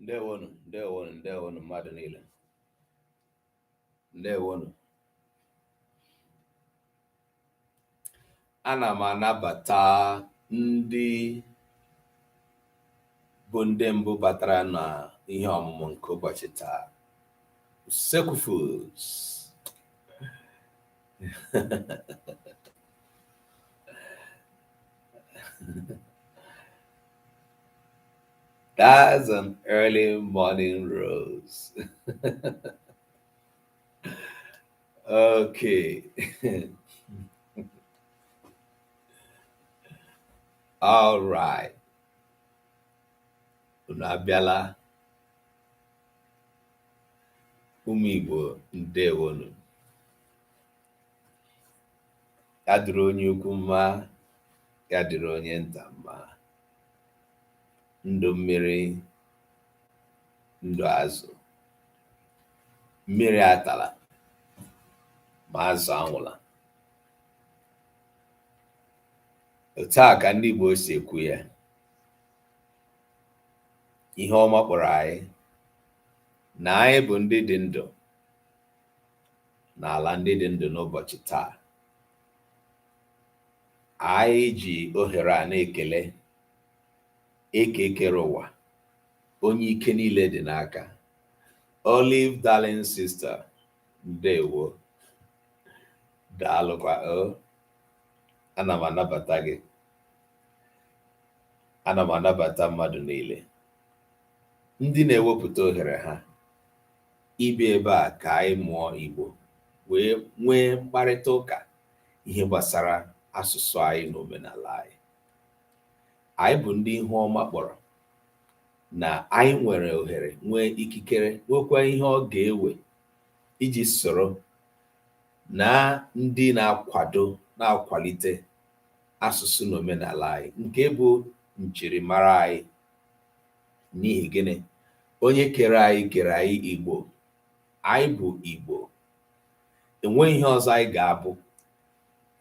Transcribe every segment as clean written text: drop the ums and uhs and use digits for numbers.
ndewonu mmadụ niile. Ndewonu. Ana m anabata ndị bụ ndị mbụ batara na ihe ọmụmụ nke ụbọchị taa. Usekwu Foods. That's an early morning rose. Okay. All right. Unu abịala. Ụmụ Igbo ndewonu. Ya dịrị onye ukwu mma, ya dịrị onye nta mma. Ndụ mmiri, ndụ azụ. Mmiri atala, ma azụ anwụla. Otu a ka ndị Igbo si ekwu ya. Ihe ọma kpọrọ anyị na anyị bụ ndị dị ndụ n'ala ndị dị ndụ n'ụbọchị taa. Anyị ji ohere a na-ekele eke kere ụwa, onye ike niile dị n'aka. Olive darling sister, ndewo. Daalụkwa. Ana m anabata gị. Ana m anabata mmadụ niile ndị na-ewepụta ohere ha ịbịa ebe a ka anyị mụọ Igbo, wee nwee mkparịta ụka ihe gbasara asụsụ anyị na omenala anyị. Anyị bụ ndị ihu ọma kpọrọ na anyị nwere ohere, nwee ikikere, nwekwa ihe ọ ga-ewe iji soro na ndị na-akwalite asụsụ na omenala anyị, nke bụ njirimara anyị. N'ihi gịnị? Onye kere anyị Igbo. Anyị bụ Igbo. Enweghị ihe ọzọ anyị ga-abụ.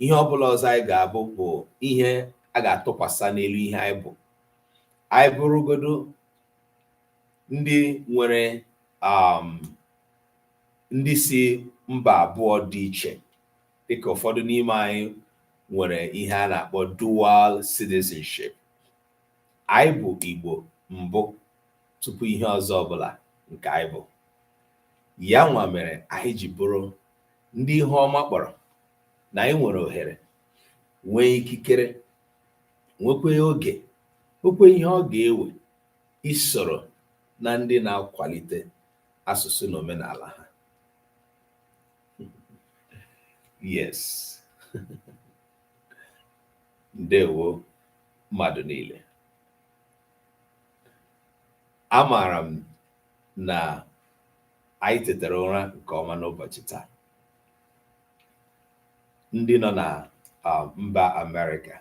Ihe ọbụla ọzọ anyị ga-abụ bụ ihe a ga-atụkwasị n'elu ihe anyị bụ. Anyị bụrụgodo ndị nwere ndị si mba abụọ dị iche, dịka ụfọdụ n'ime anyị nwere ihe a na-akpọ dual citizenship. Anyị bụ Igbo mbụ tupu ihe ọzọ ọbụla nke anyị bụ. Ya nwa mere anyị ji bụrụ ndị ihe ọma kpọrọ na anyị nwere ohere, nwee ikikere, nwekwa oge, nwekwa ihe ọ ga-ewe isoro na ndị na-akwalite asụsụ na omenala ha. Yes. Ndewo mmadụ niile. Amaara m na anyị tetara ụra nke ọma n'ụbọchị taa. Ndị nọ na mba Amerịka,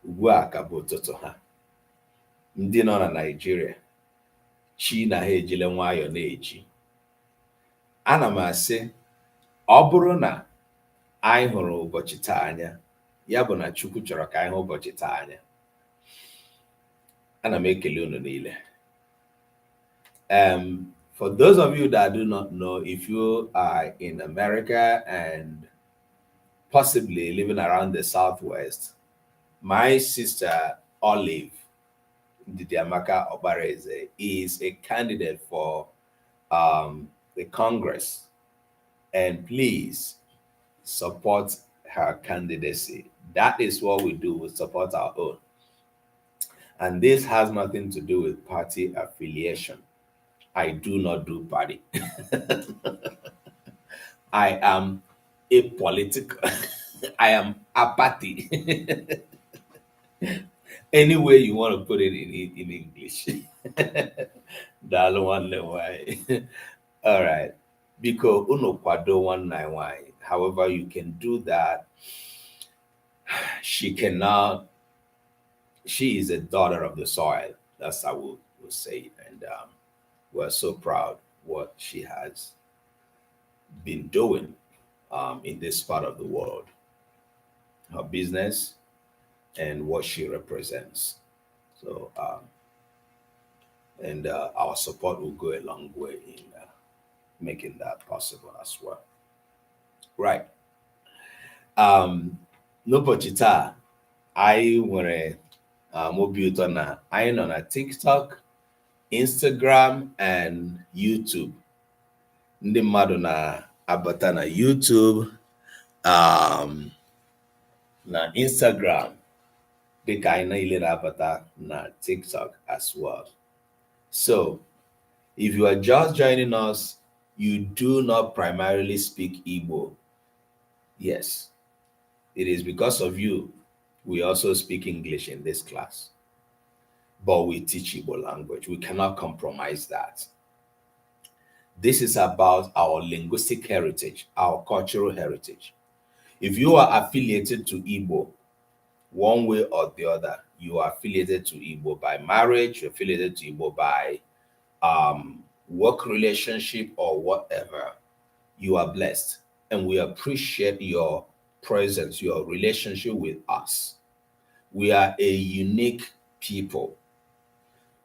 ugbu a ka bụ ụtụtụ ha. Ndị nọ na Naịjirịa, chi na ha ejile nwayọọ na-eji. Ana m asị, ọ bụrụ na anyị hụrụ ụbọchị taa anya, ya bụ na Chukwu chọrọ ka anyị hụ ụbọchị taa anya. Ana m ekele unu niile. For those of you that do not know, if you are in America and possibly living around the Southwest, my sister Olive Didiamaka Obareze is a candidate for the Congress, and please support her candidacy. That is what we do. We support our own. And this has nothing to do with party affiliation. I do not do party. I am apolitical. I am apathy. Any way you want to put it in English. All right. Because uno kwado 191. However, you can do that. She is a daughter of the soil. That's how we'll say it. And we're so proud what she has been doing in this part of the world, her business and what she represents. So And our support will go a long way in making that possible as well. Right. N'ụbọchị taa, anyị nwere obi ụtọ na anyị nọ na TikTok, Instagram, and YouTube. Ndị mmadụ na-abata na YouTube, na Instagram, dịka anyị niile na-abata na TikTok as well. So, if you are just joining us, you do not primarily speak Igbo. Yes, it is because of you we also speak English in this class. But we teach Igbo language. We cannot compromise that. This is about our linguistic heritage, our cultural heritage. If you are affiliated to Igbo, one way or the other, you are affiliated to Igbo by marriage, you're affiliated to Igbo by work relationship or whatever, you are blessed. And we appreciate your presence, your relationship with us. We are a unique people.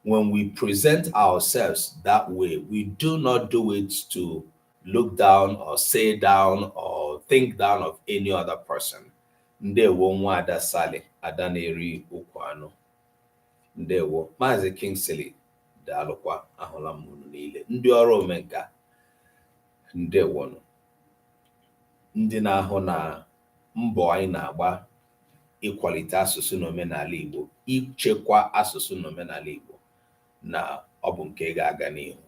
When we present ourselves that way, we do not do it to look down or say down or think down of any other person. Ndewo Nwada Sale Adaneri Ukwano. Ndewo Maazị Kingsley Dalụkwa ahụla m unu niile. Ndị ọrụ omenka ndewonu. Ndị na-ahụ na mbọ anyị na-agba ịkwalite asụsụ na omenala Igbo, ichekwa asụsụ na omenala Igbo, na ọ bụ nke ga-aga n'ihu.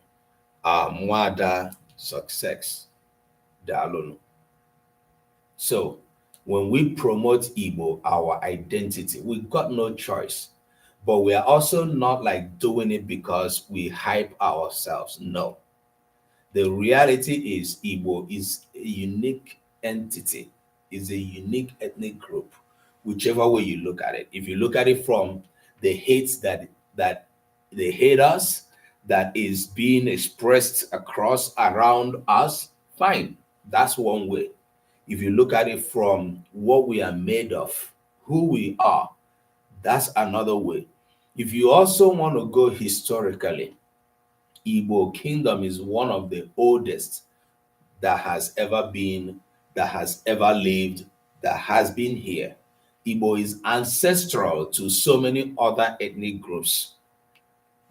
Nwada Success Dalụnụ. So, when we promote Igbo, our identity, we got no choice. But we are also not like doing it because we hype ourselves. No. The reality is Igbo is a unique entity, is a unique ethnic group, whichever way you look at it. If you look at it from the hate that they hate us, that is being expressed across around us, fine. That's one way. If you look at it from what we are made of, who we are, that's another way. If you also want to go historically, Igbo kingdom is one of the oldest that has ever been, that has ever lived, that has been here. Igbo is ancestral to so many other ethnic groups.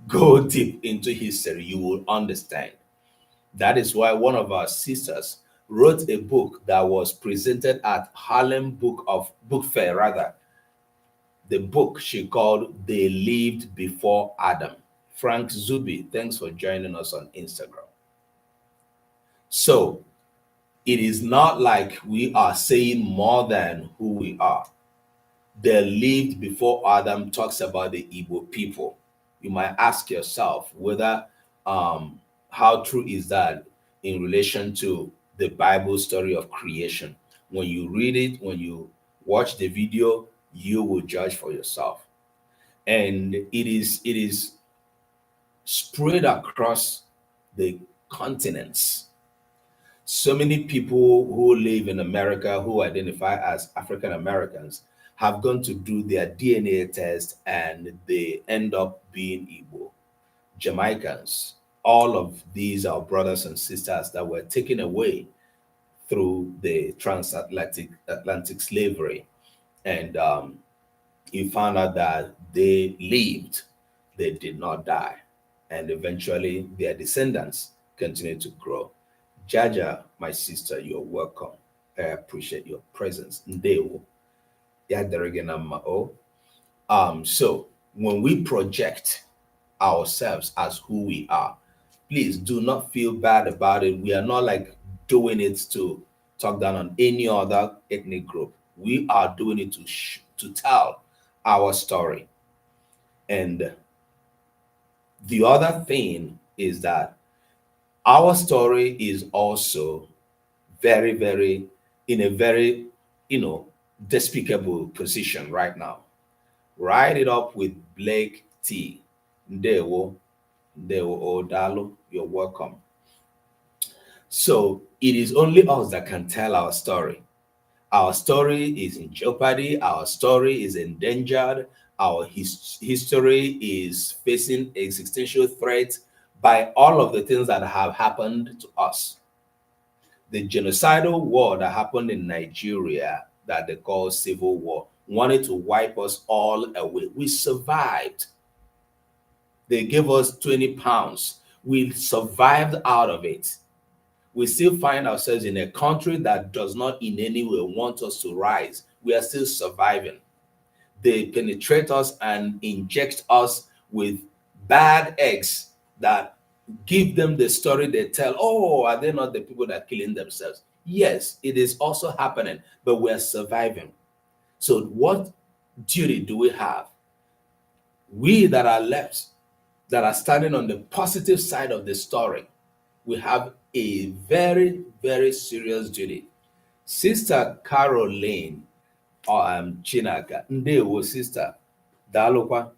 Go deep into history, you will understand. That is why one of our sisters wrote a book that was presented at Harlem Book Fair, rather. The book she called They Lived Before Adam. Frank Zubi, thanks for joining us on Instagram. So, it is not like we are saying more than who we are. They lived before Adam talks about the Igbo people. You might ask yourself whether, how true is that in relation to the Bible story of creation? When you read it, when you watch the video, you will judge for yourself. And it is spread across the continents. So many people who live in America who identify as African Americans have gone to do their DNA test and they end up being Igbo. Jamaicans, all of these are brothers and sisters that were taken away through the transatlantic slavery. And you found out that they lived, they did not die. And eventually their descendants continue to grow. Jaja, my sister, you're welcome. I appreciate your presence. Ndewo. So when we project ourselves as who we are, please do not feel bad about it. We are not like doing it to talk down on any other ethnic group. We are doing it to tell our story. And the other thing is that our story is also very, very, in a very, despicable position right now. Write it up with Blake T. Ndewo Odalo, you're welcome. So it is only us that can tell our story. Our story is in jeopardy. Our story is endangered. our history is facing existential threat by all of the things that have happened to us. The genocidal war that happened in Nigeria that they call civil war wanted to wipe us all away. We survived. They gave us 20 pounds. We survived out of it. We still find ourselves in a country that does not in any way want us to rise. We are still surviving. They penetrate us and inject us with bad eggs that give them the story they tell. Oh, are they not the people that are killing themselves? Yes, it is also happening, but we are surviving. So what duty do we have? We that are left, that are standing on the positive side of the story, we have a very, very serious duty. Sister Caroline Chinaka, ndewo sister, daalụkwa.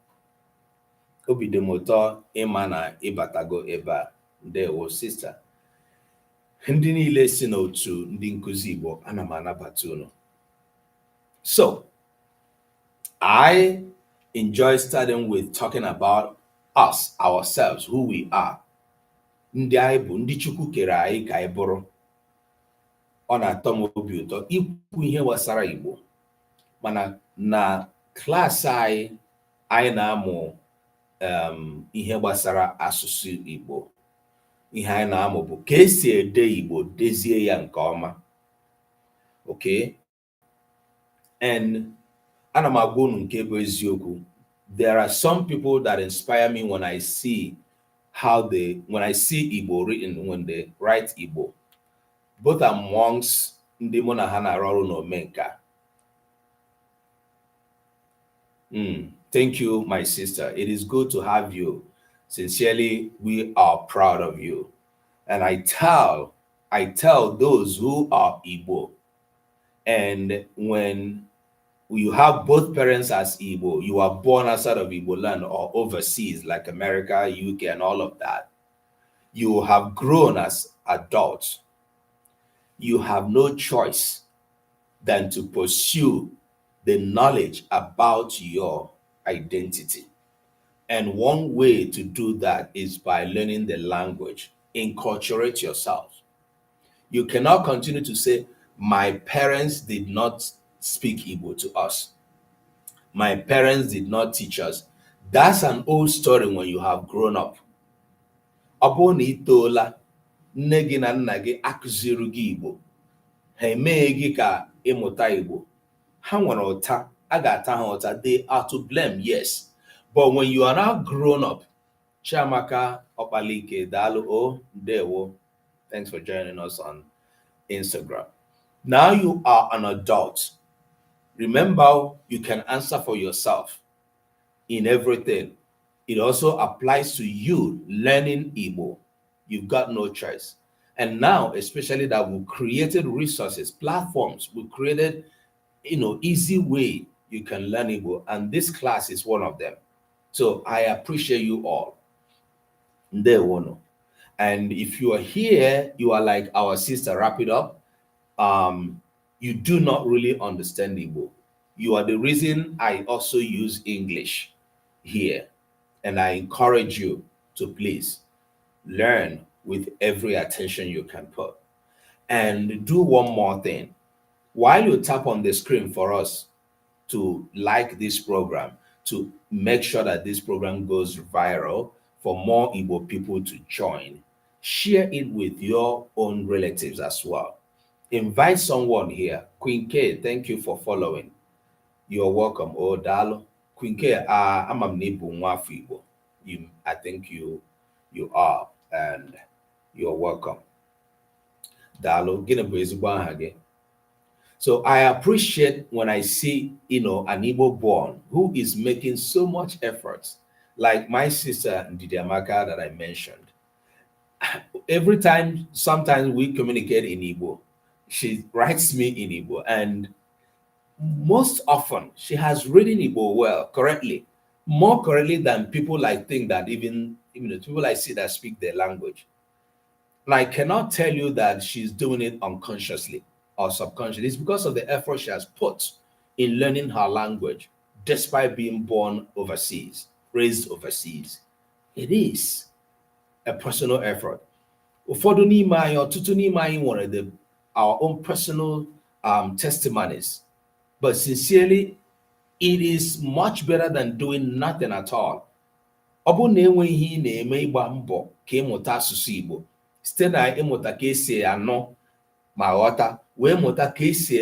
Obi dị m ụtọ ịma na ịbatago ebe a. Ndewo sister. Ndị niile si n'otu ndị nkuzi Igbo, ana m anabata unu. So, I enjoy starting with talking about us, ourselves, who we are. Ndị anyị bụ, ndị Chukwu kere anyị ka anyị bụrụ. Ọ na-atọ m obi ụtọ ikwu ihe gbasara Igbo. Mana na klaasị anyị na-amụ ihe gbasara asụsụ Igbo. Ihe anyị na-amụ bụ ka esi ede Igbo, dezie ya nke ọma. Okay? And ana m agwa unu nke bụ eziokwu. There are some people that inspire me when I see Igbo written, when they write Igbo, both amongst ndị mụ na ha na-arụ ọrụ n'omenka. Thank you, my sister. It is good to have you. Sincerely, we are proud of you. And I tell those who are Igbo, and when you have both parents as Igbo, you are born outside of Igbo land or overseas like America, UK, and all of that, you have grown as adults. You have no choice than to pursue the knowledge about your identity. And one way to do that is by learning the language. Enculturate yourself. You cannot continue to say, my parents did not speak Igbo to us. My parents did not teach us. That's an old story when you have grown up. Ọ na itola, nne gị na nna gị akụziri gị Igbo. Ha emeghị gị ka ịmụta Igbo. Ha nwere ụta, a ga-ata ha ụta. They are to blame, yes. But when you are now grown up, Chiamaka Opalike, Dalu, Ndewo, thanks for joining us on Instagram. Now you are an adult. Remember, you can answer for yourself in everything. It also applies to you learning Igbo. You've got no choice. And now, especially that we created resources, platforms, we created, easy way you can learn Igbo. And this class is one of them. So I appreciate you all. Ndewono. And if you are here, you are like our sister, wrap it up. You do not really understand Igbo. You are the reason I also use English here. And I encourage you to please learn with every attention you can put. And do one more thing. While you tap on the screen for us to like this program, to make sure that this program goes viral for more Igbo people to join, share it with your own relatives as well. Invite someone here. Queen K, thank you for following. You're welcome. Oh, Dalo. Queen K, I'm a Igbo. I think you are, and you're welcome. Dalo, gina bu ezigbo aha gị. So I appreciate when I see, an Igbo born who is making so much effort, like my sister Ndidiamaka that I mentioned. Every time, sometimes we communicate in Igbo, she writes me in Igbo, and most often she has written Igbo well, correctly, more correctly than people I think that even people I see that speak their language. And I cannot tell you that she's doing it unconsciously or subconsciously. It's because of the effort she has put in learning her language. despite being born overseas, raised overseas. It is a personal effort. Ụfọdụ n'ime anyị, ọtụtụ n'ime anyị nwere our own personal testimonies. But sincerely, it is much better than doing nothing at all. Ọ bụrụ na enweghị ihe ị na-eme ịgba mbọ ka ịmụta asụsụ Igbo site na ịmụta ka esi anụ ma ghọta, wee mụta ka esi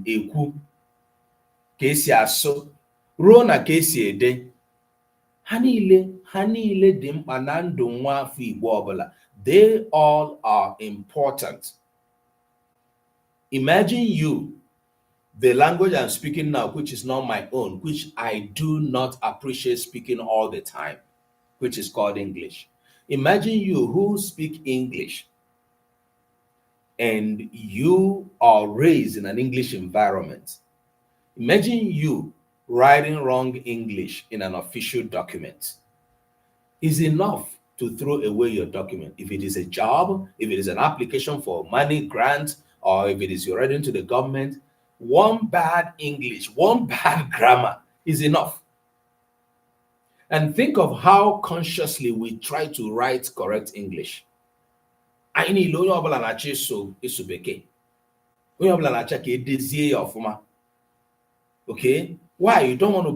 ekwu, ka esi asụ, ruo na ka esi ede. Ha niile dị mkpa na ndụ nwa afọ Igbo ọbụla. They all are important. Imagine you, the language I'm speaking now, which is not my own, which I do not appreciate speaking all the time, which is called English. Imagine you who speak English and you are raised in an English environment. Imagine you writing wrong English in an official document. Is enough to throw away your document. If it is a job, if it is an application for money, grant, or if it is you're writing to the government, one bad English, one bad grammar is enough. And think of how consciously we try to write correct English. I need onye ọbụla na-achọ ịsụ bekee. Onye ọbụla na-achọ ka edezie ya ọfụma. Okay? Why? You don't want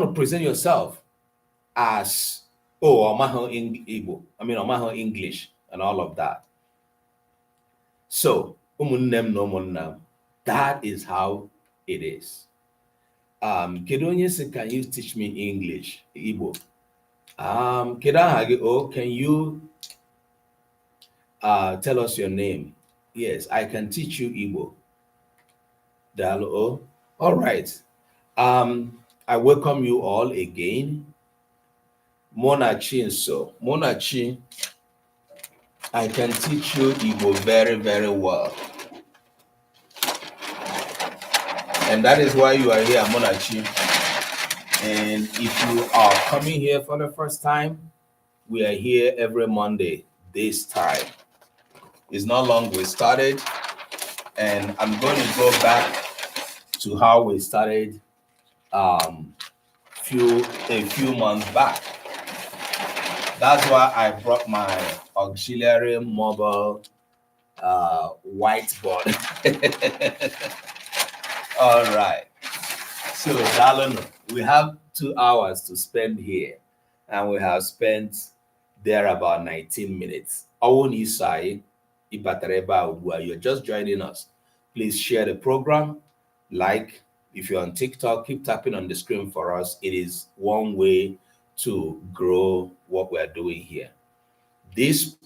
to present yourself as, oh, Omaho Igbo. I mean, Omaho English and all of that. So, that is how it is. Kedu onye sị, can you teach me English, Igbo? Can you tell us your name? Yes, I can teach you Igbo. Dalo. All right. I welcome you all again. Monachi and so. Monachi, I can teach you Igbo very, very well. And that is why you are here, Monachi. And if you are coming here for the first time, we are here every Monday, this time. It's not long we started, and I'm going to go back to how we started a few months back. That's why I brought my auxiliary mobile whiteboard. All right. So, Dalano, we have 2 hours to spend here, and we have spent there about 19 minutes. You're just joining us. Please share the program. Like, if you're on TikTok, keep tapping on the screen for us. It is one way to grow what we're doing here. This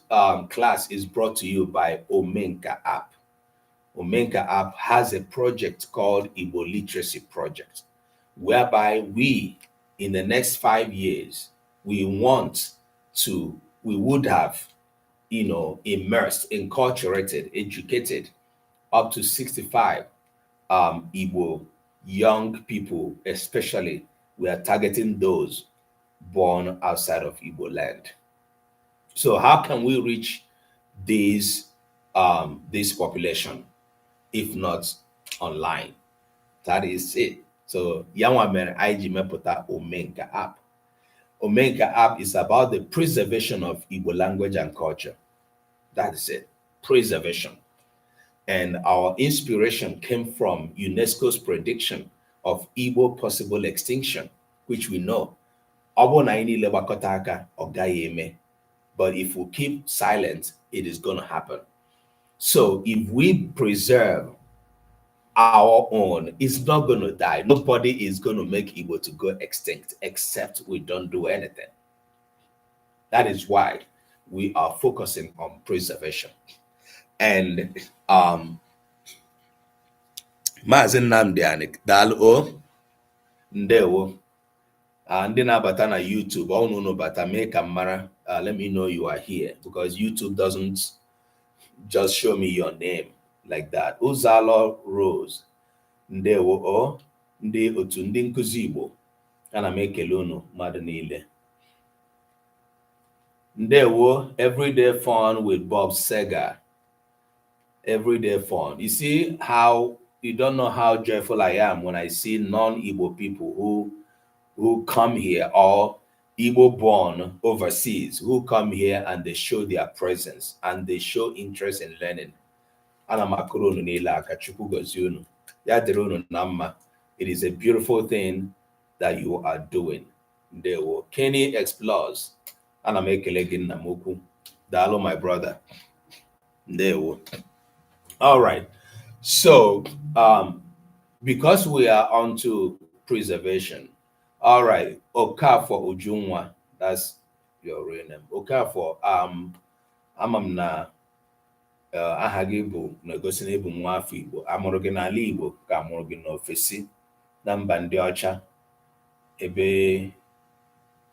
class is brought to you by Omenka app. Omenka app has a project called Igbo Literacy Project, whereby we, in the next 5 years, we would have, immersed, enculturated, educated up to 65 Igbo young people, especially. We are targeting those born outside of Igbo land. So how can we reach this population if not online? That is it. So Yanwamer IG Mepota Omenka app. Omenka app is about the preservation of Igbo language and culture. That is it. Preservation. And our inspiration came from UNESCO's prediction of Igbo possible extinction, which we know. But if we keep silent, it is going to happen. So if we preserve our own, it's not going to die. Nobody is going to make Igbo to go extinct except we don't do anything. That is why we are focusing on preservation. And Maazị Nnamdi Anik, daalụ ndewo. Ndị na-abata na YouTube, ọnụ bata mee ka mara, let me know you are here, because YouTube doesn't just show me your name like that. Uzalo Rose, ndewo ndị otu ndị Nkuzi Igbo, ana m ekele unu mmadụ niile. Ndewo, everyday fun with Bob Seger. Everyday fun. You see how you don't know how joyful I am when I see non-Igbo people who come here, or Igbo born overseas, who come here and they show their presence and they show interest in learning. Ana m akụrụ unu niile aka, Chukwu gozie unu. Ya dịrị unu na mma. It is a beautiful thing that you are doing. Ndewo. Kenny Explores. Ana m ekele gị nna m ukwu. Daalụ, my brother. Ndewo. All right. So, because we are onto preservation, all right, Okafor Ujunwa, that's your real name. Okafor, amam na aha gị bụ na-egosi na ịbụ nwa afọ Igbo. Amụrụ gị n'ala Igbo ka amụrụ gị n'ofesi na mba ndị ọcha, ebe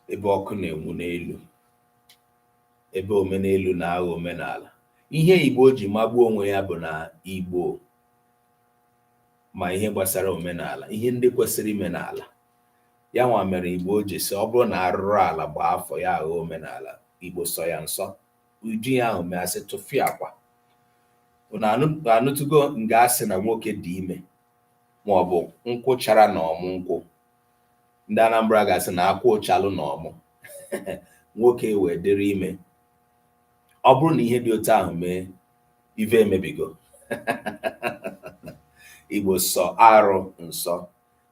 ọkụ na-enwu n'elu, ebe omenelu na-aghọ omenala. Ihe Igbo ji magbuo onwe ya bụ na Igbo ma ihe gbasara omenala, ihe ndị kwesịrị ime n'ala. Ya nwa mere Igbo ji sị ọ bụrụ na arụrụ ala gba afọ ya aghọ omenala, Igbo sọ ya nsọ. Uju ya ahụ mee asị tụfịa akwa. Unu anụtụgo nga asị na nwoke dị ime ma ọ bụ nkwụ chara na ọmụ nkwụ. Ndị Anambra ga-asị na akwụ chalụ na ọmụ. Nwoke wee dịrị ime. Ọ bụrụ na ihe dị otu ahụ mee, ive emebigo. Igbo sọ arụ nsọ.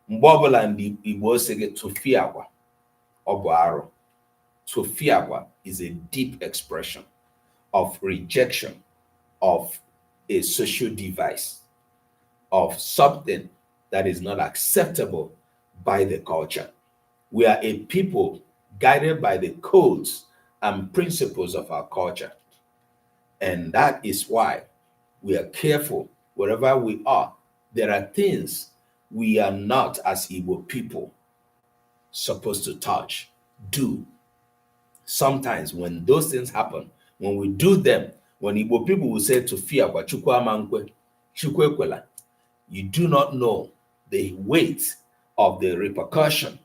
Mgbe ọbụla ndị Igbo sị gị tụfịa akwa, ọ bụ arụ. Tụfịa akwa is a deep expression of rejection of a social device, of something that is not acceptable by the culture. We are a people guided by the codes and principles of our culture. And that is why we are careful wherever we are. There are things we are not, as Igbo people, supposed to touch, do. Sometimes when those things happen, when we do them, when Igbo people will say to fear, you do not know the weight of the repercussion,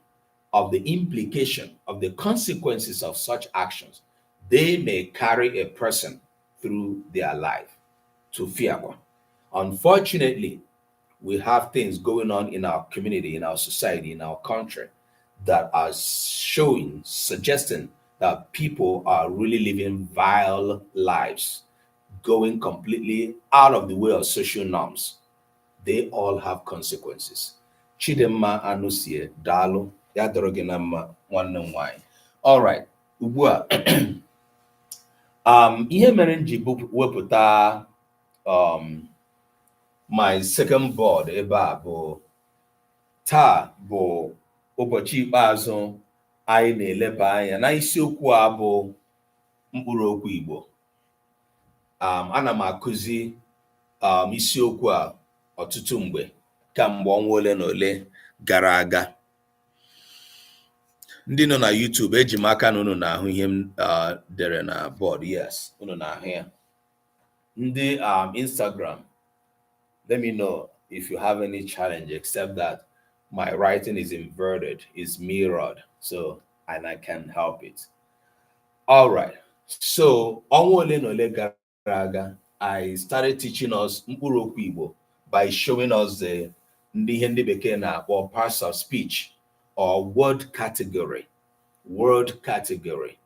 of the implication, of the consequences of such actions. They may carry a person through their life. To fear. Unfortunately, we have things going on in our community, in our society, in our country that are suggesting that people are really living vile lives, going completely out of the way of social norms. They all have consequences. Chidemma Anusie, Dalu, Yadroginama, one. All right. Ugbu ihe mere m ji wepụta my second board ebe a bụ taa bụ ụbọchị ikpeazụ anyị na-eleba anya na isiokwu a bụ mkpụrụokwu Igbo. Ana m akụzi isiokwu a ọtụtụ mgbe kamgbe ọnwa ole na ole gara aga. Ndị nọ na YouTube, eji m aka na unu na-ahụ ihe m dere na board. Yes, unu na-ahụ ya. Ndị Instagram, let me know if you have any challenge, except that my writing is inverted, is mirrored, so and I can help it. All right. So ọnwa ole na ole gara aga, I started teaching us mkpụrụokwu Igbo by showing us the ihe ndị bekee na-akpọ parts of speech, or word category. Word category.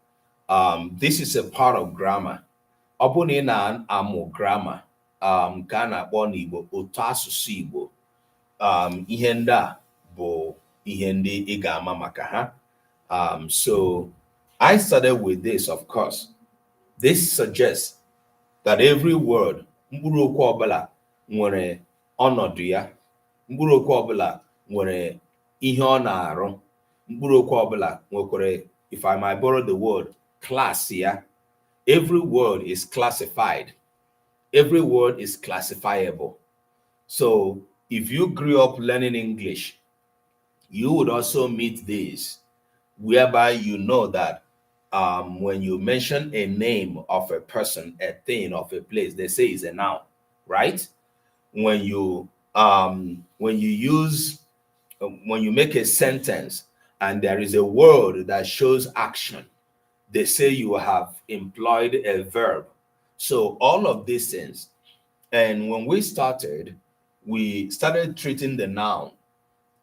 This is a part of grammar. Ọ bụ na ị na-amụ grammar, ka a na-akpọ n'Igbo otu asụsụ Igbo. Ihe ndị a bụ ihe ndị ị ga-ama maka ha. So I started with this, of course. This suggests that every word, mkpụrụokwu ọbụla nwere ọnọdụ ya. Mkpụrụokwu ọbụla nwere ihe ọ na-arụ. Mkpụrụokwu ọbụla nwekwara, if I might borrow the word, class ya. Every word is classified. Every word is classifiable. So if you grew up learning English, you would also meet this, whereby you know that when you mention a name of a person, a thing, of a place, they say it's a noun, right? When you make a sentence and there is a word that shows action, they say you have employed a verb. So all of these things. And when we started, we started treating the noun,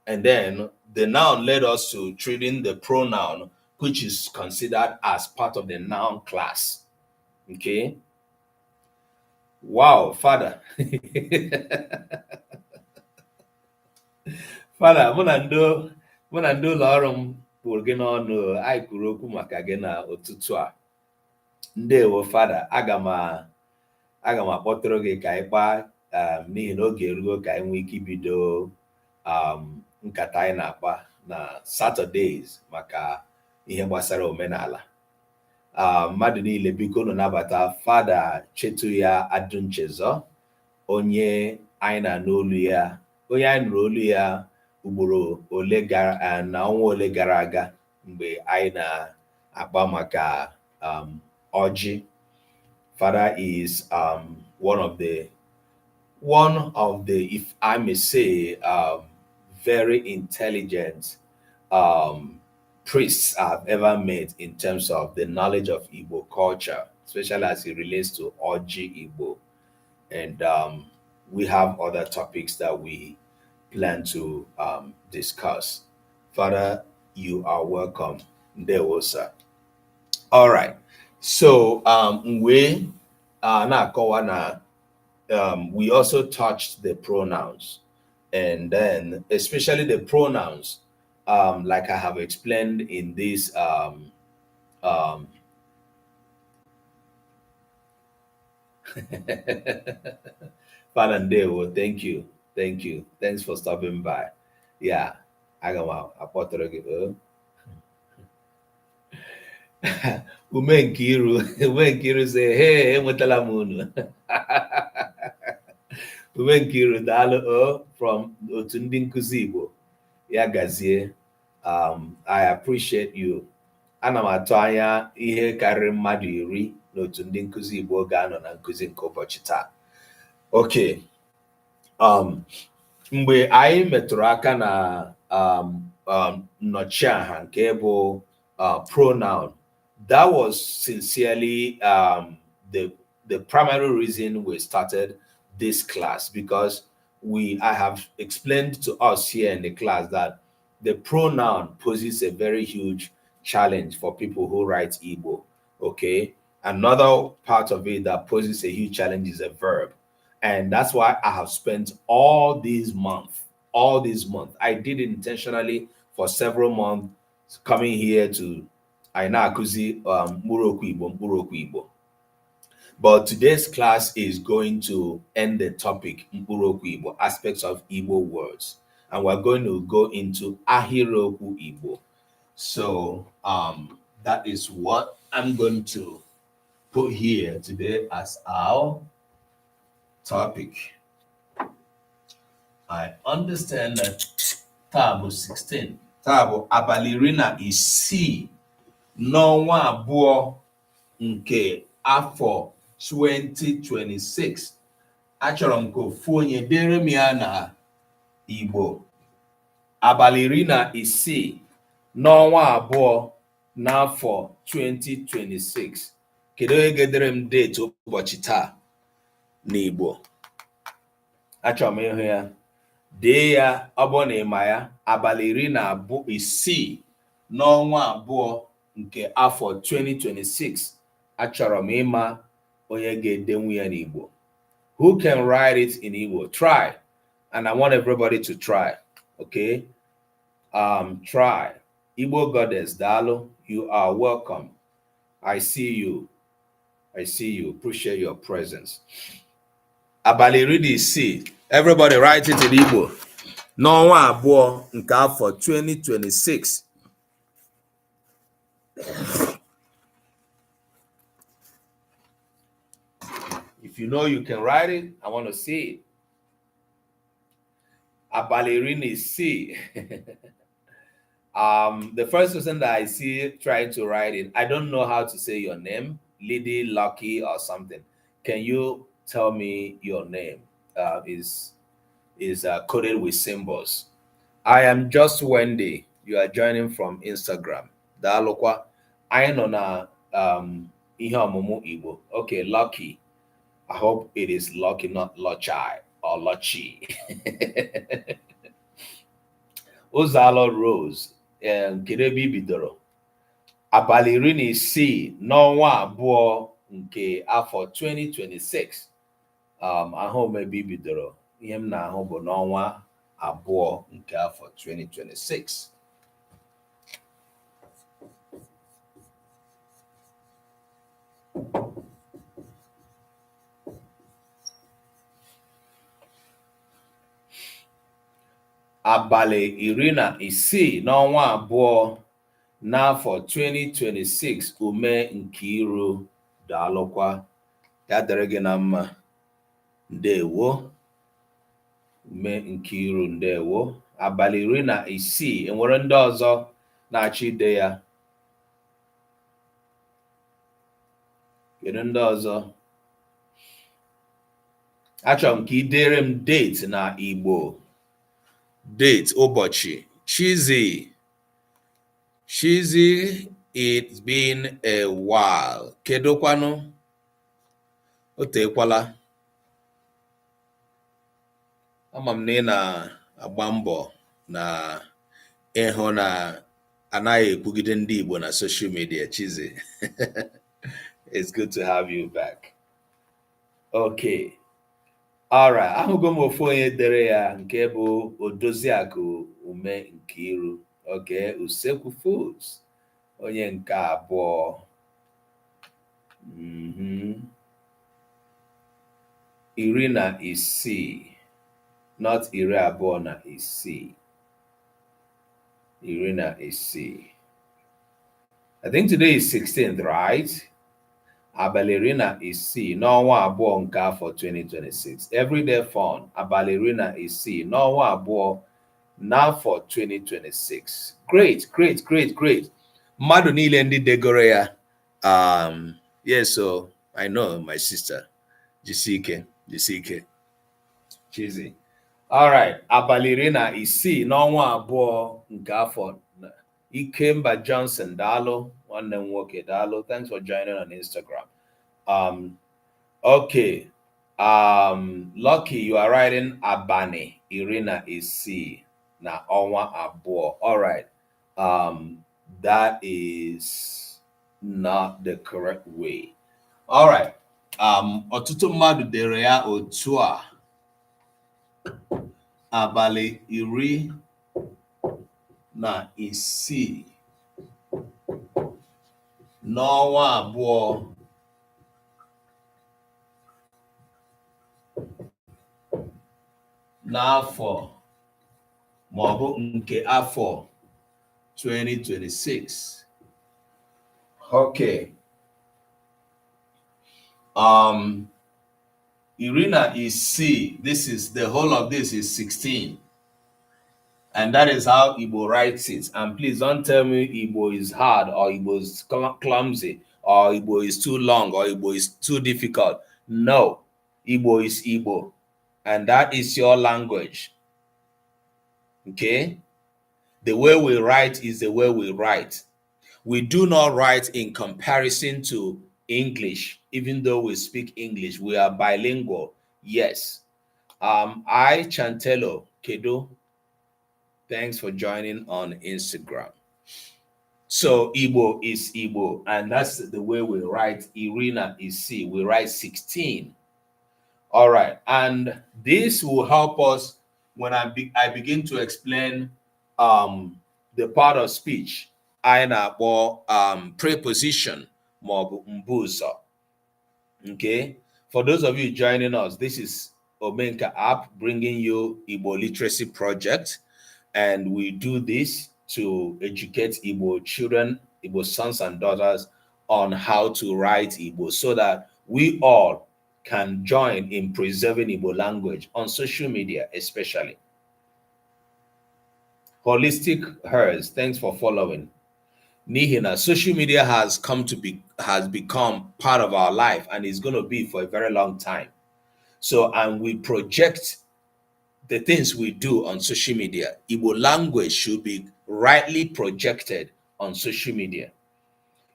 and then the noun led us to treating the pronoun, which is considered as part of the noun class. Okay. Wow, Father. Father, mụ na ndị ụlọ ọrụ m kwuru gị n'ọnụ, anyị kwuru okwu maka gị na ụtụtụ a. Ndewo, Father. Aga m akpọtụrụ gị ka anyị kpaa n'ihi na oge erugo ka anyị nwee ike ibido nkata anyị na-akpa na Saturdays maka ihe gbasara omenala. Mmadụ niile biko nụ nabata Father Chetuya Adunchezo, onye anyị na-anụ olu ya, onye anyị nụrụ olu ya ugboro ole na ọnwa ole gara aga mgbe anyị na-akpa maka ọjị. Father is one of the, if I may say, very intelligent priests I've ever met in terms of the knowledge of Igbo culture, especially as it relates to Oji Igbo. And we have other topics that we plan to discuss. Father, you are welcome. There was, sir. All right. So we also touched the pronouns, and then especially the pronouns, like I have explained in this Father Ndewo, thank you. Thanks for stopping by. Yeah, I got a pottery. Umenkiru say, hey, enwetala m unu. Umenkiru daalụ from otu ndị Nkuzi Igbo. Ya gazie. I appreciate you. Ana m atụ anya ihe karịrị mmadụ 10 n'otu ndị Nkuzi Igbo ga-anọ na nkuzi nke ụbọchị taa. Okay. Mgbe anyị metụrụ aka na nnọchiaha nke bụ pronoun, that was sincerely the primary reason we started this class, because I have explained to us here in the class that the pronoun poses a very huge challenge for people who write Igbo. Okay, another part of it that poses a huge challenge is a verb, and that's why I have spent all these months. I did it intentionally for several months, coming here to Nkuzi Mkpụrụokwu Igbo. But today's class is going to end the topic Mkpụrụokwu Igbo, aspects of Igbo words, and we're going to go into Ahịrịokwu Igbo. So that is what I'm going to put here today as our topic. I understand that Table 16. Table abalị 16 n'ọnwa abụọ nke afọ 2026. Achọrọ m ka ofu onye dere m ya na Igbo. Abalị 16 n'ọnwa abụọ n'afọ 2026. Kedu onye ga-edere m date ụbọchị taa n'Igbo? Achọrọ m ịhụ ya. Dee ya, ọ bụ na ịma ya. Abalị 16 n'ọnwa abụọ nke afọ 2026. Achọrọ m ịma onye ga-edenwu ya n'Igbo. Who can write it in Igbo? Try. And I want everybody to try. Okay? Try. Igbo Goddess, Dalo, you are welcome. I see you. Appreciate your presence. Abalị 16. Everybody write it in Igbo. N'ọnwa abụọ nke afọ 2026. If you know you can write it, I want to see it. Abalị 16. The first person that I see trying to write it, I don't know how to say your name, Lady, Lucky, or something. Can you tell me your name? Is coded with symbols. I am just Wendy. You are joining from Instagram. Daalụkwa. I know na ihe ọmụmụ Igbo. Okay, Lucky. I hope it is Lucky, not Lochai. Olochi. Ụzalo Rose, kedu ebe i bidoro? Abalị iri na isii n'ọnwa abụọ nke afọ 2026. Ahụ m ebe i bidoro. Ihe m na-ahụ bụ n'ọnwa abụọ nke afọ 2026. Abalị iri na isii n'ọnwa abụọ n'afọ 2026. Ume Nkiru, daalụkwa, ya dịrị gị na mma. Ndewo. Ume Nkiru, ndewo. Abalị iri na isii, enwere ndị ọzọ na-achọ ide ya? Kedu ndị ọzọ? Achọrọ m ka ị dere m date na Igbo. Date, ụbọchị. Chizzy, it's been a while. Kedu kwanu? O tekwala. Ama m na ị na-agba mbọ na ịhụ na anaghị ekwugide ndị Igbo na social media, Chizzy. It's good to have you back. Okay. Alright, ahụgo m ofu onye dere ya nke bụ Odoziakụ Ume Nkiru. Okay, Usekwu Foods, onye nke abụọ. Iri na isii, not iri abụọ na isii. Iri na isii. I think today is 16th, right? Abalị iri na isii n'ọnwa abụọ nke afọ 2026. Everyday fun. Abalị iri na isii n'ọnwa abụọ n'afọ 2026. Great. Mmadụ niile ndị degoro ya. Yes, so I know my sister. Jisike. Chizzy. All right. Abalị iri na isii n'ọnwa abụọ nke afọ. Ikemba Johnson, daalụ. Nwanne m nwoke, daalụ. Thanks for joining on Instagram. Okay. Lucky, you are writing Abani iri na isii na ọnwa abụọ. All right. That is not the correct way. All right. Ọtụtụ mmadụ dere ya otu a. Abalị iri na isii n'ọnwa abụọ n'afọ maọbụ nke afọ 2026. Okay. Iri na isii, this is the whole of this is 16. And that is how Igbo writes it. And please don't tell me Igbo is hard or Igbo is clumsy or Igbo is too long or Igbo is too difficult. No, Igbo is Igbo. And that is your language. Okay? The way we write is the way we write. We do not write in comparison to English, even though we speak English. We are bilingual. Yes. I, Chantelo Kedo, thanks for joining on Instagram. So Igbo is Igbo, and that's the way we write. Irina is C. We write 16. All right, and this will help us when I begin to explain the part of speech. Aina or preposition mobu mbuzo. Okay, for those of you joining us, this is Omenka app bringing you Igbo literacy project. And we do this to educate Igbo children, Igbo sons and daughters on how to write Igbo so that we all can join in preserving Igbo language on social media, especially. Holistic Hers, thanks for following. Nihina, social media has become part of our life and is going to be for a very long time. So, and we project the things we do on social media. Igbo language should be rightly projected on social media.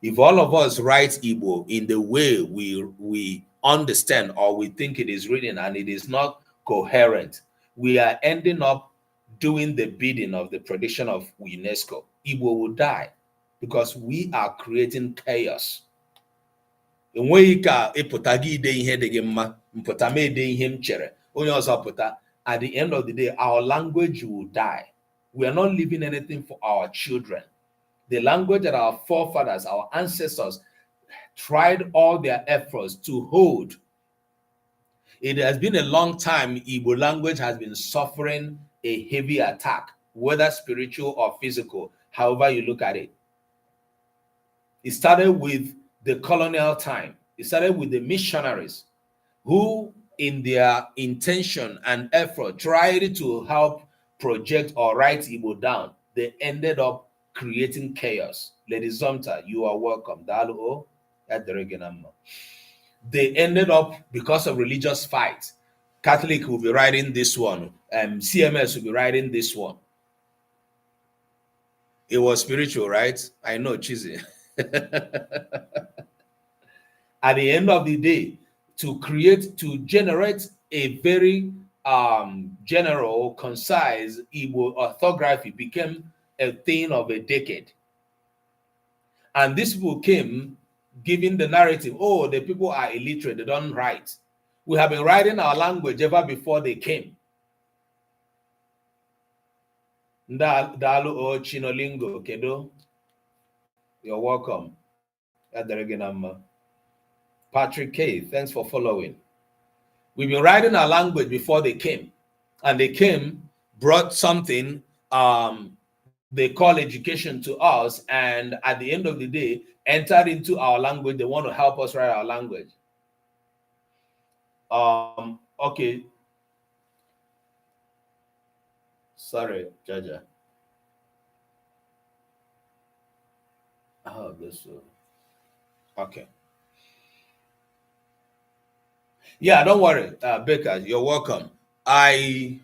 If all of us write Igbo in the way we understand or we think it is written and it is not coherent, we are ending up doing the bidding of the prediction of UNESCO. Igbo will die because we are creating chaos. Enweghị ka ịpụta gị ide ihe dị gị mma, mpụta m ede ihe m chere, onye ọzọ pụta. At the end of the day, our language will die. We are not leaving anything for our children. The language that our forefathers, our ancestors, tried all their efforts to hold. It has been a long time Igbo language has been suffering a heavy attack, whether spiritual or physical, however you look at it. It started with the colonial time. It started with the missionaries who, in their intention and effort, tried to help project or write Igbo down. They ended up creating chaos. Lady Zomta, you are welcome. They ended up, because of religious fights, Catholic will be writing this one, CMS will be writing this one. It was spiritual, right? I know, cheesy. At the end of the day, to generate a very general, concise Igbo orthography became a thing of a decade. And these people came giving the narrative, oh, the people are illiterate, they don't write. We have been writing our language ever before they came. Dalu o Chinolingo Kedo. You're welcome. Patrick K, thanks for following. We've been writing our language before they came. And they came, brought something they call education to us, and at the end of the day, entered into our language. They want to help us write our language. Okay. Sorry, Jaja. Oh, this one. Okay. Yeah, don't worry, Baker, you're welcome. I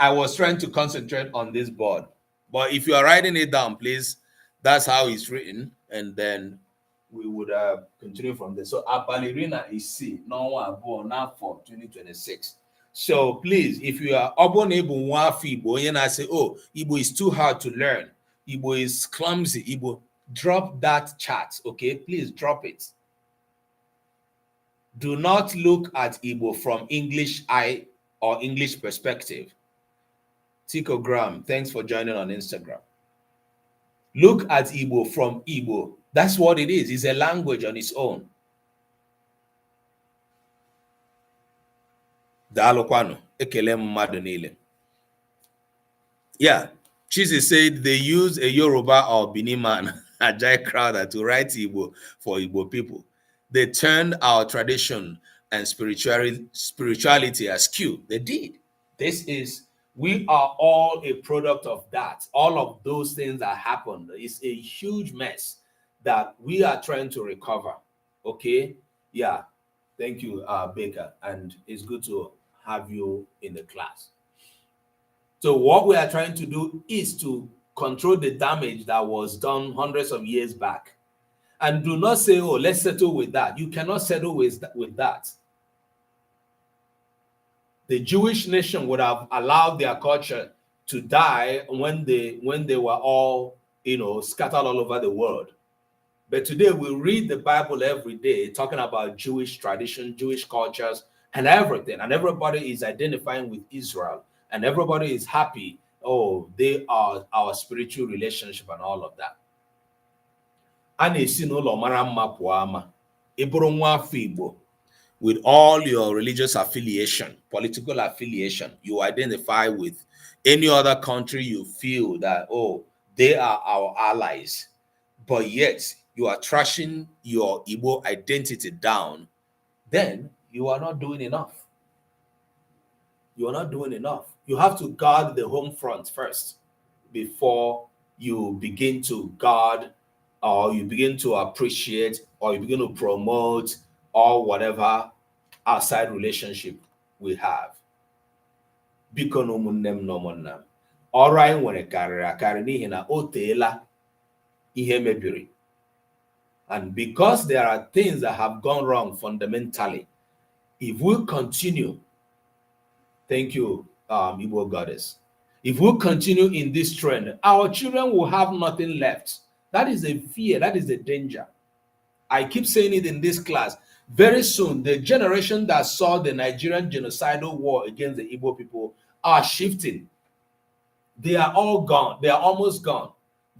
was trying to concentrate on this board, but if you are writing it down, please, that's how it's written, and then we would continue from there. So Abalirina is C, no born now for 2026. So please, if you are unable Igbo, and I say, oh, Igbo is too hard to learn, Igbo is clumsy, Igbo, drop that chat, okay? Please drop it. Do not look at Igbo from English eye or English perspective. Ticogram, thanks for joining on Instagram. Look at Igbo from Igbo. That's what it is. It's a language on its own. Yeah, Chizzy said they use a Yoruba or Bini man, a Jai Crowder, to write Igbo for Igbo people. They turned our tradition and spirituality askew. They did. We are all a product of that. All of those things that happened is a huge mess that we are trying to recover. Okay? Yeah. Thank you, Baker. And it's good to have you in the class. So what we are trying to do is to control the damage that was done hundreds of years back. And do not say, oh, let's settle with that. You cannot settle with that. The Jewish nation would have allowed their culture to die when they were all, scattered all over the world. But today we read the Bible every day talking about Jewish tradition, Jewish cultures, and everything. And everybody is identifying with Israel. And everybody is happy. Oh, they are our spiritual relationship and all of that. With all your religious affiliation, political affiliation, you identify with any other country you feel that, oh, they are our allies, but yet you are trashing your Igbo identity down, then you are not doing enough. You are not doing enough. You have to guard the home front first before you begin to guard, or you begin to appreciate, or you begin to promote, or whatever outside relationship we have. Biko n'ụmụnne no monna. Ọrụ anyị nwere karịrị akarị n'ihi na o teela ihe mebiri. And because there are things that have gone wrong fundamentally, if we continue Thank you, Igbo goddess. If we continue in this trend, our children will have nothing left. That is a fear. That is a danger. I keep saying it in this class. Very soon, the generation that saw the Nigerian genocidal war against the Igbo people are shifting. They are all gone. They are almost gone.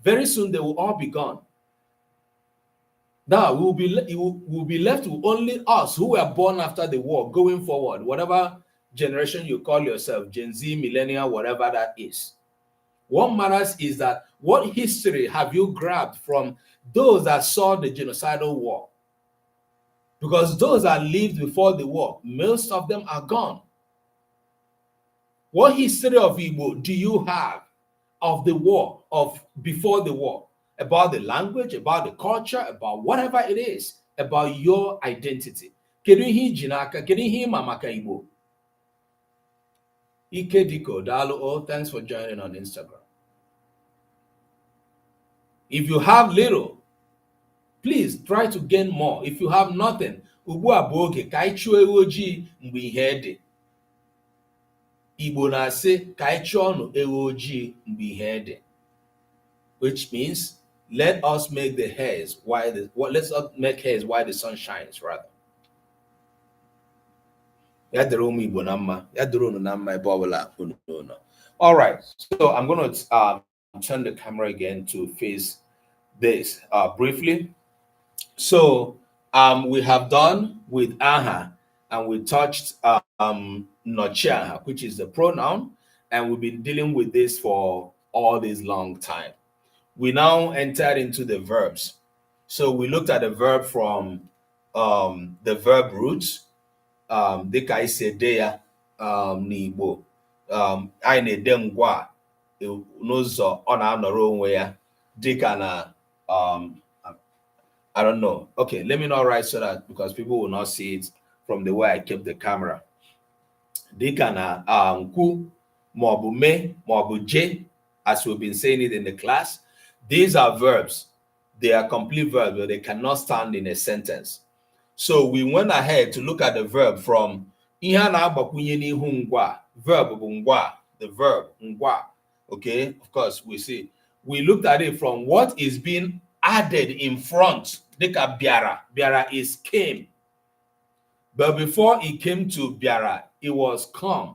Very soon, they will all be gone. Now, we'll be left with only us who were born after the war going forward, whatever generation you call yourself, Gen Z, millennial, whatever that is. What matters is that what history have you grabbed from those that saw the genocidal war? Because those that lived before the war, most of them are gone. What history of Igbo do you have of the war, of before the war? About the language, about the culture, about whatever it is, about your identity. Kedu ihe iji n'aka? Kedu ihe ịma maka Igbo? Ike Diko, Dalu, oh, thanks for joining on Instagram. If you have little, please try to gain more. If you have nothing, ugbu a bụ oge ka anyị chụọ ewu ojii mgbe ihe dị. Igbo na-asị ka anyị chụọ ọnụ ewu ojii mgbe ihe dị. Which means let us make the hairs while let's not make hairs while the sun shines, rather. All right, so I'm going to turn the camera again to face this briefly. So we have done with aha, and we touched nochiaha, which is the pronoun, and we've been dealing with this for all this long time. We now entered into the verbs. So we looked at the verb from the verb roots. Dịka ise de ya n'Igbo, anyị na-ede ngwa n'ụzọ ọ na-anọrọ onwe ya dịka na I don't know. Okay, let me not write so that because people will not see it from the way I kept the camera. Dịka na nkwu maọbụ me maọbụ je, as we've been saying it in the class. These are verbs. They are complete verbs, but they cannot stand in a sentence. So we went ahead to look at the verb from ihe na-agbakwunye n'ihu ngwa. Verb bụ ngwa, the verb ngwa. Okay, of course, we looked at it from what is being added in front. Dịka biara. Biara is came. But before it came to biara, it was come.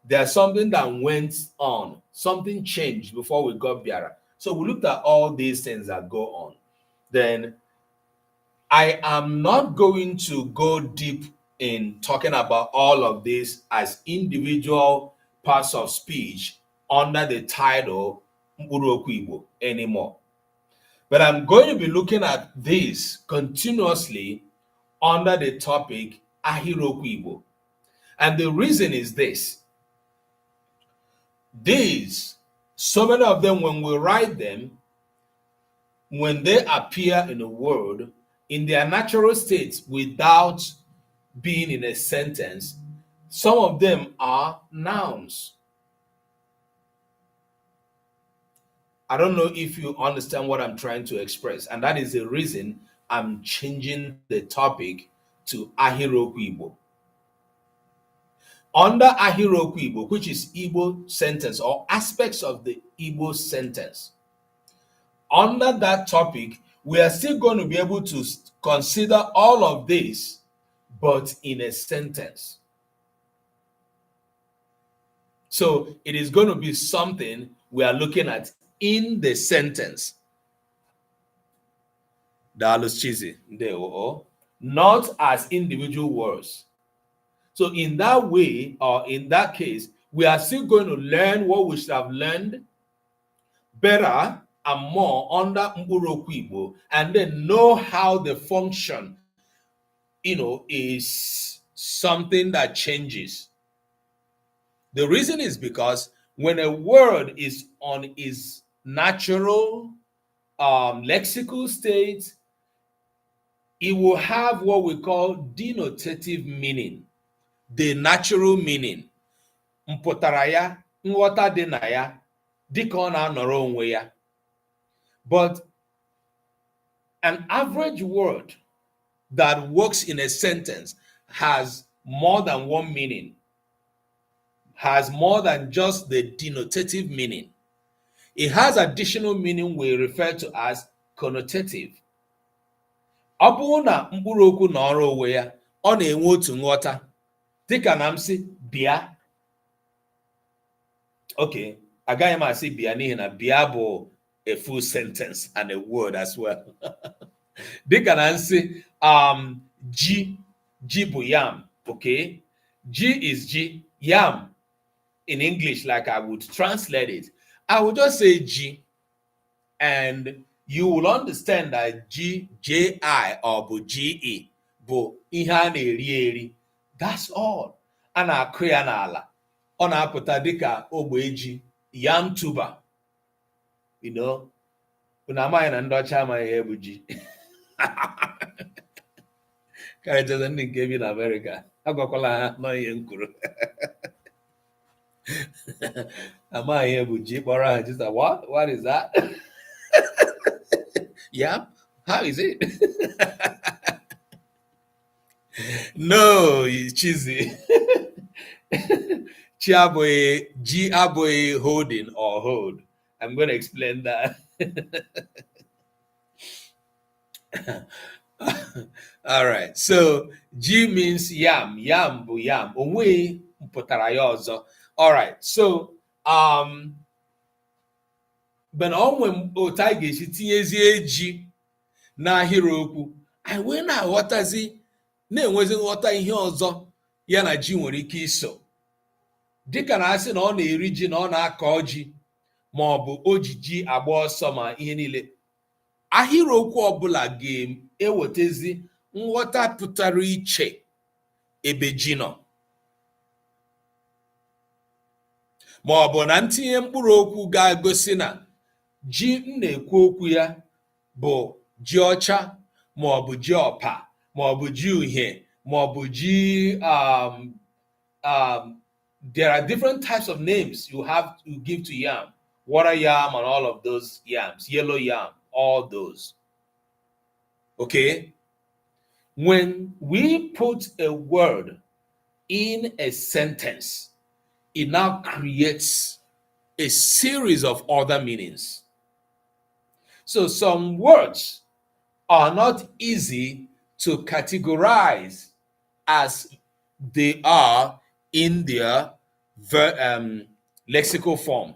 There's something that went on. Something changed before we got biara. So we looked at all these things that go on. Then I am not going to go deep in talking about all of this as individual parts of speech under the title Mkpụrụokwu Igbo anymore. But I'm going to be looking at this continuously under the topic Ahịrịokwu Igbo. And the reason is this. These, so many of them, when we write them, when they appear in a word, in their natural state without being in a sentence, some of them are nouns. I don't know if you understand what I'm trying to express, and that is the reason I'm changing the topic to Ahịrịokwu Igbo. Under Ahịrịokwu Igbo, which is Igbo sentence or aspects of the Igbo sentence, under that topic, we are still going to be able to consider all of this, but in a sentence. So it is going to be something we are looking at in the sentence. Not as individual words. So in that way, or in that case, we are still going to learn what we should have learned better and more under Mkpụrụokwu Igbo, and then know how the function, is something that changes. The reason is because when a word is on its natural lexical state, it will have what we call denotative meaning, the natural meaning. Mpụtara ya, nghọta dị na ya, dịka ọ na-anọrọ onwe ya. But an average word that works in a sentence has more than one meaning, has more than just the denotative meaning. It has additional meaning we refer to as connotative. Ọ bụrụ na mkpụrụ okwu nọrọ onwe ya, ọ na-enwe otu nghọta. Dịka na m sị bịa. Okay, agaghị m asị bịa n'ihi na bịa bụ a full sentence and a word as well. Dịka na m sị ji bụ yam. Okay, ji is ji, yam in English, like I would translate it, I would just say ji, and you will understand that J-I or bụ G-E bụ ihe a na-eri eri. That's all. A na-akụ ya n'ala. Ọ na-apụta dịka ogbe ji, yam tuber. You know, unu amaghị na ndị ọcha amaghị ihe bụ ji. Karịchasị ndị nke bi na America, agwakwala ha nọ ihe m kwuru. Amaghị ihe bụ ji, kpọrọ ha just like, what is that? Yeah, how is it? No, it's cheesy. Ji abụghị holding or hold. I'm going to explain that. All right. So ji means yam. Yam bụ yam. Onwe pụtara ya ọzọ. All right. So but onwe otu anyị ga-esi tinyezie ji n'ahịrịokwu, anyị wee na-aghọtazi na-enwezi nghọta ihe ọzọ ya na ji nwere ike iso. Dịka na asị na ọ na-eri ji na ọ na-akọ ji, ma ọ bụ o ji ji agba ọsọ ma ihe niile. Ahịrịokwu ọbụla ga-ewetezi nghọta pụtara iche ebe ji nọ. Ma ọ bụ na ntinye mkpụrụ okwu ga-egosi na ji m na-ekwu okwu ya bụ ji ọcha, ma ọ bụ ji ọpa, ma ọ bụ ji uhie, ma ọ bụ ji there are different types of names you have to give to yam. Water yam and all of those yams, yellow yam, all those. Okay? When we put a word in a sentence, it now creates a series of other meanings. So some words are not easy to categorize as they are in their lexical form.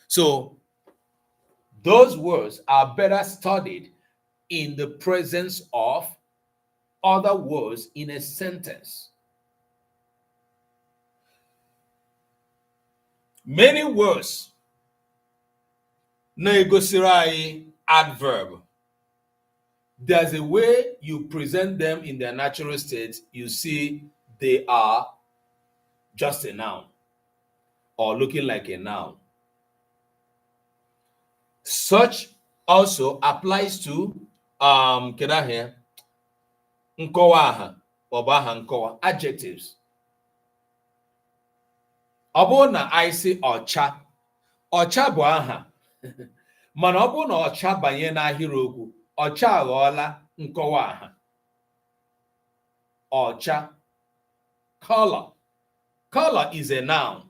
So those words are better studied in the presence of other words in a sentence. Many words na-egosiri anyị adverb. There's a way you present them in their natural state. You see they are just a noun or looking like a noun. Such also applies to nkọwa aha ọ bụ aha nkọwa, adjectives. Ọ bụrụ na anyị sị ọcha, ọcha bụ aha. Mana ọ bụrụ na ọcha banye n'ahịrịokwu, ọcha aghọọla nkọwa aha. Ọcha. Color. Color is a noun.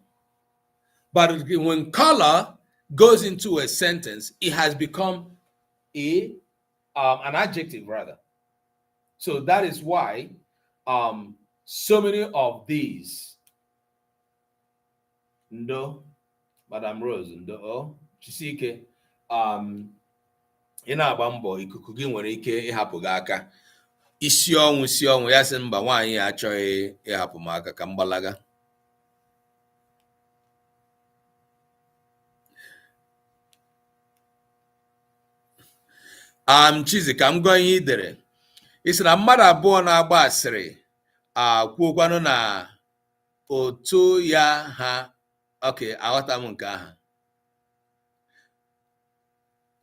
But when color goes into a sentence, it has become an adjective rather. So that is why so many of these, ndo, Madam Rose, ndo, Chisike, ị na-agba mbọ ikuku gị nwere ike ịhapụ gị aka. Isi ọnwụ ya sị mba nwaanyị ya achọghị ịhapụ m aka ka m gbalaga. Chizi ka m gụọ ihe i dere. Ị sị na mmadụ abụọ na-agba asịrị kwuokwanụ na otu ya ha. Okay, aghọta m nke aha.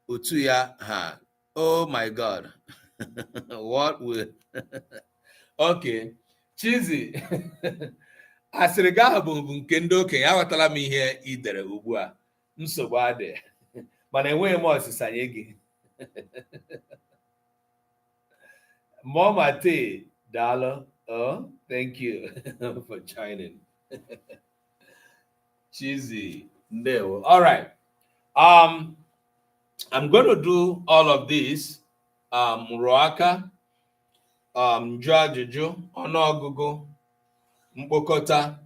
Otu ya ha. Oh my God. What will okay, Chizi. Asịrị gị ahụ bụ nke ndị okenye. Aghọtala m ihe i dere ugbu a. Nsogbu adị. Mana enweghị m ọsịsa nye gị. Mama T, Dalo, oh, thank you for joining. Cheesy. No. All right. I'm going to do all of this. Ruaka, njụ ajụjụ, ọnụọgụgụ, mkpokọta,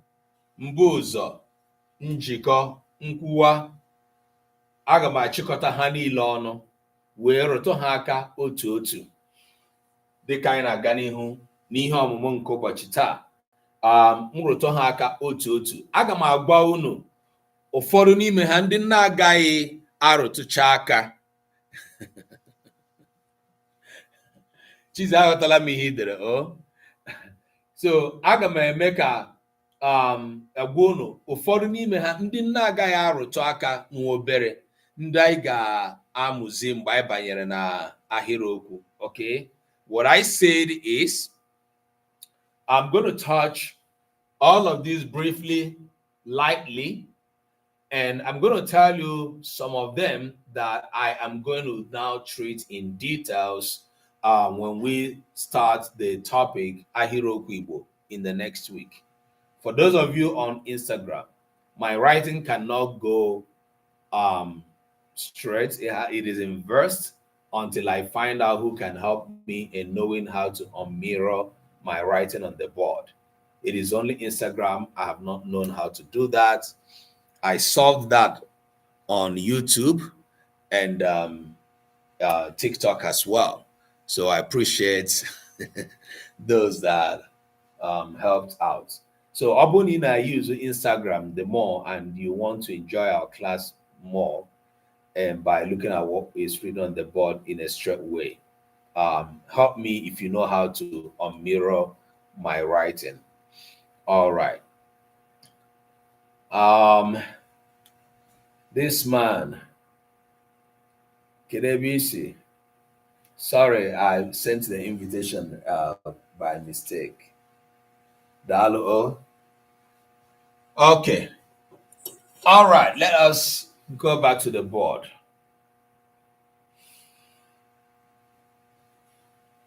mbuụzọ, njikọ, nkwuwa. Aga m achịkọta ha niile ọnụ wee rụtụ ha aka otu otu dịka anyị na-aga n'ihu n'ihe ọmụmụ nke ụbọchị taa. M rụtụ ha aka otu otu. Aga m agwa unu ụfọdụ n'ime ha ndị na-agaghị arụtụcha aka. Chizi aghọtala m ihe i dere. So aga m eme ka agwa unu ụfọdụ n'ime ha ndị na-agaghị arụtụ aka nwa obere, ndị anyị ga-amụzi mgbe anyị banyere na ahịrịokwu. Okay, what I said is I'm going to touch all of these briefly, lightly, and I'm going to tell you some of them that I am going to now treat in details when we start the topic Ahịrịokwu Igbo in the next week. For those of you on Instagram, my writing cannot go straight. It is inversed until I find out who can help me in knowing how to unmirror my writing on the board. It is only Instagram. I have not known how to do that. I solved that on YouTube and TikTok as well. So I appreciate those that helped out. So Abonina, use Instagram the more, and you want to enjoy our class more, and by looking at what is written on the board in a straight way. Help me if you know how to mirror my writing. All right. This man, Kedebisi. Sorry, I sent the invitation by mistake. Dalo. Okay. All right, let us go back to the board.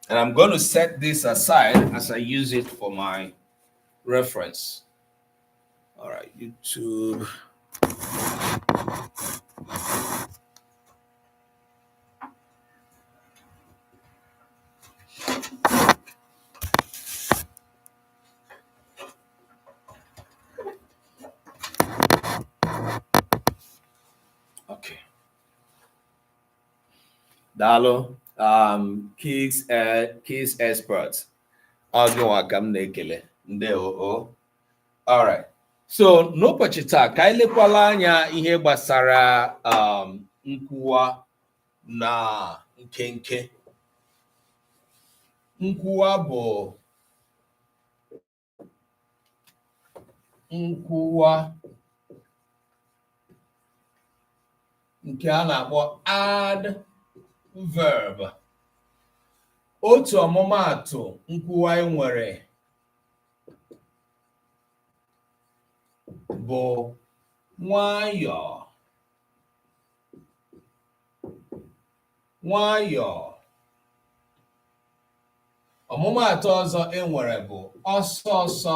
And I'm going to set this aside as I use it for my reference. All right, YouTube. Okay. Dalo, Kids Expert. All right. So n'ụbọchị taa ka anyị lekwala anya ihe gbasara nkwuwa na nkenke. Nkwuwa bụ nkwuwa nke a na-akpọ adverb. Otu ọmụmaatụ nkwuwa e nwere bụ nwayọọ. Nwayọọ. Ọmụmaatụ ọzọ e nwere bụ ọsọ ọsọ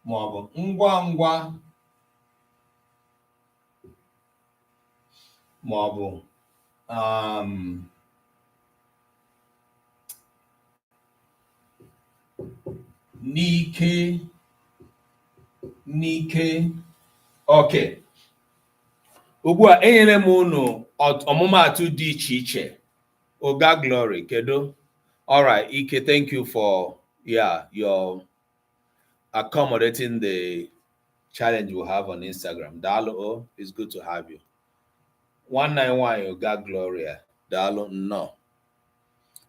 maọbụ ngwa ngwa maọbụ n'ike. Okay. Ugbu a enyere m unu ọmụmaatụ dị iche iche. Oga Glory, kedu? All right, Ike, thank you for your accommodating the challenge we have on Instagram. Dalo, it's good to have you. 191 Oga Gloria. Dalo, no.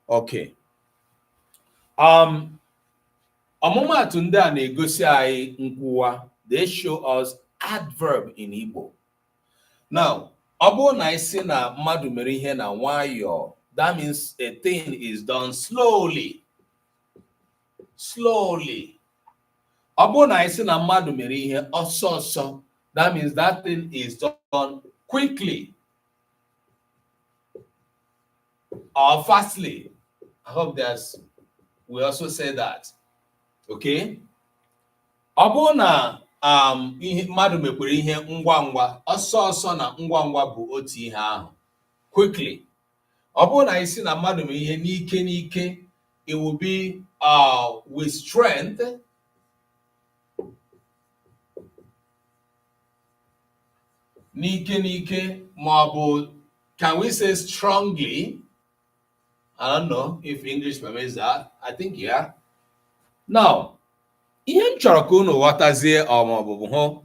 Okay. Ọmụmaatụ ndị a na-egosi anyị nkwuwa. They show us adverb in Igbo. Now, ọ bụrụ na anyị sị na mmadụ mere ihe na nwayọọ, that means a thing is done slowly. Slowly. Ọ bụrụ na anyị sị na mmadụ mere ihe ọsọ ọsọ, that means that thing is done quickly or fastly. I hope we also say that. Okay? Ọ bụrụ na ihe mmadụ mekwere ihe ngwa ngwa, ọsọ ọsọ na ngwa ngwa bụ otu ihe ahụ. Quickly. Ọ bụrụ na isi na mmadụ mee ihe n'ike n'ike, it will be with strength. N'ike n'ike, ma ọ bụ, can we say strongly? I don't know if English permits that. I think yeah. Now, ihe m chọrọ ka unu ghọtazie maọbụ hụ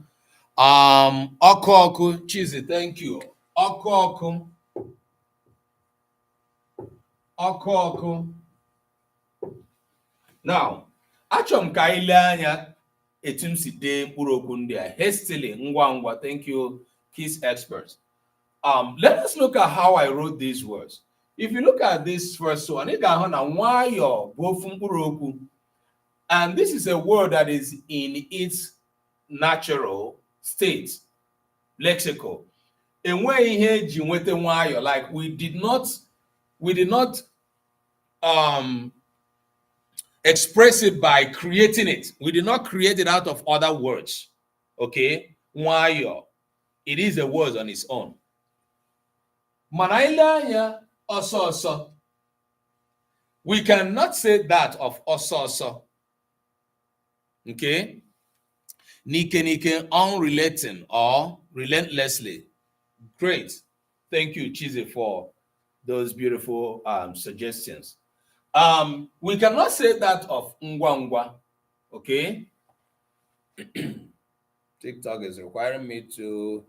ọkụ ọkụ. Chizi, thank you. Ọkụ ọkụ. Ọkụ ọkụ. Now, achọrọ m ka anyị lee anya etu m si dee mkpụrụ okwu ndị a hastily, ngwa ngwa. Thank you, Kiss Experts. Let us look at how I wrote these words. If you look at this first one, ị ga-ahụ na nwayọọ bụ ofu mkpụrụ okwu. And this is a word that is in its natural state, lexical. Enweghị ihe eji nweta nwayọọ, like we did not express it by creating it. We did not create it out of other words. Okay? Nwayọọ. It is a word on its own. Mana ile anya ọsọ ọsọ. We cannot say that of ọsọ ọsọ. Okay? Nike nike, unrelenting or relentlessly. Great. Thank you, Chizi, for those beautiful suggestions. We cannot say that of ngwa ngwa. Okay? TikTok is requiring me to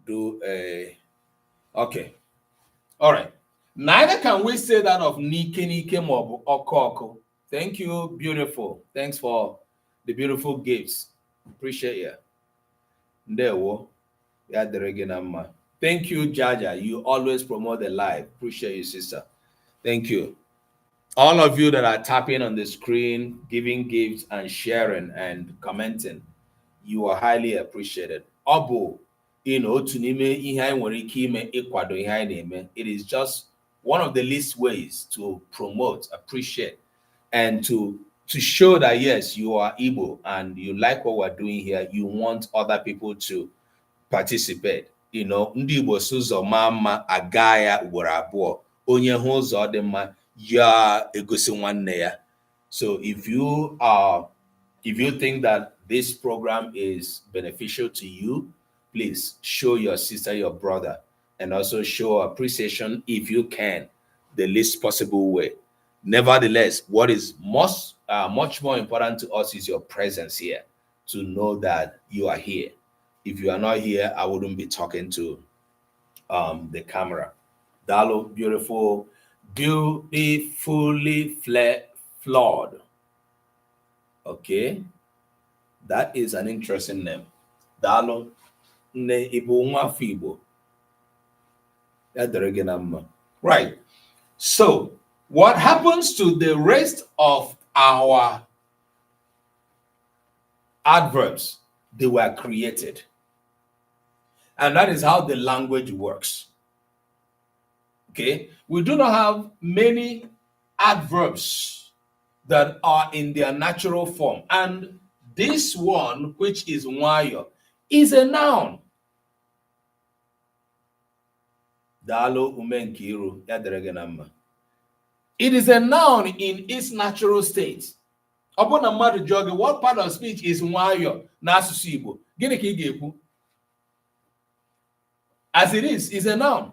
do a... Okay. All right. Neither can we say that of nike nike mobu oko oko. Thank you, beautiful. Thanks for the beautiful gifts. Appreciate you. Ndewo. Thank you, Jaja. You always promote the live. Appreciate you, sister. Thank you. All of you that are tapping on the screen, giving gifts and sharing and commenting, you are highly appreciated. Obu, it is just one of the least ways to promote, appreciate, and to show that yes, you are Igbo and you like what we're doing here. You want other people to participate. You know, ndị Igbo suzo mama agaya ugboro abụọ. Onye hụ ụzọ dị mma ya egosi nwanne ya. So if you think that this program is beneficial to you, please show your sister, your brother, and also show appreciation if you can, the least possible way. Nevertheless, what is much more important to us is your presence here, to know that you are here. If you are not here, I wouldn't be talking to the camera. Dalo, beautiful, beautifully flawed. Okay, that is an interesting name. Dalo ne Igbo nwa Igbo. Right. So, what happens to the rest of our adverbs? They were created. And that is how the language works. Okay? We do not have many adverbs that are in their natural form. And this one, which is wayo, is a noun. Dalo umenkiru yaderegenamba. It is a noun in its natural state. Upon a mother jogging, what part of speech is wayo n'asụsụ Igbo? Gịnị ka ị ga-ekwu? As it is a noun.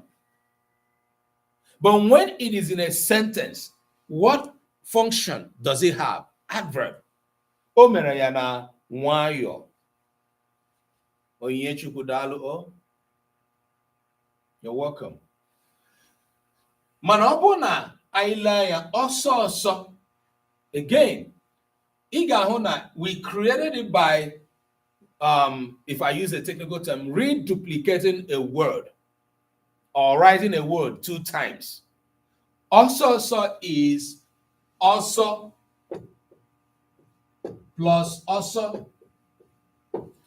But when it is in a sentence, what function does it have? Adverb. O mere ya na wayo. Onyechukwu daalụ o. You're welcome. Mana ọ bụ na anyị lee ya ọsọ ọsọ, again, ị ga-ahụ na we created it by, if I use a technical term, reduplicating a word or writing a word 2 times. Also is also plus also.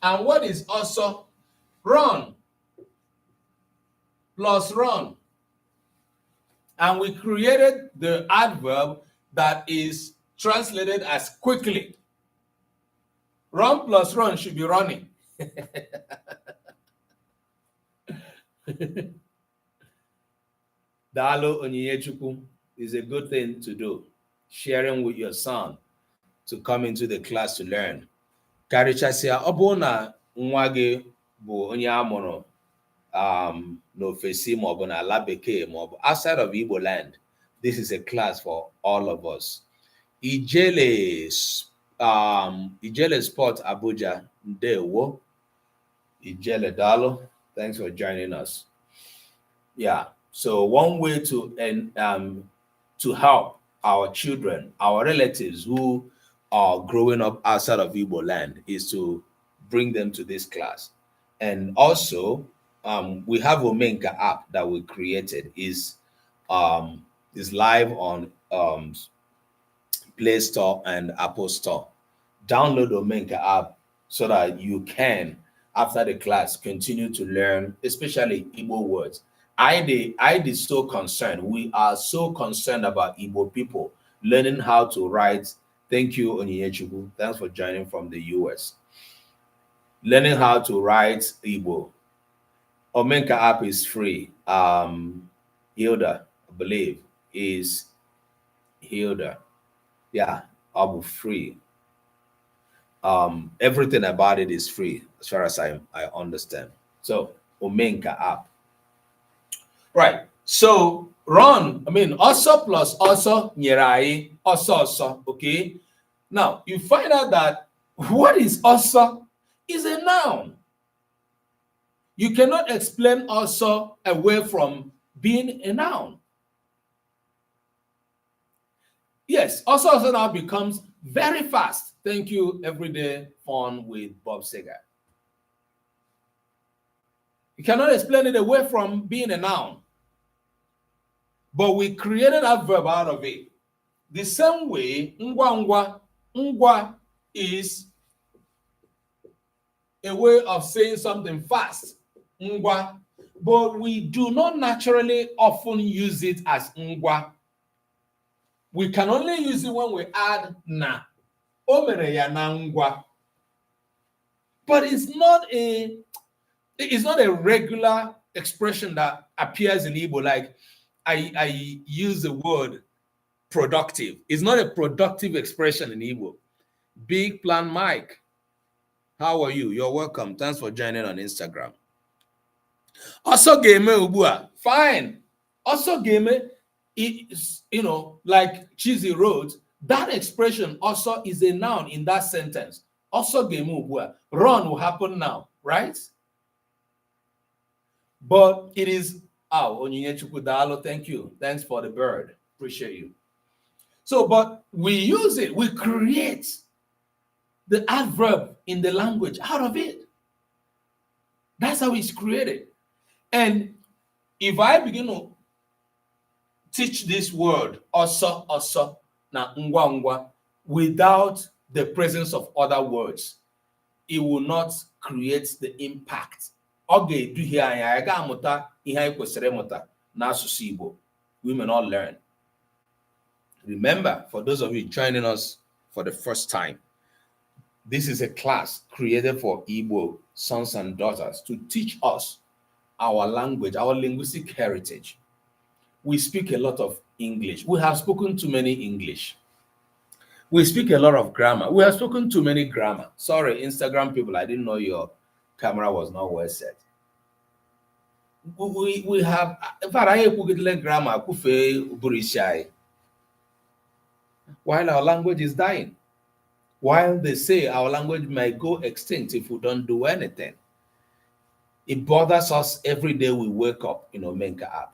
And what is also? Run plus run. And we created the adverb that is translated as quickly. Run plus run should be running. Dalo Onyechukwu is a good thing to do. Sharing with your son to come into the class to learn. Karichasia obona nwage bu onye amụrụ n'ofesi maọbụ n'ala bekee maọbụ outside of Igbo land. This is a class for all of us. Ijele Sport Abuja, ndewo. Ijele Dalo, thanks for joining us. Yeah, so one way to help our children, our relatives who are growing up outside of Igbo land is to bring them to this class. And also, we have Omenka app that we created. Is live on Play Store and Apple Store. Download Omenka app so that you can, after the class, continue to learn, especially Igbo words. I did so concerned. We are so concerned about Igbo people learning how to write. Thank you, Onyechukwu. Thanks for joining from the US. Learning how to write Igbo. Omenka app is free. Hilda, I believe, is Hilda. Yeah, I'll be free. Everything about it is free as far as I understand. So Omenka app. Right. So run, also plus also nyerai, also, okay? Now you find out that what is also is a noun. You cannot explain also away from being a noun. Yes, also now becomes very fast. Thank you, Everyday Fun with Bob Seger. You cannot explain it away from being a noun. But we created a verb out of it. The same way, ngwa is a way of saying something fast. Ngwa. But we do not naturally often use it as ngwa. We can only use it when we add na. Omere ya na ngwa. But it's not a regular expression that appears in Igbo. Like I use the word productive. It's not a productive expression in Igbo. Big Plan Mike, how are you? You're welcome. Thanks for joining on Instagram. Also game ubua. Fine. Also game is, like Cheesy Road. That expression also is a noun in that sentence. Also game ubua. Run will happen now, right? But it is thank you. Thanks for the bird. Appreciate you. So, but we use it. We create the adverb in the language out of it. That's how it's created. And if I begin to teach this word, also, na ngwa, without the presence of other words, it will not create the impact. Okay, do here I ga amuta ihe kwesịrị ịmụta n'asụsụ Igbo. We may not learn. Remember, for those of you joining us for the first time, this is a class created for Igbo sons and daughters to teach us our language, our linguistic heritage. We speak a lot of English. We have spoken too many English. We speak a lot of grammar. We have spoken too many grammar. Sorry, Instagram people, I didn't know your camera was not well set. We have, in fact, I have grammar while our language is dying. While they say our language might go extinct if we don't do anything. It bothers us every day we wake up in Omenka app.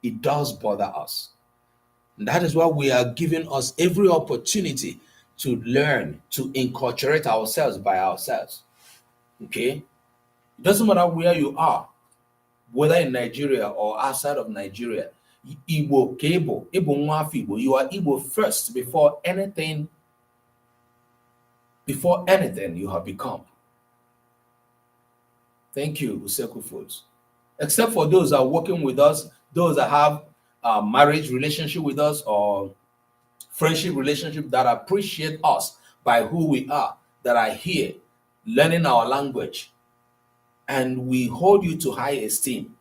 It does bother us. And that is why we are giving us every opportunity to learn, to enculturate ourselves by ourselves. Okay? It doesn't matter where you are, whether in Nigeria or outside of Nigeria. Igbo, Kebo, Igbo Nwafibo, you are Igbo first before anything you have become. Thank you, Useku Foods. Except for those that are working with us, those that have a marriage relationship with us, or friendship relationship that appreciate us by who we are, that are here learning our language, and we hold you to high esteem.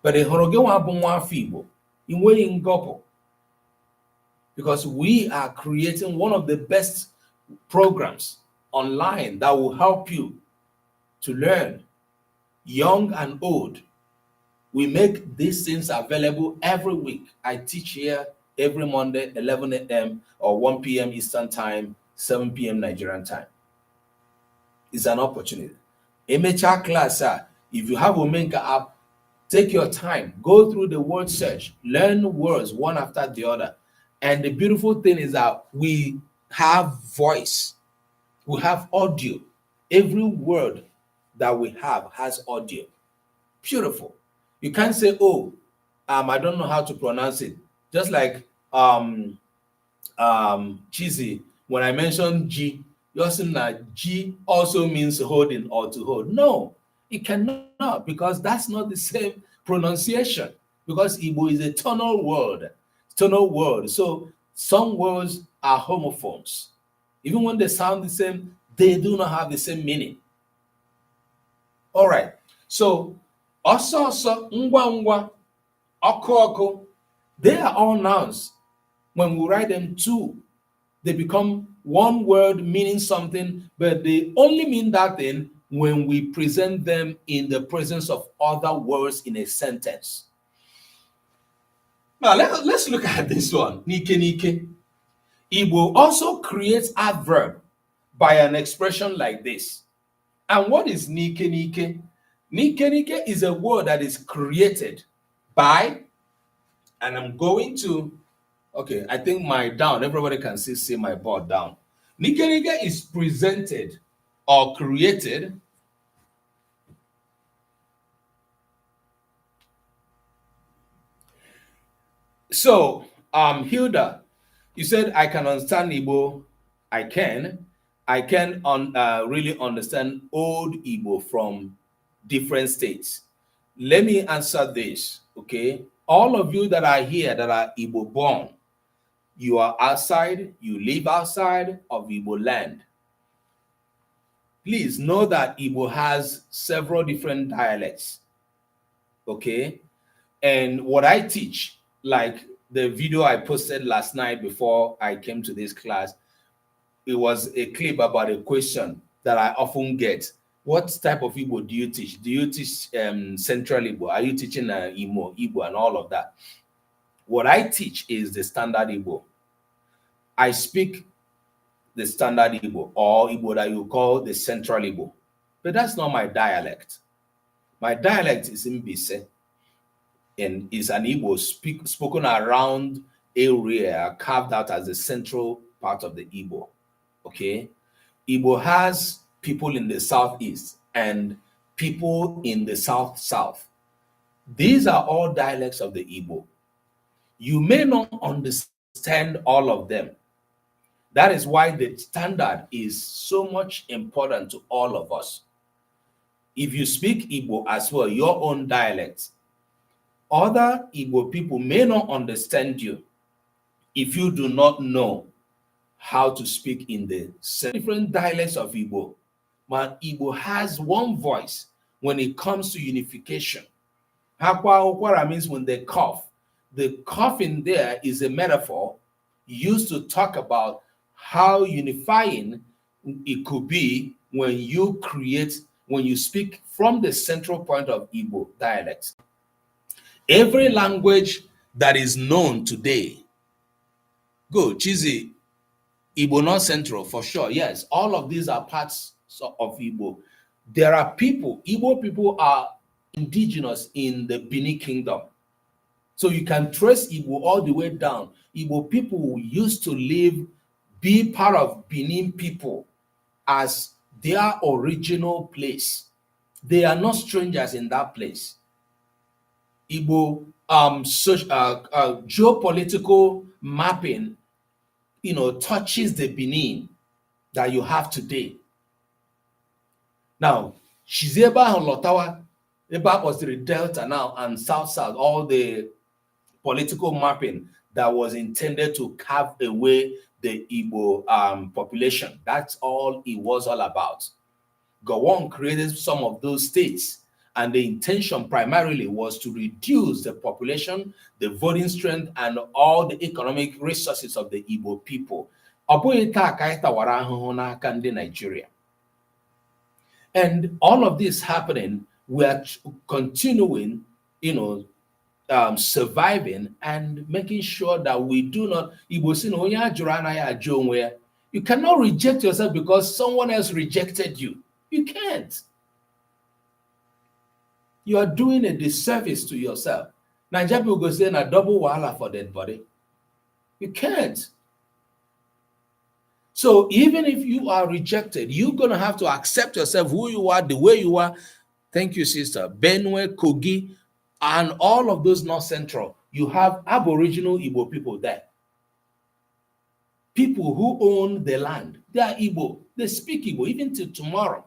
But the Horogewa Bunwa Fibo, in weighing Gopo, because we are creating one of the best programs online that will help you to learn, young and old. We make these things available every week. I teach here every Monday, 11 a.m. or 1 p.m. Eastern Time, 7 p.m. Nigerian time. It's an opportunity. MHR class, if you have Omenka app, take your time, go through the word search, learn words one after the other. And the beautiful thing is that we have voice, we have audio. Every word that we have has audio. Beautiful. You can't say, oh, I don't know how to pronounce it. Just like cheesy, when I mentioned G, you're saying that G also means holding or to hold. No, it cannot, because that's not the same pronunciation, because Igbo is a tonal word. So some words are homophones. Even when they sound the same, they do not have the same meaning. All right. So also, ngwa, oko, they are all nouns. When we write them two, they become one word meaning something, but they only mean that thing when we present them in the presence of other words in a sentence. Now, let's look at this one. Nike. Igbo also creates adverb by an expression like this. And what is Nike? Nike is a word that is created by, and I'm going to, okay, I think my down, everybody can see my board down. Nike is presented or created so Hilda, you said I can understand Igbo. I can really understand old Igbo from different states. Let me answer this, okay? All of you that are here that are Igbo born, you are outside, you live outside of Igbo land. Please know that Igbo has several different dialects, okay? And what I teach, like the video I posted last night before I came to this class, it was a clip about a question that I often get. What type of Igbo do you teach? Do you teach Central Igbo? Are you teaching Igbo and all of that? What I teach is the standard Igbo. I speak the standard Igbo, or Igbo that you call the Central Igbo. But that's not my dialect. My dialect is Mbise, and is an Igbo spoken around area carved out as the central part of the Igbo. Okay, Igbo has people in the southeast and people in the south. These are all dialects of the Igbo. You may not understand all of them. That is why the standard is so much important to all of us. If you speak Igbo as well, your own dialect, other Igbo people may not understand you if you do not know how to speak in the different dialects of Igbo. But Igbo has one voice when it comes to unification. Hakwa means when they cough. The cough in there is a metaphor used to talk about how unifying it could be when you speak from the central point of Igbo dialect. Every language that is known today, go, Chizi, Igbo not central for sure. Yes, all of these are parts of Igbo. There are people, Igbo people are indigenous in the Benin Kingdom. So you can trace Igbo all the way down. Igbo people used to be part of Benin people as their original place. They are not strangers in that place. Igbo geopolitical mapping, touches the Benin that you have today. Now, Shizeba and Lotawa, Eba was the Delta now, and South, all the political mapping that was intended to carve away the Igbo population. That's all it was all about. Gowon created some of those states, and the intention primarily was to reduce the population, the voting strength, and all the economic resources of the Igbo people. Nigeria. And all of this happening, we are continuing, surviving and making sure that we do not. You cannot reject yourself because someone else rejected you. You can't. You are doing a disservice to yourself. Nigeria people go say a double wahala for dead body. You can't. So even if you are rejected, you're going to have to accept yourself, who you are, the way you are. Thank you, sister. Benue, Kogi, and all of those North Central, you have Aboriginal Igbo people there. People who own the land. They are Igbo. They speak Igbo, even till tomorrow.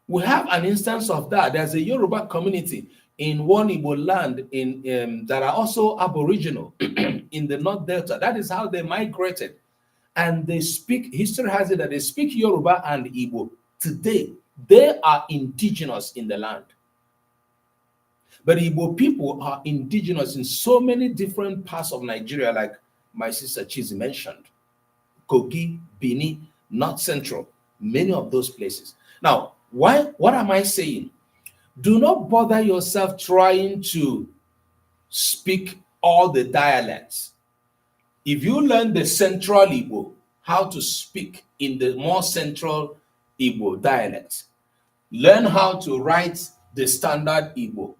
We have an instance of that. There's a Yoruba community in one Igbo land that are also Aboriginal in the North Delta. That is how they migrated. And they speak, history has it that they speak Yoruba and Igbo. Today, they are indigenous in the land. But Igbo people are indigenous in so many different parts of Nigeria, like my sister Chizi mentioned. Kogi, Bini, North Central, many of those places. Now, what am I saying? Do not bother yourself trying to speak all the dialects. If you learn the Central Igbo, how to speak in the more Central Igbo dialects, learn how to write the Standard Igbo.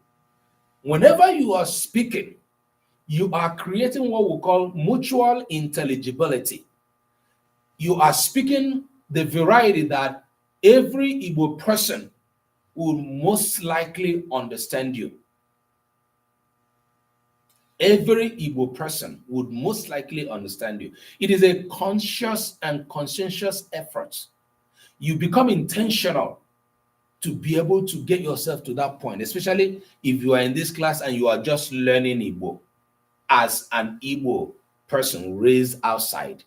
Whenever you are speaking, you are creating what we call mutual intelligibility. You are speaking the variety that every Igbo person will most likely understand you. Every Igbo person would most likely understand you. It is a conscious and conscientious effort. You become intentional to be able to get yourself to that point, especially if you are in this class and you are just learning Igbo as an Igbo person raised outside.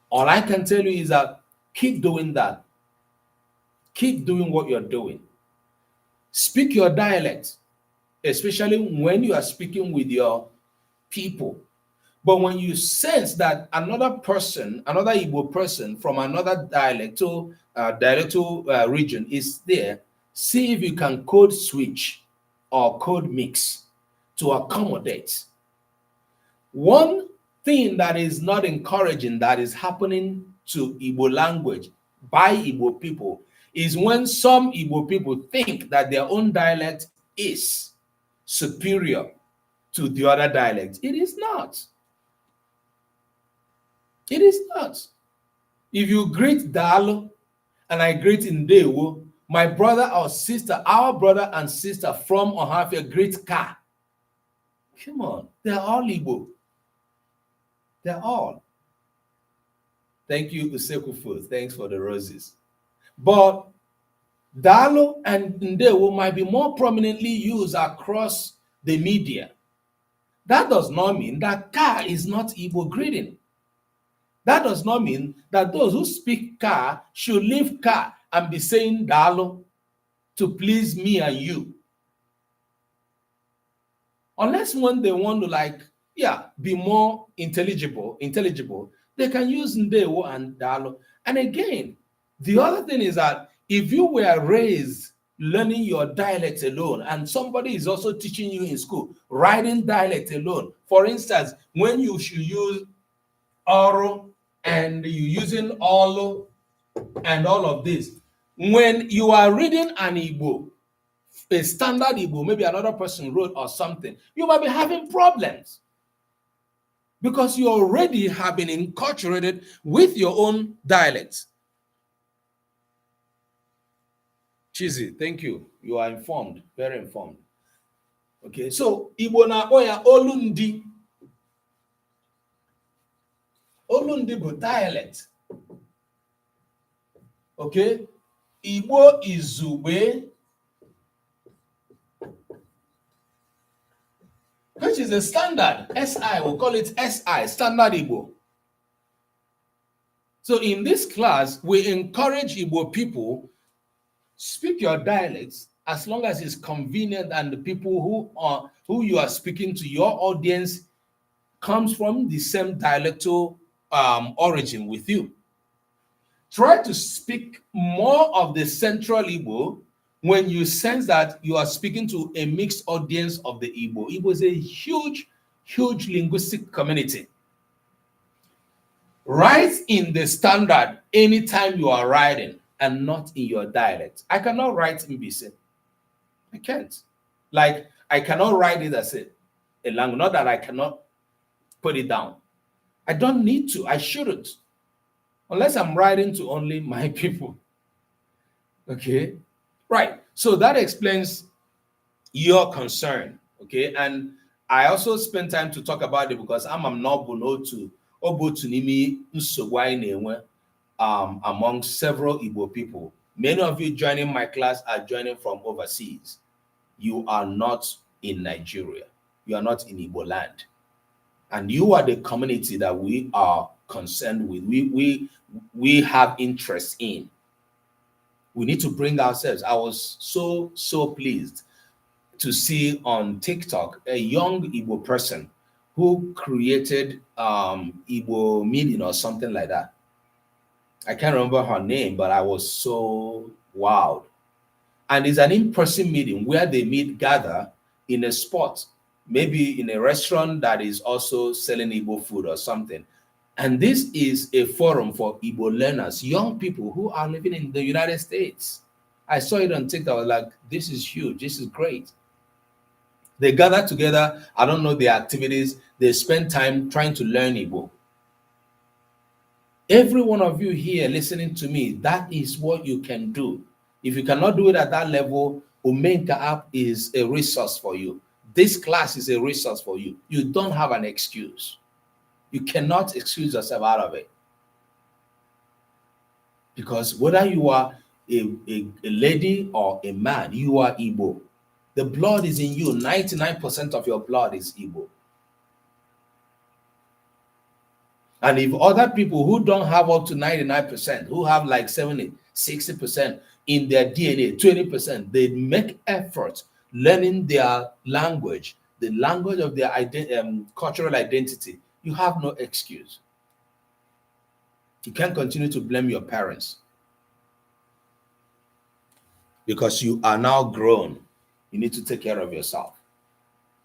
All I can tell you is that keep doing that. Keep doing what you're doing. Speak your dialect, especially when you are speaking with your people. But when you sense that another person, another Igbo person from another dialectal region is there, see if you can code switch or code mix to accommodate. One thing that is not encouraging that is happening to Igbo language by Igbo people is when some Igbo people think that their own dialect is superior to the other dialect. It is not. It is not. If you greet Dalo and I greet Ndewo, my brother or sister, our brother and sister from Ohafia greet Ka. Come on, they're all Igbo. They're all. Thank you, Usekufu. Thanks for the roses. But Dalo and Ndewo might be more prominently used across the media. That does not mean that Ka is not Igbo greeting. That does not mean that those who speak Ka should leave Ka and be saying Dalo to please me and you. Unless when they want to be more intelligible, they can use Ndewo and Dalo. And again, the other thing is that if you were raised learning your dialect alone and somebody is also teaching you in school, writing dialect alone, for instance, when you should use Oro and you're using Olo and all of this, when you are reading an Igbo, a standard Igbo, maybe another person wrote or something, you might be having problems because you already have been enculturated with your own dialect. Chizi, thank you. You are informed, very informed. Okay, so Igbo na oya Olundi. Olundi bụ dialect. Okay, Igbo Izugbe. which is a standard SI. We'll call it SI, Standard Igbo. So in this class, we encourage Igbo people, speak your dialects as long as it's convenient and the people who you are speaking to, your audience comes from the same dialectal origin with you. Try to speak more of the Central Igbo when you sense that you are speaking to a mixed audience of the Igbo. Igbo is a huge, huge linguistic community. Write in the standard anytime you are writing and not in your dialect. I cannot write Mbise. I can't. Like, I cannot write it as a language. Not that I cannot put it down. I don't need to. I shouldn't. Unless I'm writing to only my people. Okay? Right. So that explains your concern. Okay? And I also spent time to talk about it because I'm not to among several Igbo people. Many of you joining my class are joining from overseas. You are not in Nigeria. You are not in Igbo land. And you are the community that we are concerned with. We have interest in. We need to bring ourselves. I was so pleased to see on TikTok a young Igbo person who created Igbo meeting or something like that. I can't remember her name, but I was so wowed. And it's an in-person meeting where they gather in a spot, maybe in a restaurant that is also selling Igbo food or something. And this is a forum for Igbo learners, young people who are living in the United States. I saw it on TikTok. I was like, this is huge. This is great. They gather together. I don't know their activities. They spend time trying to learn Igbo. Every one of you here listening to me, that is what you can do. If you cannot do it at that level, Omenka app is a resource for you. This class is a resource for you. You don't have an excuse. You cannot excuse yourself out of it. Because whether you are a lady or a man, you are Igbo. The blood is in you. 99% of your blood is Igbo. And if other people who don't have up to 99%, who have like 70, 60% in their DNA, 20%, they make effort learning their language, the language of their cultural identity, you have no excuse. You can't continue to blame your parents because you are now grown. You need to take care of yourself.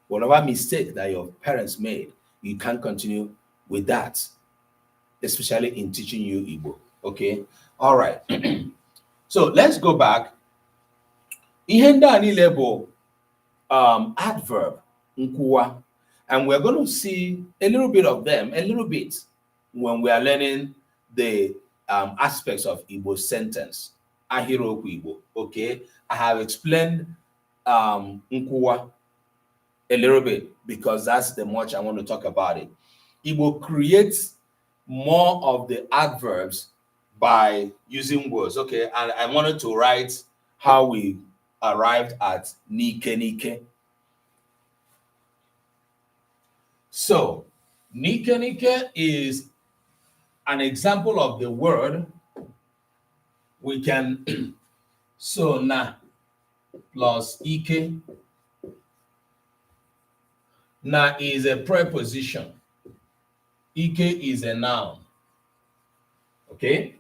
Whatever mistake that your parents made, you can't continue with that, especially in teaching you Igbo. Okay? All right. So let's go back. Ihenda ani lebo adverb nkuwa, and we're going to see a little bit of them, a little bit, when we are learning the aspects of Igbo sentence. Ahịrịokwu Igbo. Okay? I have explained nkuwa a little bit because that's the much I want to talk about it. Igbo creates more of the adverbs by using words. Okay, and I wanted to write how we arrived at nike nike. So nike nike is an example of the word. We can so na plus ike. Na is a preposition. Ike is a noun. Okay?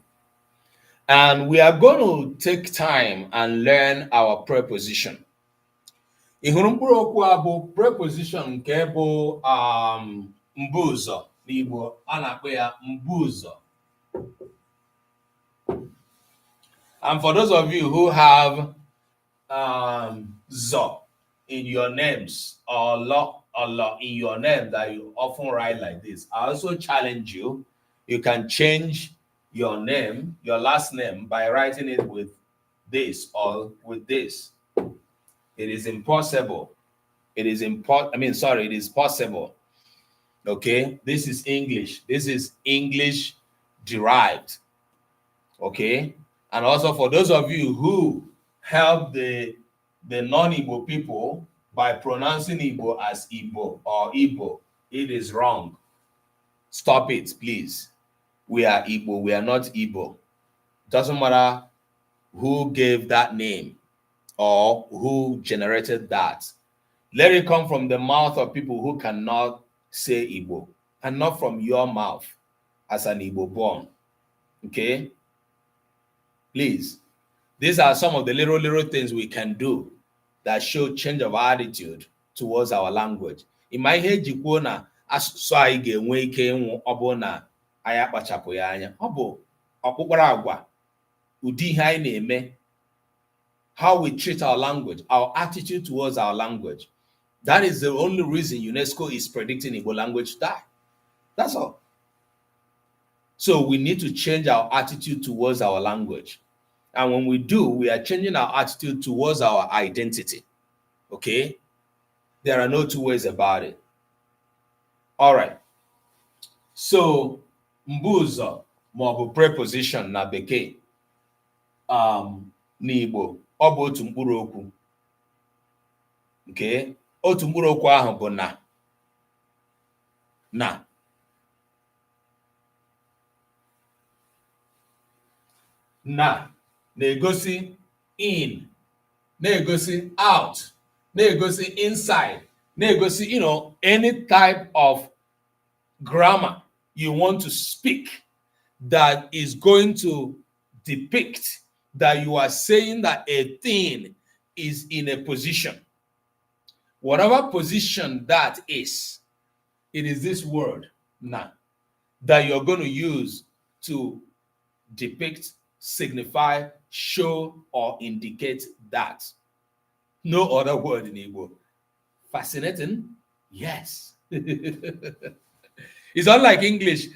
And we are going to take time and learn our preposition. Mkpụrụokwu abụ preposition nke bụ mbuzo n'Igbo, a na-akpọ ya mbuzo. And for those of you who have zo in your names or lo in your name that you often write like this, I also challenge you. You can change your name, your last name, by writing it with this or with this. It is impossible. It is it is possible. Okay, this is English. This is English derived. Okay, and also for those of you who help the non-Igbo people by pronouncing Igbo as Igbo or Igbo. It is wrong. Stop it, please. We are Igbo. We are not Igbo. Doesn't matter who gave that name or who generated that. Let it come from the mouth of people who cannot say Igbo, and not from your mouth as an Igbo born. Okay? Please. These are some of the little things we can do that show change of attitude towards our language. In my head, you go na asụsụ anyị ga-enwe ike ịnwụ ọ bụ na anyị akpachapụ ya anya. Ọ bụ ọkpụkpara agwa, ụdị ihe anyị na-eme, how we treat our language, our attitude towards our language. That is the only reason UNESCO is predicting Igbo language to die. That's all. So we need to change our attitude towards our language. And when we do, we are changing our attitude towards our identity. Okay? There are no two ways about it. All right. So, mbuzo, maọbụ preposition na bekee, n'Igbo, ọ bụ otu mkpụrụokwu. Okay? Otu mkpụrụokwu ahụ bụ na. Na. Na na-egosi in, na-egosi out, na-egosi inside, na-egosi, any type of grammar you want to speak that is going to depict that you are saying that a thing is in a position. Whatever position that is, it is this word, na, that you're going to use to depict, signify, show, or indicate that. No other word in Igbo. Fascinating? Yes. It's unlike English,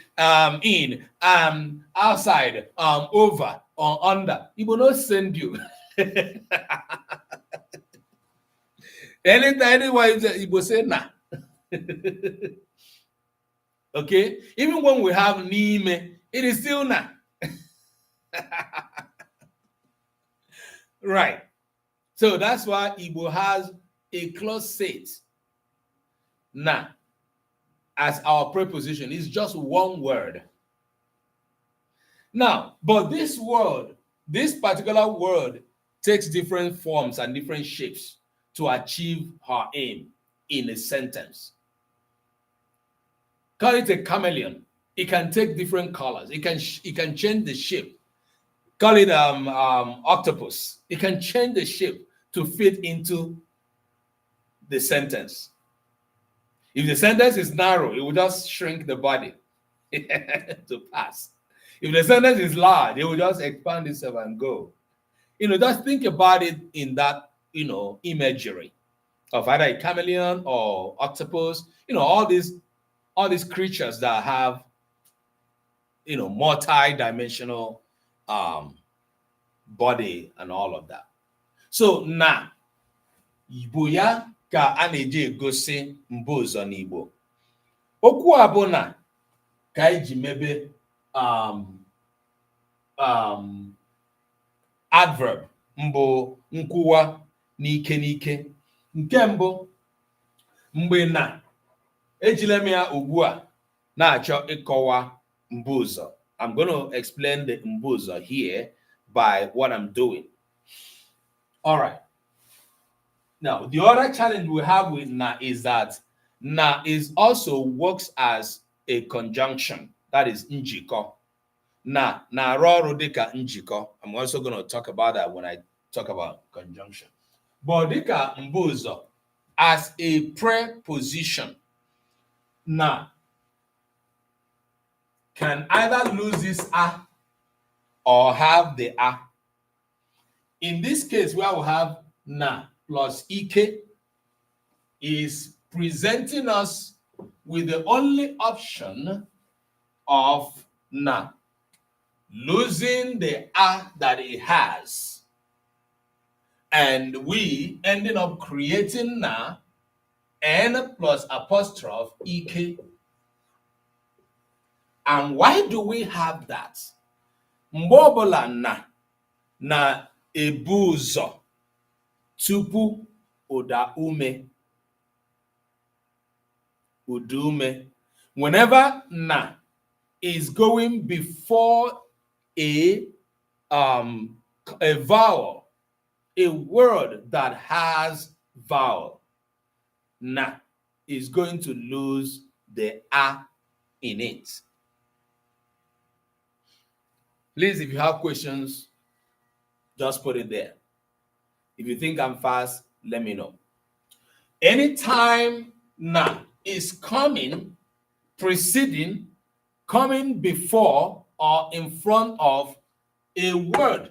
in, outside, over, or under. Igbo no send you. Anytime Igbo say na. Okay? Even when we have n'ime, it is still na. Right. So that's why Igbo has a close set. Na as our preposition is just one word. Now, but this word, this particular word takes different forms and different shapes to achieve her aim in a sentence. Call it a chameleon. It can take different colors. It can change the shape. Call it octopus. It can change the shape to fit into the sentence. If the sentence is narrow, it will just shrink the body to pass. If the sentence is large, it will just expand itself and go. Just think about it in that, imagery of either a chameleon or octopus, all these creatures that have, multi-dimensional body and all of that. So na Igbo ya ka a na-eji egosi mbuzo n'Igbo. Okwu a bụ na ka iji mebe adverb mbụ nkwuwa n'ike n'ike. Nke mbụ, mgbe na ejile m ya ugbu a na-achọ ịkọwa mbuzo. I'm going to explain the mbuzo here by what I'm doing. All right. Now, the other challenge we have with na is that na is also works as a conjunction. That is njiko. Na ọrụ dịka njiko. I'm also going to talk about that when I talk about conjunction. But dịka mbuzo, as a preposition, na can either lose this a or have the a. In this case, where we have na plus ike is presenting us with the only option of na losing the a that it has, and we ending up creating na n plus apostrophe ek. And why do we have that? Mgbe ọbụla na ebu ụzọ tupu ụda ume. Ụda ume. Whenever na is going before a vowel, a word that has vowel, na is going to lose the a in it. Please, if you have questions, just put it there. If you think I'm fast, let me know. Anytime na is coming, preceding, coming before, or in front of a word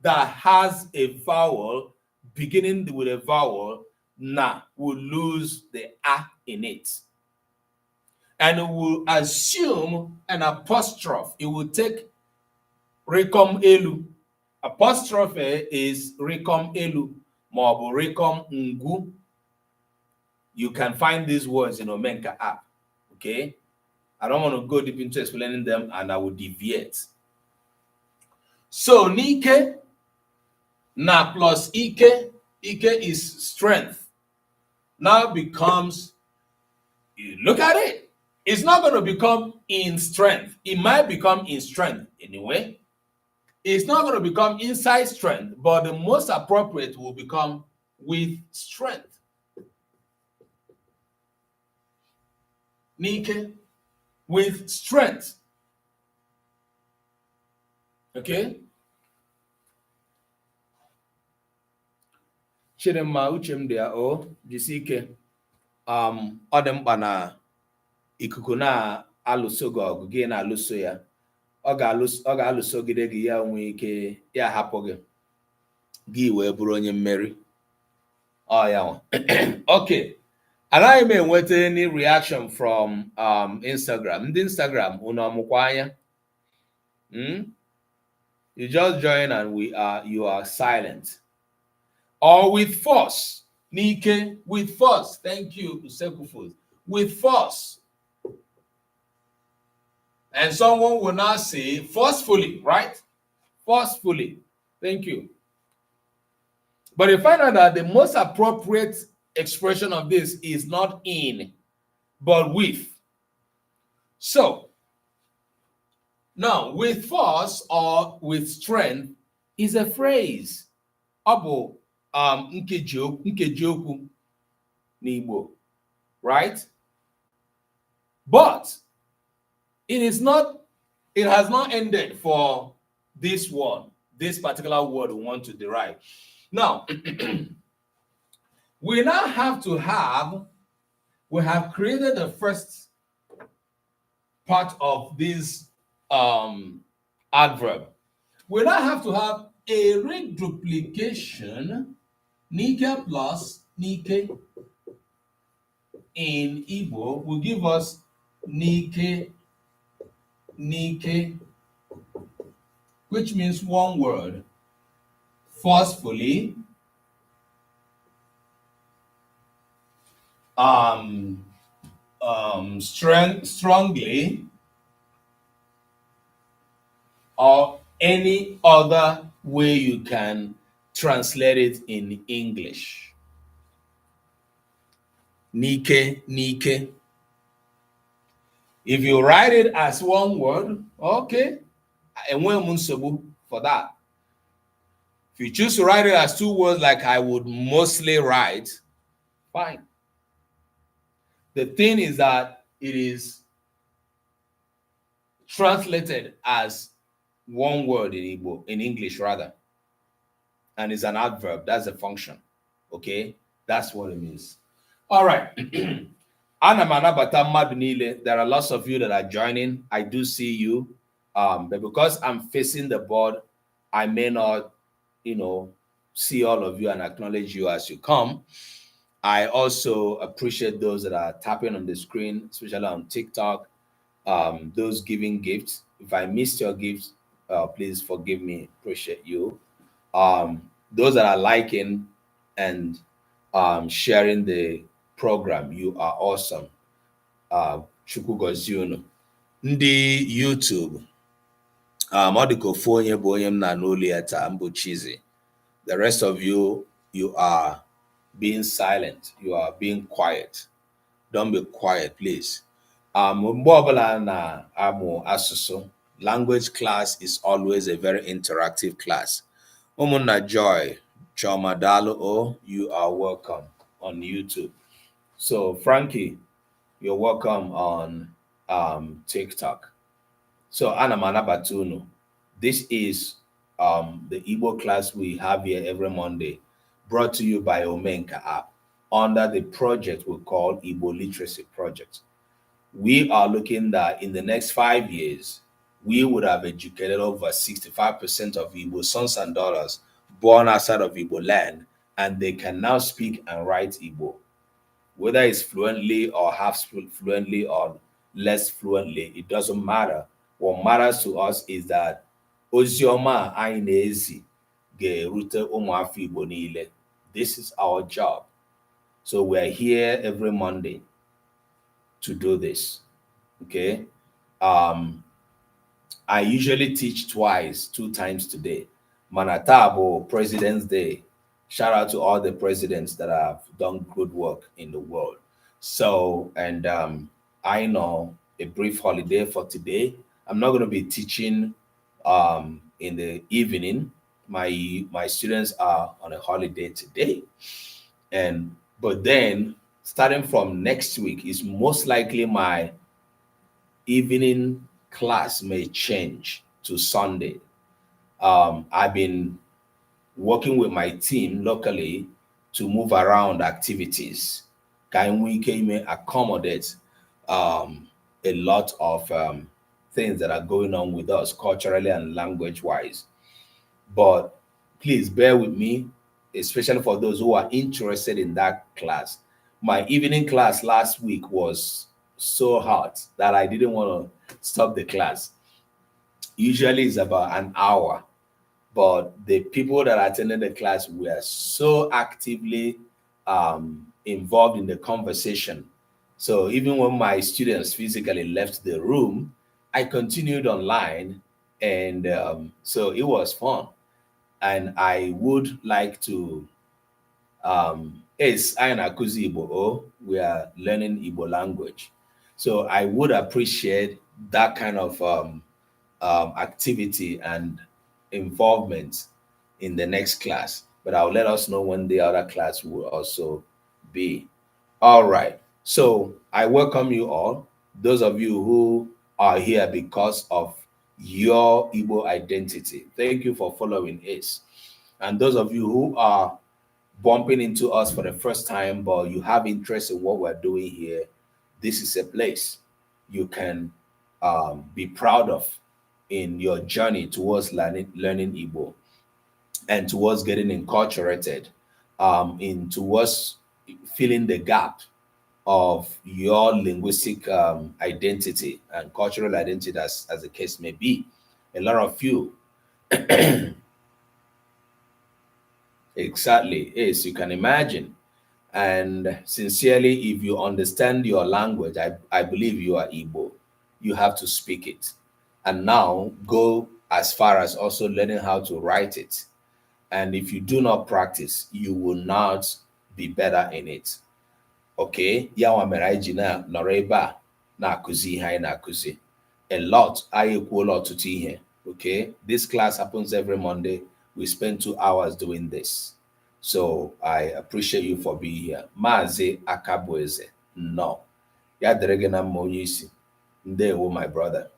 that has a vowel, beginning with a vowel, na will lose the a in it. And it will assume an apostrophe. It will take rekom elu. Apostrophe is rekom elu, maọbụ rekom ngu. You can find these words in Omenka app. Okay? I don't want to go deep into explaining them, and I will deviate. So Nike, na plus Ike, Ike is strength. Now becomes, look at it. It's not going to become in strength. It might become in strength anyway. It's not going to become inside strength, but the most appropriate will become with strength. Nike, with strength. Okay? Chidemma Uchemdia o jisike ọ dị mkpa na ikuku na-alụso gị ọgụ, gị na-alụso ya. Ọ ga-alụsogide gị, ya nwee ike ya hapụ gị, gị wee bụrụ onye mmeri. Ọ ya nwa. Okay. Anaghị m enweta any reaction from Instagram. Ndị Instagram, unu ọmụkwa anya? You just join and you are silent. Or with force. Nike, with force. Thank you, Usekufus. With force. And someone will now say forcefully, right? Forcefully. Thank you. But you find out that the most appropriate expression of this is not in, but with. So, now, with force or with strength is a phrase. Abo nkejiokwu n'Igbo, right? But it has not ended for this one, this particular word we want to derive. Now, we now have we have created the first part of this adverb. We now have to have a reduplication, Nike plus Nike in Igbo will give us Nike, which means one word, forcefully, strongly, or any other way you can translate it in English. Nike. If you write it as one word, okay, for that. If you choose to write it as two words like I would mostly write, fine. The thing is that it is translated as one word in Igbo, in English rather, and it's an adverb. That's a function. Okay, that's what it means. All right. There are lots of you that are joining. I do see you, but because I'm facing the board, I may not, see all of you and acknowledge you as you come. I also appreciate those that are tapping on the screen, especially on TikTok, those giving gifts. If I missed your gifts, please forgive me. Appreciate you. Those that are liking and sharing the program, you are awesome. Chukwugoziunu. Ndi YouTube. The rest of you, you are being silent. You are being quiet. Don't be quiet, please. Mgbe ọbụla na-amụ asụsụ, language class is always a very interactive class. Umunna Joy, Chomadalo, you are welcome on YouTube. So Frankie, you're welcome on TikTok. So Anamana Batunu, this is the Igbo class we have here every Monday, brought to you by Omenka app under the project we call Igbo Literacy Project. We are looking that in the next 5 years, we would have educated over 65% of Igbo sons and daughters born outside of Igbo land, and they can now speak and write Igbo. Whether it's fluently or half fluently or less fluently, it doesn't matter. What matters to us is that Ozioma Ainezi Gerute Umuafi Igbo niile. This is our job. So we're here every Monday to do this. Okay. I usually teach twice, 2 times today. Manatabo, President's Day. Shout out to all the presidents that have done good work in the world. So, and I know a brief holiday for today. I'm not going to be teaching in the evening. My students are on a holiday today. But then starting from next week is most likely my evening class may change to Sunday. I've been working with my team locally to move around activities. Can we accommodate a lot of things that are going on with us culturally and language wise? But please bear with me, especially for those who are interested in that class. My evening class last week was so hot that I didn't want to stop the class. Usually it's about an hour, but the people that attended the class were so actively involved in the conversation. So even when my students physically left the room, I continued online, and so it was fun. And I would like to, Nkuzi Igbo, we are learning Igbo language. So I would appreciate that kind of activity and involvement in the next class. But I'll let us know when the other class will also be. All right. So I welcome you all. Those of you who are here because of your Igbo identity, thank you for following us. And those of you who are bumping into us for the first time, but you have interest in what we're doing here, this is a place you can be proud of in your journey towards learning Igbo and towards getting inculturated towards filling the gap of your linguistic identity and cultural identity, as the case may be. A lot of you exactly, yes, you can imagine. And sincerely, if you understand your language, I believe you are Igbo. You have to speak it. And now go as far as also learning how to write it. And if you do not practice, you will not be better in it. Okay? Yawa meraiji na noreba na kuzi hai na kuzi. A lot. I equal lot to here. Okay? This class happens every Monday. We spend 2 hours doing this. So I appreciate you for being here. Mazi Akabueze. No. Ya deregena monyisi. Ndewo, my brother.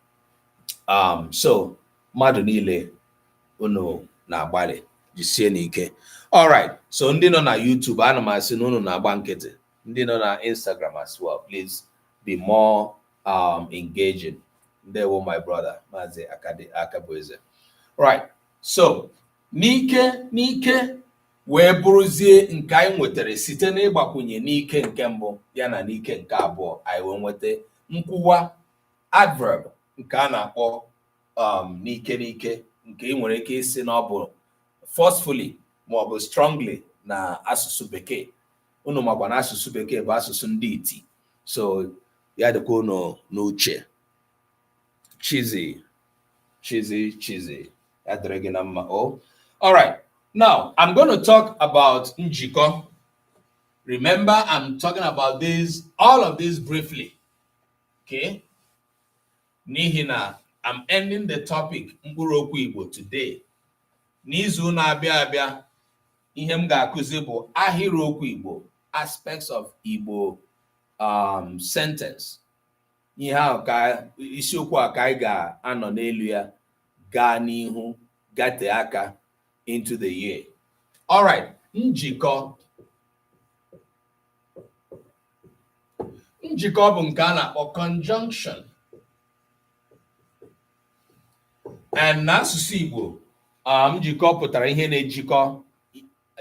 So mmadụ niile unu na-agbalị jisie n'ike. All right. So ndị nọ na YouTube, ana m asị na unu na-agba nkịtị. Ndị nọ na Instagram as well. Please be more engaging. Ndewo, my brother. Mazi Akabueze. Right. So n'ike wee bụrụzie nke anyị nwetara site n'ịgbakwunye n'ike nke mbụ ya na n'ike nke abụọ, anyị wee nweta nkwuwa adverb nke a na-akpọ n'ike nke ị nwere ike isi na ọ bụ forcefully ma ọ bụ strongly na asụsụ bekee. Unu makwa na asụsụ bekee bụ asụsụ ndị iti, so ya dịkwa unu n'uche. Chizi ya dịrị gị na mma. Oh, all right. Now, I'm going to talk about njiko. Remember, I'm talking about all of this briefly. Okay? Nihina, I'm ending the topic Mkpụrụokwu Igbo today. N'izu na-abịa abịa, ihe m ga-akụzi bụ Ahịrịokwu Igbo, aspects of Igbo sentence. Ihe ahụ ka isiokwu a ka anyị ga-anọ n'elu ya gaa n'ihu gate aka into the year. All right, njikọ. Njikọ bụ nke a na-akpọ conjunction. And n'asụsụ Igbo, njikọ pụtara ihe na-ejikọ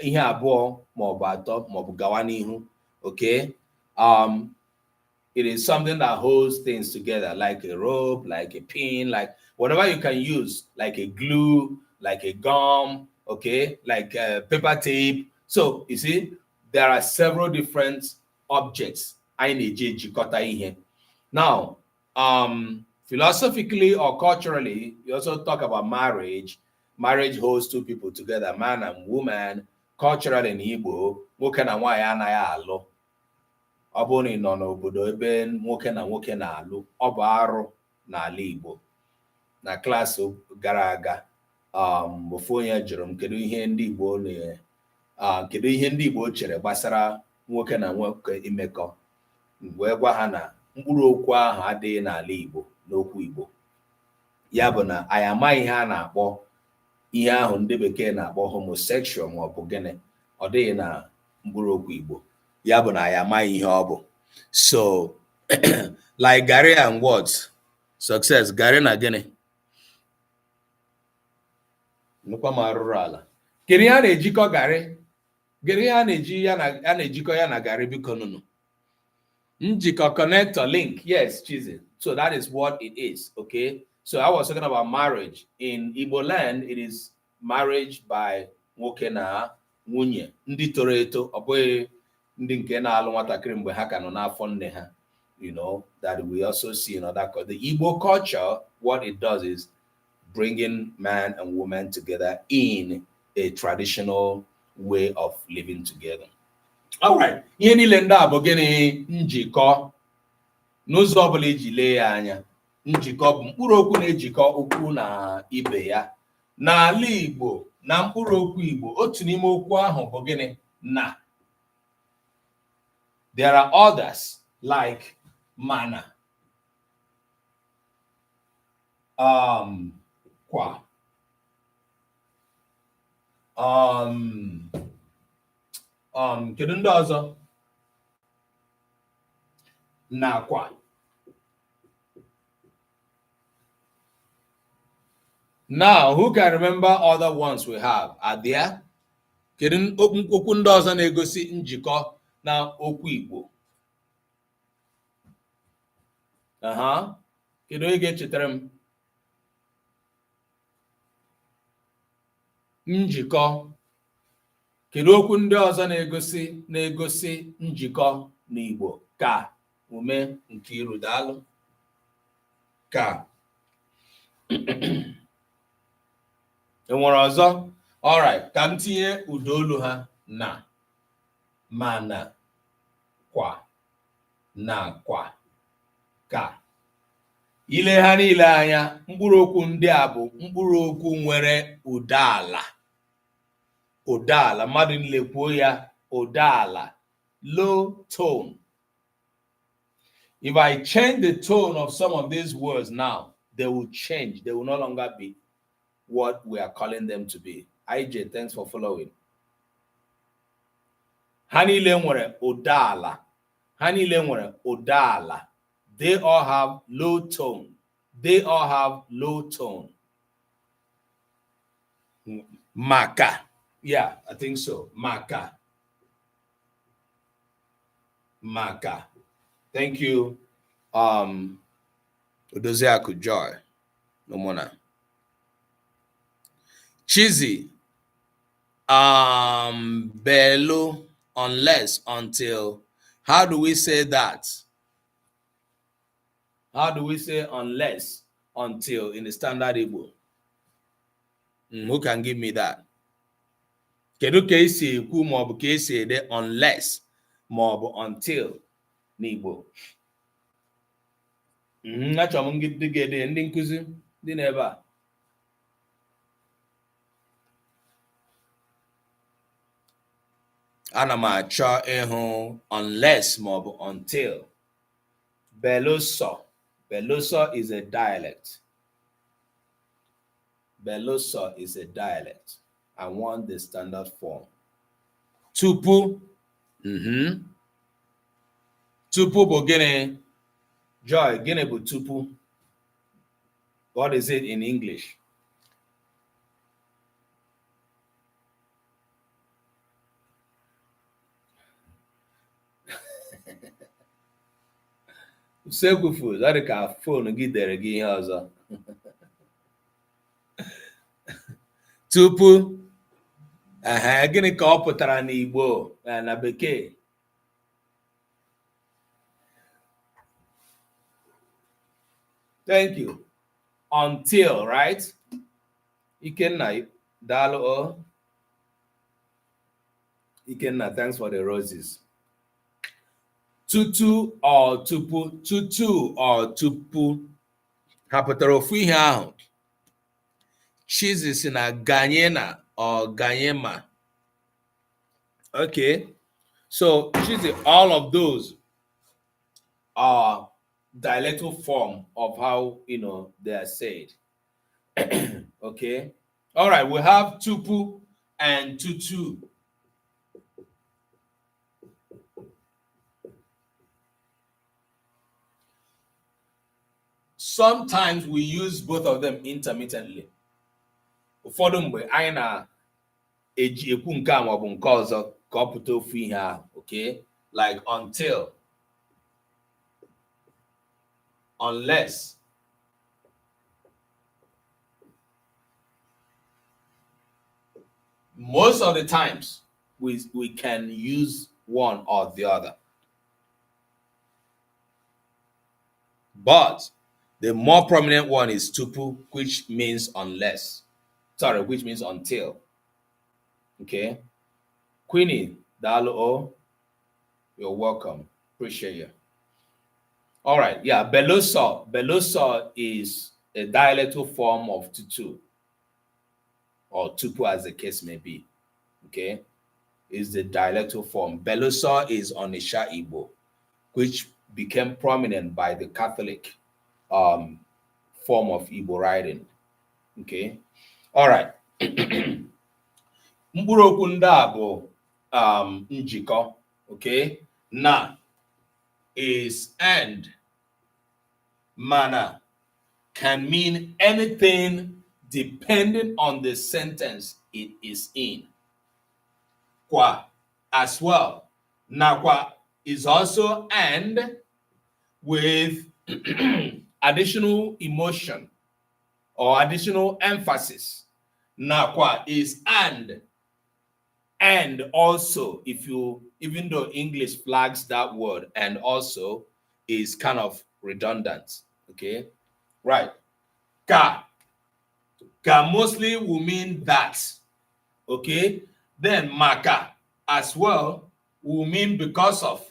ihe abụọ maọbụ atọ maọbụ gawa n'ihu. Okay? It is something that holds things together, like a rope, like a pin, like whatever you can use, like a glue, like a gum, okay, like paper tape. So you see, there are several different objects. Now, philosophically or culturally, you also talk about marriage. Marriage holds two people together, man and woman. Culturally in Igbo, nwoke na nwaanyị anaghị alụ. Ọ bụrụ na ị nọ n'obodo ebe nwoke na nwoke na-alụ, ọ bụ arụ n'ala Igbo. Na klaasị gara aga, ofu onye jụrụ m kedu ihe ndị Igbo chere gbasara nwoke na nwoke imekọ. Wee gwa ha na mkpụrụokwu ahụ adịghị n'ala Igbo n'okwu Igbo. Ya bụ na anyị amaghị ihe a na-akpọ ihe ahụ ndị bekee na-akpọ homosexual ma ọ bụ gịnị, ọ dịghị na mkpụrụokwu Igbo. Ya bụ na anyị amaghị ihe ọ bụ. So like Gary and words, success, Gary na gịnị? Nnukwu ma rụrụ ala. Kedu ihe a na-ejikọ Gary? Kedu ihe a na-ejikọ ya na Gary biko nunu? Njikọ, connect or link. Yes, Chizi. So that is what it is. Okay. So I was talking about marriage. In Igbo land, it is marriage by nwoke na nwunye. Ndị toro eto, ọ bụghị ndị nke na-alụ nwatakịrị mgbe ha ka nọ n'afọ nne ha. You know, that we also see in other cultures. The Igbo culture, what it does is bringing man and woman together in a traditional way of living together. All right. Ihe niile ndị a bụ gịnị? Njikọ. N'ụzọ ọbụla iji lee ya anya, njikọ bụ mkpụrụokwu na-ejikọ okwu na ibe ya. N'ala Igbo, na mkpụrụokwu Igbo, otu n'ime okwu ahụ bụ gịnị? Na. There are others like mana, kwa, kedu ndị ọzọ? Nakwa. Now, who can remember other ones we have? Are there? Kedu okwu ndị ọzọ na-egosi njikọ na okwu Igbo? Kedu onye ga-echetara m? Njikọ. Kedu okwu ndị ọzọ na-egosi njikọ n'Igbo? Ka, ume, Nkiru, daalụ. Ka. Enwere ọzọ? All right, ka m tinye ụdaolu ha na, mana, kwa, na, kwa, ka. Ile ha niile anya, mkpụrụokwu ndị a bụ mkpụrụokwu nwere ụdaala. Ụdaala, mmadụ niile kwuo ya, ụdaala, low tone. If I change the tone of some of these words now, they will change. They will no longer be what we are calling them to be. IJ, thanks for following. Ha niile nwere ụdaala. Ha niile nwere ụdaala. They all have low tone. They all have low tone. Maka. Yeah, I think so. Maka. Maka. Thank you. Odoziaku Joy. No more now. Cheesy. Belu. Unless, until. How do we say that? How do we say unless, until in the standard Igbo? Who can give me that? Kedu ka esi ekwu ma ọ bụ ka esi ede unless maọbụ until n'Igbo. Achọrọ m ndị nkuzi ndị n'ebe a. Ana m achọ ịhụ unless maọbụ until. Belụsọ. Belụsọ is a dialect. Belụsọ is a dialect. I want the standard form. Tupu. Tupu bụ gịnị? Joy, gịnị bụ tupu? What is it in English? Usekwu, ọ dị ka fon gị dere gị ihe ọzọ. Tupu. Gịnị ka ọ pụtara n'Igbo na Bekee? Thank you. Until, right? Ikenna, Dalo. Ikenna, thanks for the roses. Tutu or tupu. Tutu or tupu. Ha pụtara ofu ihe ahụ. Chizi si na ganyena or ganyema. Okay. So, Chizi, all of those are dialectal form of how, they are said. Okay. All right. We have tupu and tutu. Sometimes we use both of them intermittently. Ụfọdụ mgbe anyị na-eji ekwu nke a maọbụ nke ọzọ ka ọ pụta ofu ihe ahụ. Okay. Like until. Unless. Most of the times, we can use one or the other. But the more prominent one is tupu, which means unless. Sorry, which means until. Okay. Queenie, Dalo, you're welcome. Appreciate you. All right, yeah, Belụsọ. Belụsọ is a dialectal form of tutu, or tupu as the case may be. Okay, is the dialectal form. Belụsọ is Onitsha Igbo, which became prominent by the Catholic form of Igbo writing. Okay, all right. Mkpụrụokwu ndị a bụ njikọ. Okay, na is and. Mana can mean anything depending on the sentence it is in. Kwa as well. Nakwa is also and with additional emotion or additional emphasis. Nakwa is and also, even though English flags that word, and also is kind of redundant. Okay, right. Ka mostly will mean that. Okay, then maka as well will mean because of.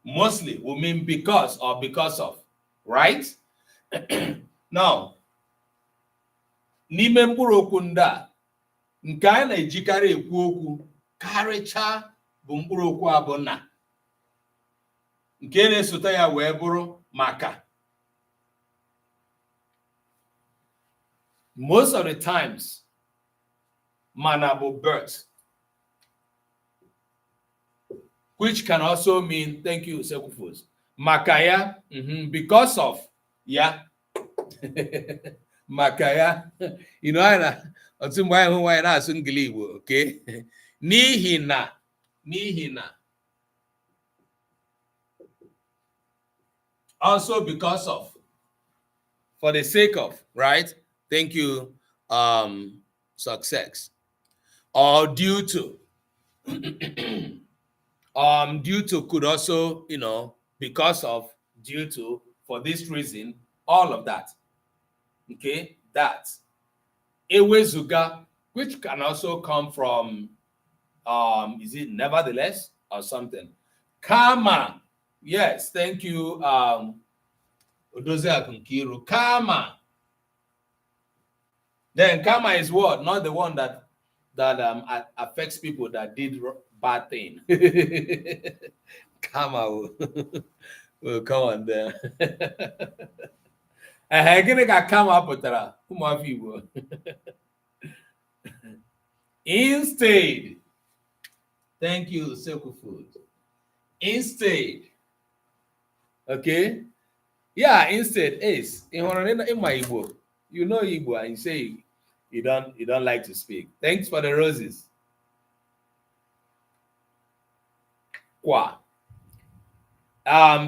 Mostly will mean because or because of, right? Now, n'ime mkpụrụokwu ndị a, nke a na-ejikarị ekwu okwu karịcha bụ mkpụrụokwu abụ na. Nke na-esote ya wee bụrụ maka. Most of the times, mana bụ birth, which can also mean, thank you, Sekufos, maka ya, because of ya. Maka ya, otu mgbe anyị hụ nwaanyị na-asụ ngili Igbo, okay? N'ihi na. Also because of, for the sake of, right? Thank you, success. Or due to. Due to could also, because of, due to, for this reason, all of that. Okay, that. Ewezuga, which can also come from Is it nevertheless or something? Kama. Yes, thank you. Odoziaku Nkiru. Kama. Then karma is what? Not the one that affects people that did bad thing. Karma will come on there. Gịnị ka karma pụtara? Ụmụafọ Igbo. Instead. Thank you, Silky Food. Instead. Okay? Yeah, instead is. In my Igbo. You know Igbo and you say you don't like to speak. Thanks for the roses. Kwa.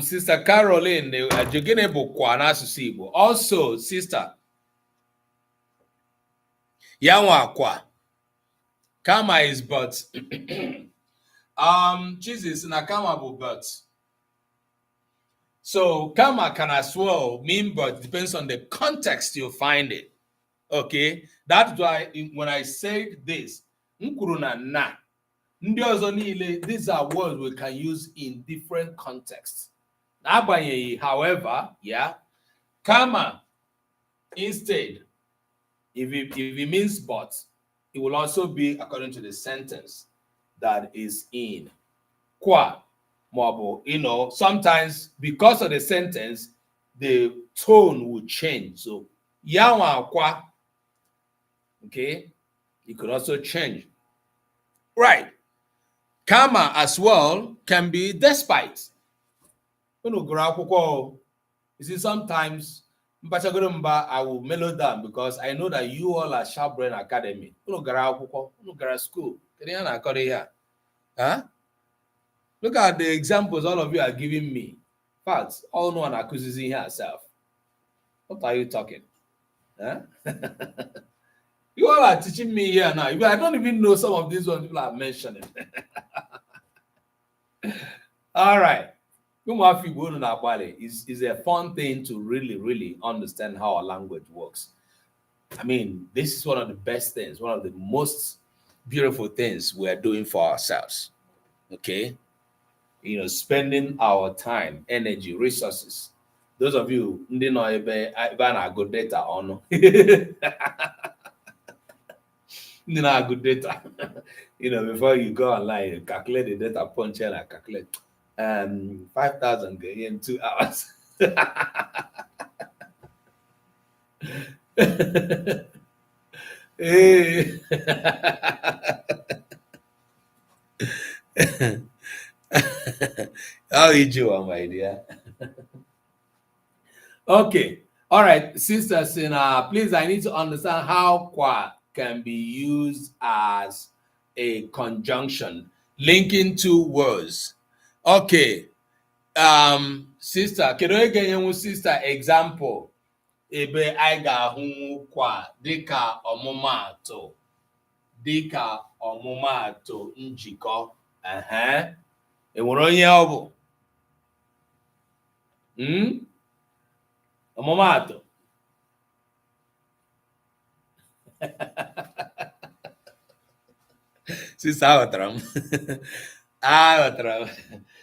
Sister Caroline, Jogene bụ kwa n'asụsụ Igbo. Also, sister. Yanwa kwa. Kama is but. Jesus na kama bụ but. So karma can as well mean but, depends on the context you find it. Okay, that's why when I said this, nkuru na ndị ọzọ niile, these are words we can use in different contexts. However, yeah, karma instead, if it means but, it will also be according to the sentence that is in. Kwa. Sometimes because of the sentence, the tone will change. So, yawa kwa, okay, it could also change. Right. Karma as well can be despite. You see, sometimes I will mellow down because I know that you all are Sharp Brain Academy. School. Huh? Look at the examples all of you are giving me. In fact, all no one accuses in herself. What are you talking? Huh? You all are teaching me here now. I don't even know some of these ones people are mentioning. All right. Is a fun thing to really, really understand how our language works. I mean, this is one of the best things, one of the most beautiful things we are doing for ourselves. Okay? Spending our time, energy, resources. Those of you who know about good data on good data. Before you go online, you calculate the data punch and I calculate 5,000 in 2 hours. Hey. How you doing, my dear? Okay. All right, sisters, please, I need to understand how kwa can be used as a conjunction linking two words. Okay. Sister, kedu onye ga-enyenwu sister example ebe anyị ga-ahụ kwa dịka ọmụmaatụ njikọ. Enwere onye ọ bụ? Ọmụmaatụ. Sister, aghọtara m.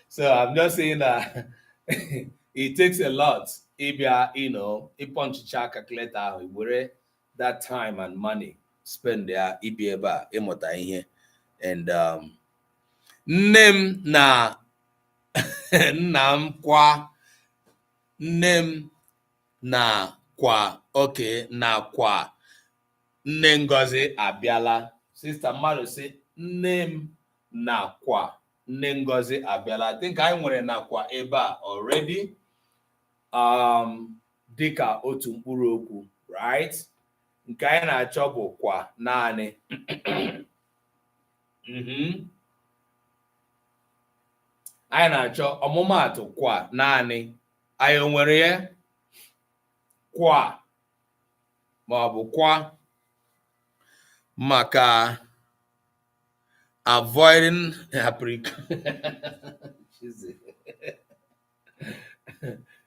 So I'm just saying that it takes a lot. Ịpunchicha calculator ahụ, were that time and money spend there ibi ebe a ịmụta ihe. And nne m na nna m kwa, nne m na kwa, okay, na kwa nne Ngozi abịala. Sister mmadụ sị nne m na kwa nne Ngozi abịala. I think anyị nwere na kwa ebe a already. Dịka otu mkpụrụ okwu, right? Nke anyị na-achọ bụ kwa naanị. Anyị na-achọ ọmụmaatụ kwa naanị. Anyị nwere ya? Kwa ma ọ bụ kwa maka avoiding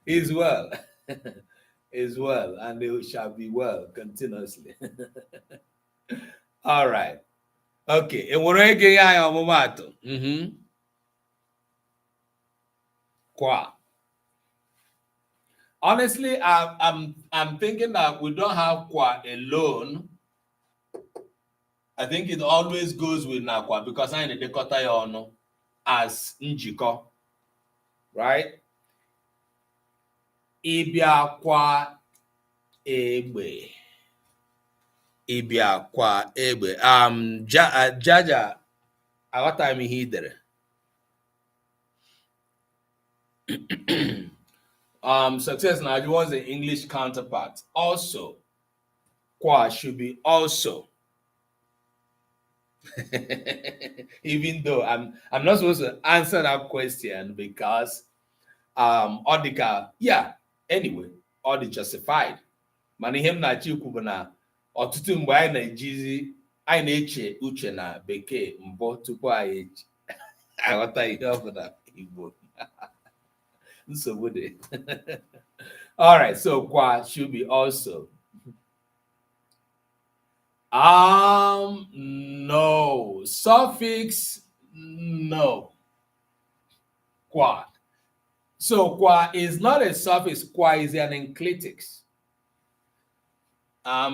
is well. Is well, and they shall be well continuously. All right. Okay, enwere ege ya ọmụmatụ. Kwa. Honestly, I'm thinking that we don't have kwa alone. I think it always goes with nakwa because I na-edekọta ya ọnụ as njikọ, right? Ịbịa kwa egbe. Ịbịa kwa egbe. Jaja, aghọtara m ihe ị dere. Success now wants the English counterpart. Also, kwa should be also. Even though I'm not supposed to answer that question because Odika, yeah, anyway, all the justified. Manihem na chikwu na ọtụtụ mgbe anyị na-ejizi anyị na-eche uche na bekee mbụ tupu anyị aghọta ihe ọbụla Igbo. Nsogbu dị. All right, so kwa should be also. No. Suffix, no. Kwa. So kwa is not a suffix. Kwa is an enclitics.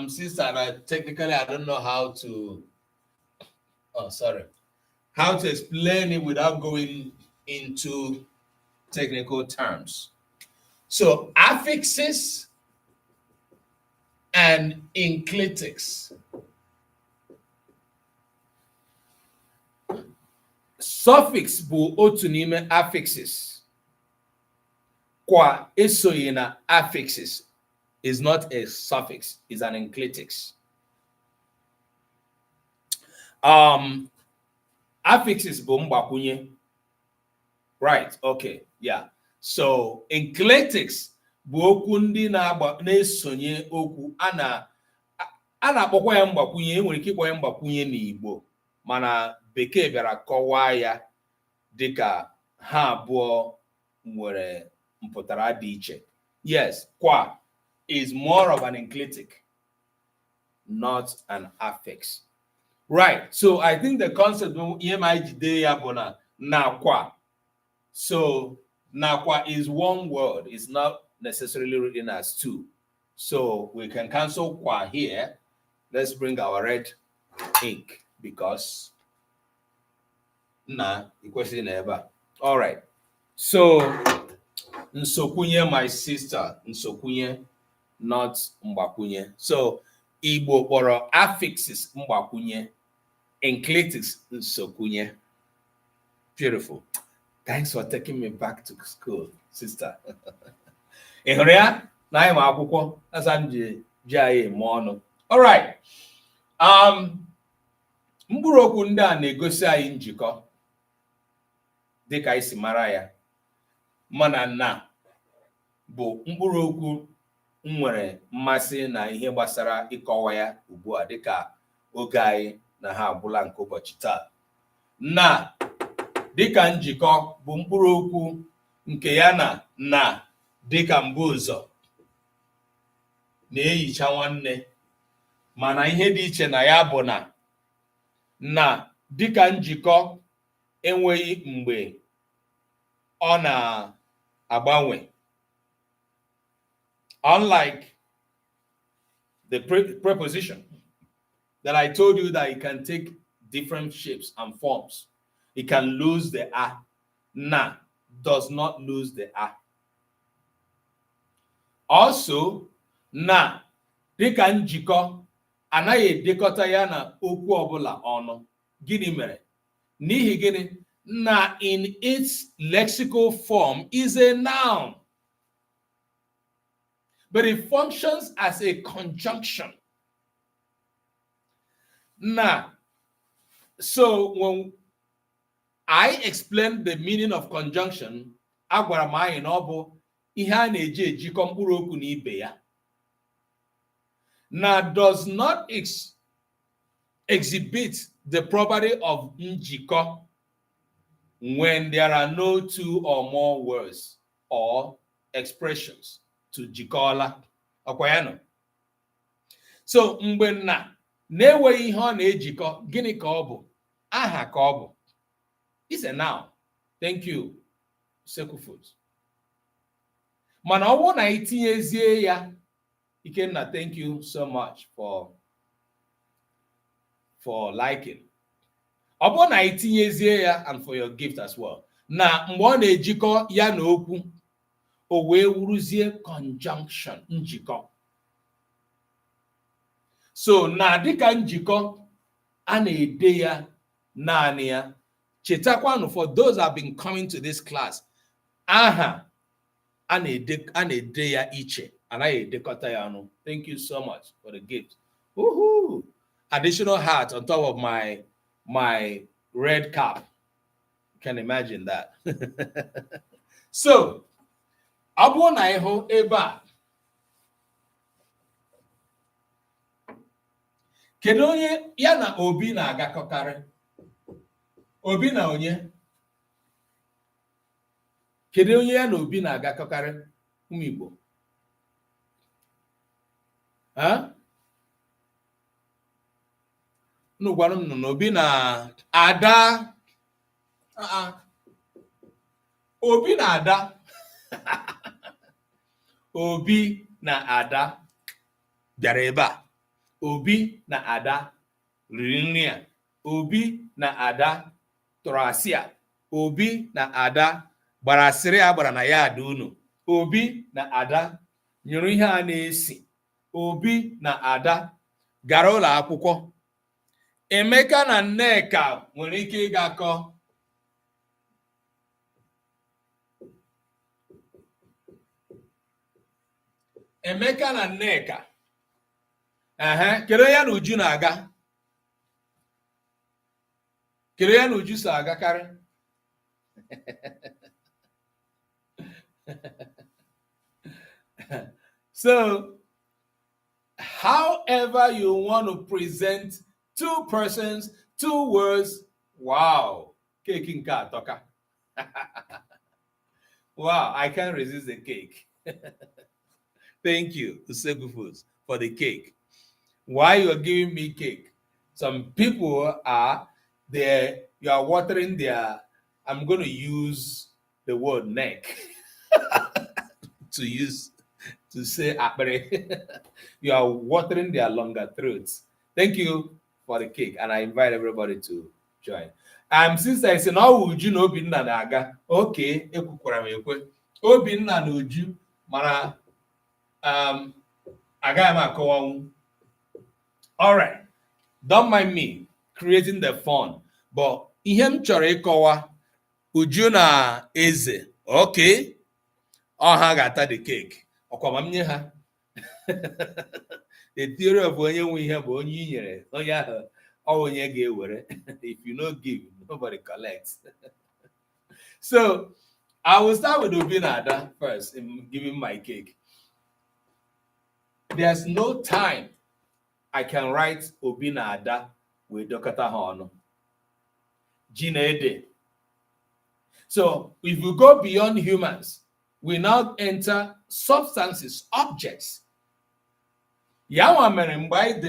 Sister, technically I don't know how to. How to explain it without going into technical terms. So affixes and enclitics. Suffix bụ otu n'ime affixes. Kwa esoghị na affixes is not a suffix, is an enclitics. Affixes bụ mgbakwunye. Right, okay, yeah. So enclitics bụ okwu ndị na-esonye okwu a na-akpọkwa ya mgbakwunye. Enwere ike ịkpọ ya mgbakwunye n'Igbo, mana bekee bịara kọwaa ya dịka ha abụọ nwere mpụtara dị iche. Yes, kwa is more of an enclitic, not an affix. Right, so I think the concept ihe ma jide ya bụ na kwa. So nakwa is one word. It's not necessarily written as two. So we can cancel kwa here. Let's bring our red ink because the question never. All right. So nsokunye, my sister, nsokunye, not mbakunye. So Igbo kpọrọ affixes mbakunye, enclitics nsokunye. Beautiful. Thanks for taking me back to school, sister. All right. Mkpụrụokwu ndị a na-egosi anyị njikọ dịka isi mara ya. Mana na bụ mkpụrụokwu nwere mmasị na ihe gbasara ịkọwa ya ugbu a dịka oge anyị na ha agwụla nke ụbọchị taa. Na dịka njikọ bụ mkpụrụokwu nke ya na dịka mbụ ụzọ na-eyicha nwanne, mana ihe dị iche na ya bụ na dịka njikọ enweghị mgbe ọ na-agbanwe. Unlike the preposition that I told you that it can take different shapes and forms. It can lose the a. Na does not lose the a. Also, na dịka njikọ anaghị edekọta ya na okwu ọbụla ọnụ. Gịnị mere? N'ihi gịnị? Na in its lexical form is a noun, but it functions as a conjunction. Na, so when I explained the meaning of conjunction, agwara m anyị na ọ bụ ihe a na-eji ejikọ mkpụrụokwu na ibe ya. Na does not exhibit the property of njikọ when there are no two or more words or expressions to jikọla. Ọkwa ya nọ? So mgbe na na-enweghị ihe ọ na-ejikọ, gịnị ka ọ bụ? Aha ka ọ bụ. It's a noun. Thank you, usekwu foods. Mana ọ bụrụ na itinyezie ya, Ikenna, thank you so much for liking. Ọ bụrụ na itinyezie ya, and for your gift as well, na mgbe ọ na-ejikọ ya na okwu, o wee wuruzie conjunction, njikọ. So na dịka njikọ a na-ede ya naanị ya. Chetakwanụ, for those that have been coming to this class, aha a na-ede ya iche, anaghị edekọta ya ọnụ. Thank you so much for the gift. Woohoo! Additional hat on top of my red cap. You can imagine that. So, ọ bụrụ na ịhụ ebe a, kedu onye ya na Obi na-agakọkarị? Obi na onye? Kedu onye ya na Obi na-agakọkarị, ụmụ Igbo? Unu gwara m na Obi na Ada. Obi na Ada. Obi na Ada bịara ebe a. Obi na Ada riri nri a. Obi na Ada tọrọ asị a. Obi na Ada gbara asịrị a gbara na ya ada unu. Obi na Ada nyụrụ ihe a na-esi. Obi na Ada gara ụlọ akwụkwọ. Emeka na Nneka nwere ike ịgakọ. Emeka na Nneka. Kedu ya na Uju na-aga? Kedu ya na Uju so agakarị? So, however you want to present two persons, two words, wow, cake nke atọka. Wow, I can't resist the cake. Thank you, Usekwu Foods, for the cake. Why you are giving me cake? Some people are there, you are watering their, I'm going to use the word neck to say apere. You are watering their longer throats. Thank you for the cake, and I invite everybody to join. Since I say now Uju na Obinna na-aga, okay, ekwukwara m ekwe. Obinna na Uju mana agaghị m akọwanwu. All right, don't mind me creating the fun, but ihe m chọrọ ịkọwa, Uju na Eze, okay, ha ga-ata the cake. Ọkwa ma m nye ha. The theory of onye nwe ihe bụ onye i nyere, onye ahụ ọ onye ga-ewere. If you no give, nobody collects. So, I will start with Obi na Ada first in giving my cake. There's no time I can write Obi na Ada with Dokata Hono. Jinede. So, if we go beyond humans, we now enter substances, objects. Yawa mere mgbe anyị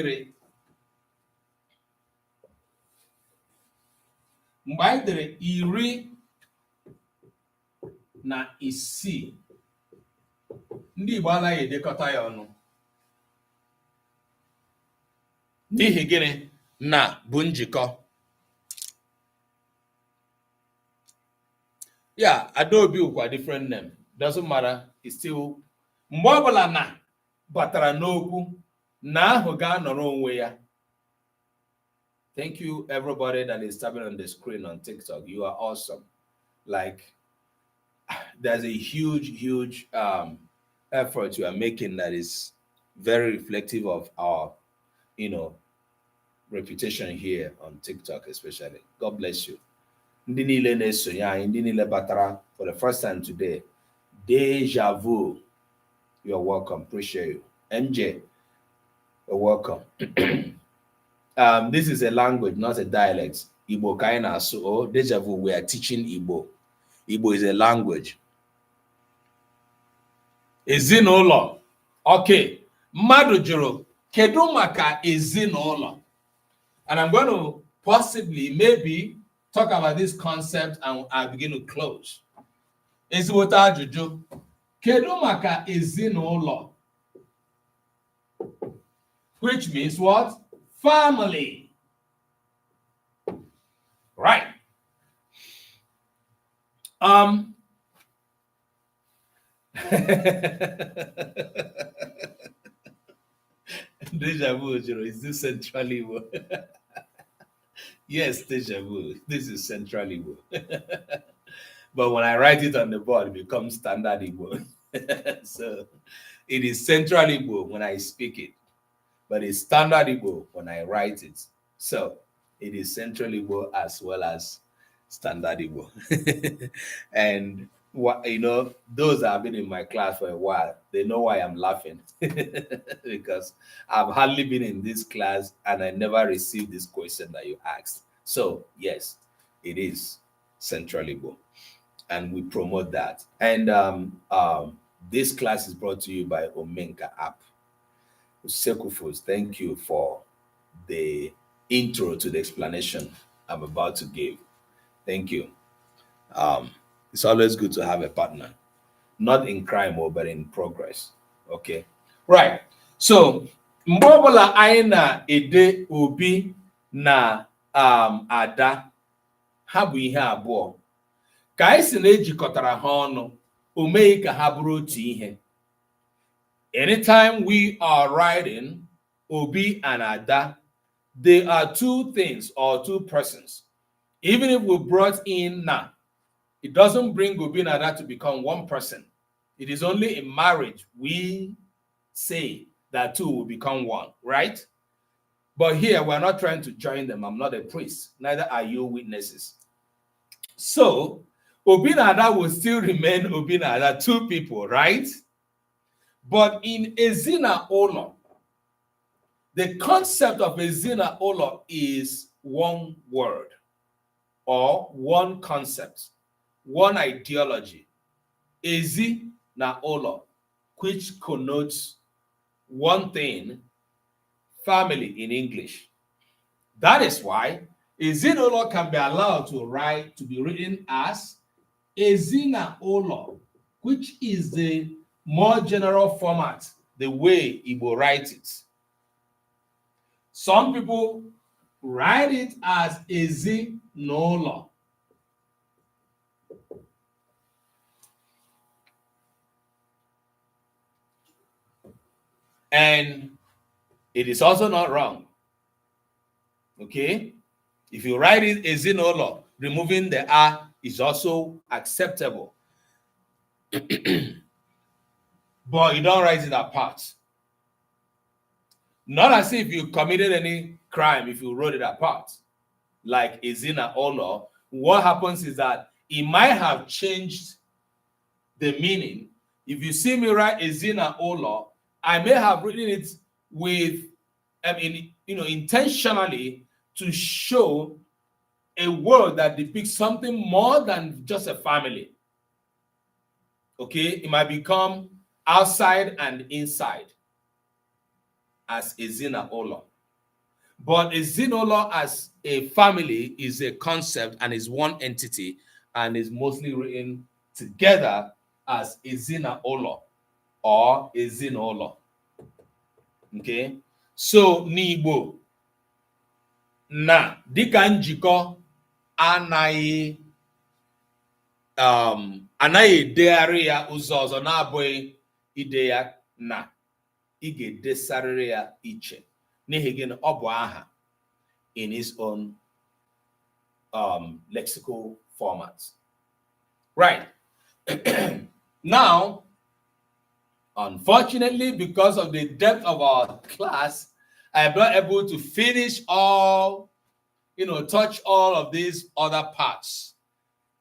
dere iri na isii, ndị Igbo anaghị edekọta ya ọnụ. N'ihi gịnị? Na bụ njikọ. Yeah, Adaobi ukwa different name. Doesn't matter. It's still mgbe ọbụla na batara n'okwu, na ahụ ga-anọrọ onwe ya. Thank you, everybody that is tapping on the screen on TikTok. You are awesome. Like, there's a huge effort you are making that is very reflective of our, reputation here on TikTok, especially. God bless you. Ndị niile na-esonye anyị, ndị niile batara for the first time today. Deja vu. You're welcome. Appreciate you. MJ, you're welcome. This is a language, not a dialect. Igbo kaina. So, deja vu, we are teaching Igbo. Igbo is a language. Ezinụlọ. Okay. Mmadụ jụrụ, kedu maka ezinụlọ? And I'm going to possibly, maybe, talk about this concept and I begin to close. Ezigbote ajụjụ. Kedu maka ezinụlọ? Which means what? Family. Right. Deja vu, is this Central Igbo? Yes, deja vu. This is Central Igbo. But when I write it on the board, it becomes Standard Igbo. So it is Central Igbo when I speak it, but it's Standard Igbo when I write it. So it is Central Igbo as well as Standard Igbo. And what, you know, those that have been in my class for a while, they know why I'm laughing. Because I've hardly been in this class and I never received this question that you asked. So yes, it is Central Igbo, and we promote that. And this class is brought to you by Omenka app. Sekufus, thank you for the intro to the explanation I'm about to give. Thank you. It's always good to have a partner, not in crime but in progress. Okay, right. So mgbe ọbụla anyị na-ede obi na ada, ha bụ ihe abụọ ka anyị si na-ejikọtara ha ọnụ, o meghị ka ha bụrụ otu ihe. Anytime we are writing obi and ada, they are two things or two persons. Even if we brought in na, it doesn't bring obi and ada to become one person. It is only in marriage we say that two will become one, right? But here we're not trying to join them. I'm not a priest, neither are you witnesses. So obi and ada will still remain obi and ada, two people, right? But in ezinụlọ, the concept of ezinụlọ is one word or one concept, one ideology. Ezinụlọ, which connotes one thing, family in English. That is why ezinụlọ can be allowed to be written as ezinụlọ, which is the more general format, the way Igbo writes it. Some people write it as ezinụlọ. And it is also not wrong. Okay? If you write it ezinụlọ, removing the A is also acceptable. But you don't write it apart. Not as if you committed any crime if you wrote it apart. Like ezinụlọ, what happens is that it might have changed the meaning. If you see me write ezinụlọ, I may have written it with, intentionally to show a word that depicts something more than just a family. Okay, it might become outside and inside as ezinụlọ. But ezinụlọ as a family is a concept and is one entity and is mostly written together as ezinụlọ or ezinụlọ. Okay, so n'Igbo, na dịka njikọ anaghị edegharị ya ụzọ ọzọ na-abụghị ide ya na, ị ga-edesarịrị ya iche n'ihi gịnị? Ọ bụ aha in its own lexical format. Right. Now, unfortunately, because of the depth of our class, I am not able to finish all, touch all of these other parts.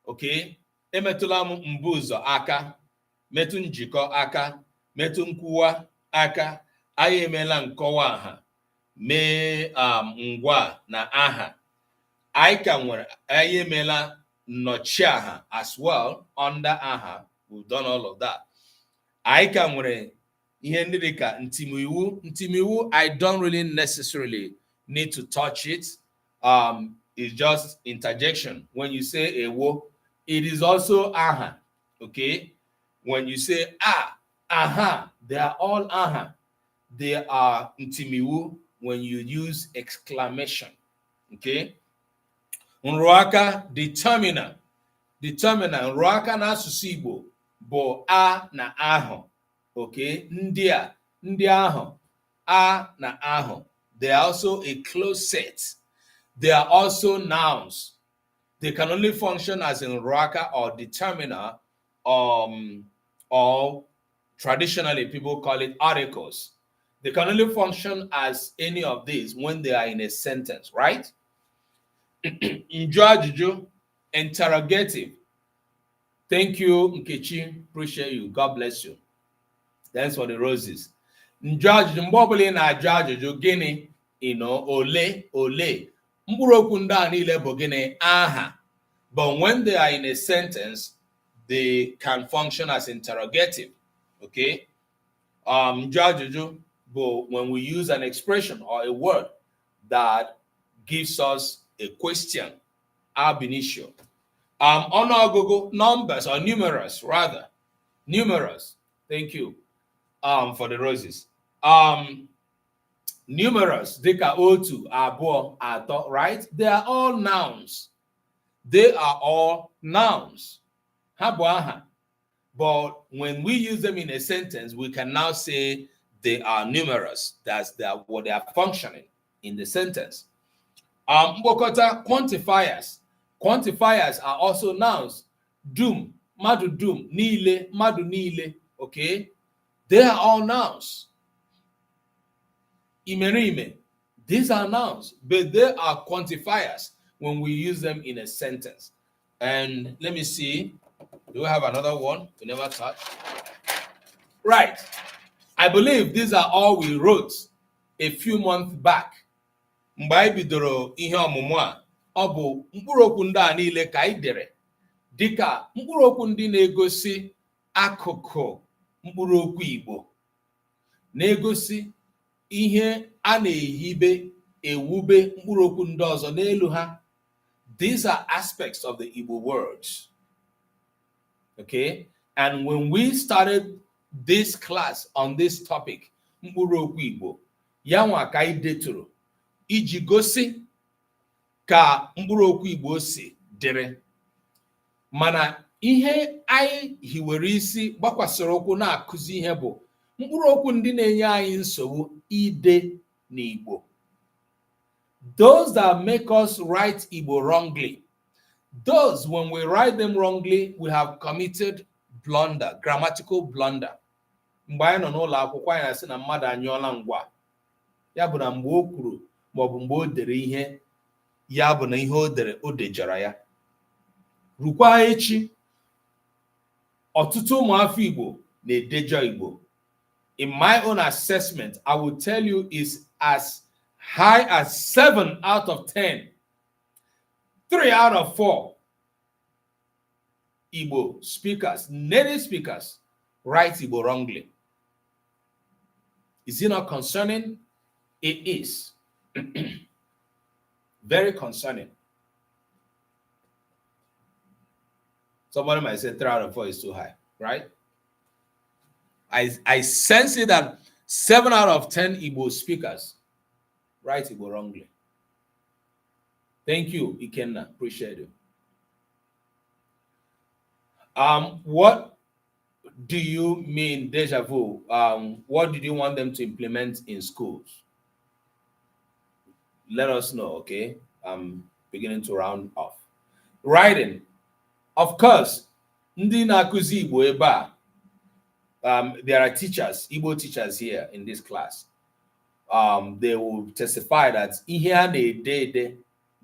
Okay? Emetụla m mbuzo aka, metụ njikọ aka, metụ nkwuwa aka, anyị emela nkọwa aha, mee ngwa na aha. Anyị emela nnọchi aha as well under aha. We've done all of that. Anyị ka nwere ihe ndị dịka ntimiwu. I don't really necessarily need to touch it. It's just interjection. When you say ewo, it is also aha. Okay? When you say aha, they are all aha. They are ntimiwu when you use exclamation. Okay? Nruaka, determiner. Nruaka na asụsụ Igbo bụ a na ahụ. Okay? Ndị ahụ, a na ahụ. They are also a close set. They are also nouns. They can only function as in nruaka or determiner, or traditionally people call it articles. They can only function as any of these when they are in a sentence, right? Njuajuju, interrogative. Thank you, Nkechi. Appreciate you. God bless you. Thanks for the roses. Njuajuju, mbobuli na ajuajuju gini, ole. Mkpụrụokwu ndị a niile bụ gịnị? Aha. But when they are in a sentence, they can function as interrogative. Okay? Njuajuju, but when we use an expression or a word that gives us a question, ab initio. Ọnụọgụgụ, numbers or numerous rather. Numerous. Thank you for the roses. Numerous, dịka otu, abụọ, atọ, right? They are all nouns. They are all nouns. Ha bụ aha. But when we use them in a sentence, we can now say they are numerous. That's what they are functioning in the sentence. Mkpokọta, quantifiers. Quantifiers are also nouns. Dum, madu dum, niile, madu niile. Okay? They are all nouns. Imerime, these are nouns, but they are quantifiers when we use them in a sentence. And let me see, do we have another one we never touched? Right. I believe these are all we wrote a few months back. Mgbe anyị bidoro ihe ọmụmụ a, ọ bụ mkpụrụokwu ndị a niile ka anyị dere dịka mkpụrụokwu ndị na-egosi akụkụ mkpụrụokwu Igbo, na-egosi ihe a na-ehibe ewube mkpụrụokwu ndị ọzọ n'elu ha. These are aspects of the Igbo words. Okay? And when we started this class on this topic, Mkpụrụokwu Igbo, ya nwa ka anyị deturu iji gosi ka mkpụrụokwu Igbo si dịrị. Mana ihe anyị hiwere isi gbakwasịrị ụkwụ na-akụzi ihe bụ mkpụrụokwu ndị na-enye anyị nsogbu ide n'Igbo. Those that make us write Igbo wrongly. Those, when we write them wrongly, we have committed blunder, grammatical blunder. Mgbe anyị nọ n'ụlọ akwụkwọ anyị na-asị na mmadụ anyụọla ngwa, ya bụ na mgbe o kwuru maọbụ mgbe o dere ihe, ya bụ na ihe o dere o dejara ya. Rukwa echi, ọtụtụ ụmụafọ Igbo na-edejọ Igbo. In my own assessment, I will tell you is as high as 7 out of 10. 3 out of 4 Igbo speakers, native speakers, write Igbo wrongly. Is it not concerning? It is. Very concerning. Somebody might say 3 out of 4 is too high, right? I sense it that 7 out of 10 Igbo speakers write Igbo wrongly. Thank you, Ikenna. Appreciate it. What do you mean deja vu? What did you want them to implement in schools? Let us know, okay? I'm beginning to round off. Writing. Of course, ndị na-akụzi Igbo ebe a. There are teachers, Igbo teachers here in this class. They will testify that ihe a na-ede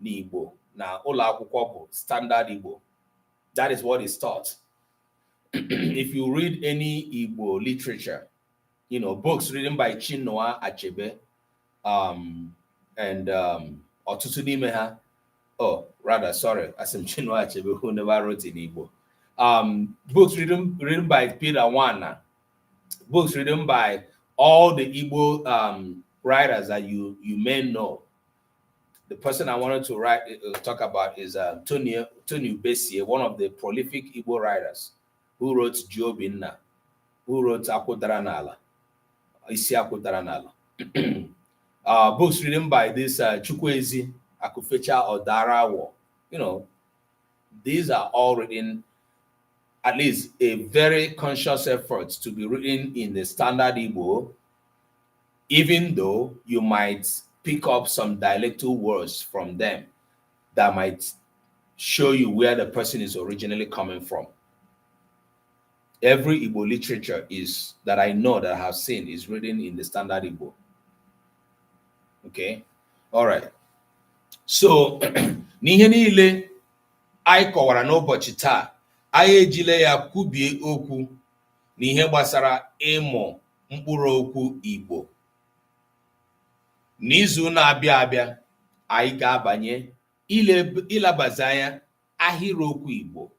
n'Igbo na ụlọ akwụkwọ bụ standard Igbo. That is what is taught. If you read any Igbo literature, books written by Chinua Achebe, and ọtụtụ n'ime ha, Asim Chinua Achebe, who never wrote in Igbo. Books written by Peter Wana, books written by all the Igbo writers that you may know. The person I wanted to talk about is Tony Ubesie, one of the prolific Igbo writers who wrote Jobinna, who wrote Akwụdara Isi Akwụdara books written by this Chukwuezi Akufecha or Darawo. You know, these are all written, at least a very conscious effort to be written in the standard Igbo, even though you might pick up some dialectal words from them that might show you where the person is originally coming from. Every Igbo literature is that I know that I have seen is written in the standard Igbo. Okay, all right. So n'ihe niile anyị kọwara n'ụbọchị taa, anyị ejile ya kwubie okwu n'ihe gbasara ịmụ mkpụrụ okwu Igbo. N'izu na-abịa abịa, anyị ga-abanye ilabaza anya ahịrịokwu Igbo.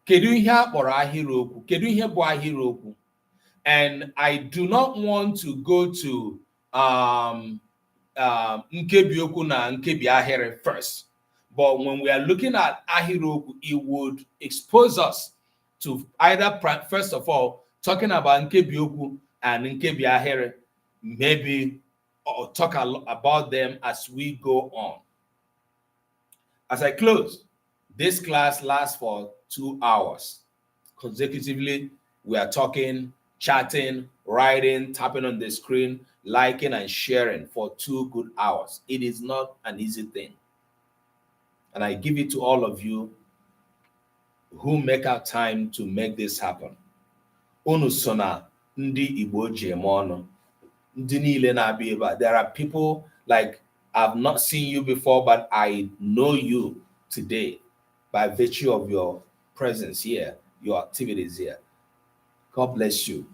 Kedu ihe a kpọrọ ahịrịokwu? Kedu ihe bụ ahịrịokwu? And I do not want to go to nkebiokwu na nkebi ahịrị first. But when we are looking at ahịrịokwu, it would expose us to either, first of all, talking about nkebiokwu and nkebi ahịrị, maybe or talk about them as we go on. As I close, this class lasts for 2 hours. Consecutively, we are talking, chatting, writing, tapping on the screen, liking and sharing for 2 good hours. It is not an easy thing. And I give it to all of you who make out time to make this happen. Unu sona ndi Igbo jemono. There are people like I've not seen you before, but I know you today by virtue of your presence here, your activities here. God bless you.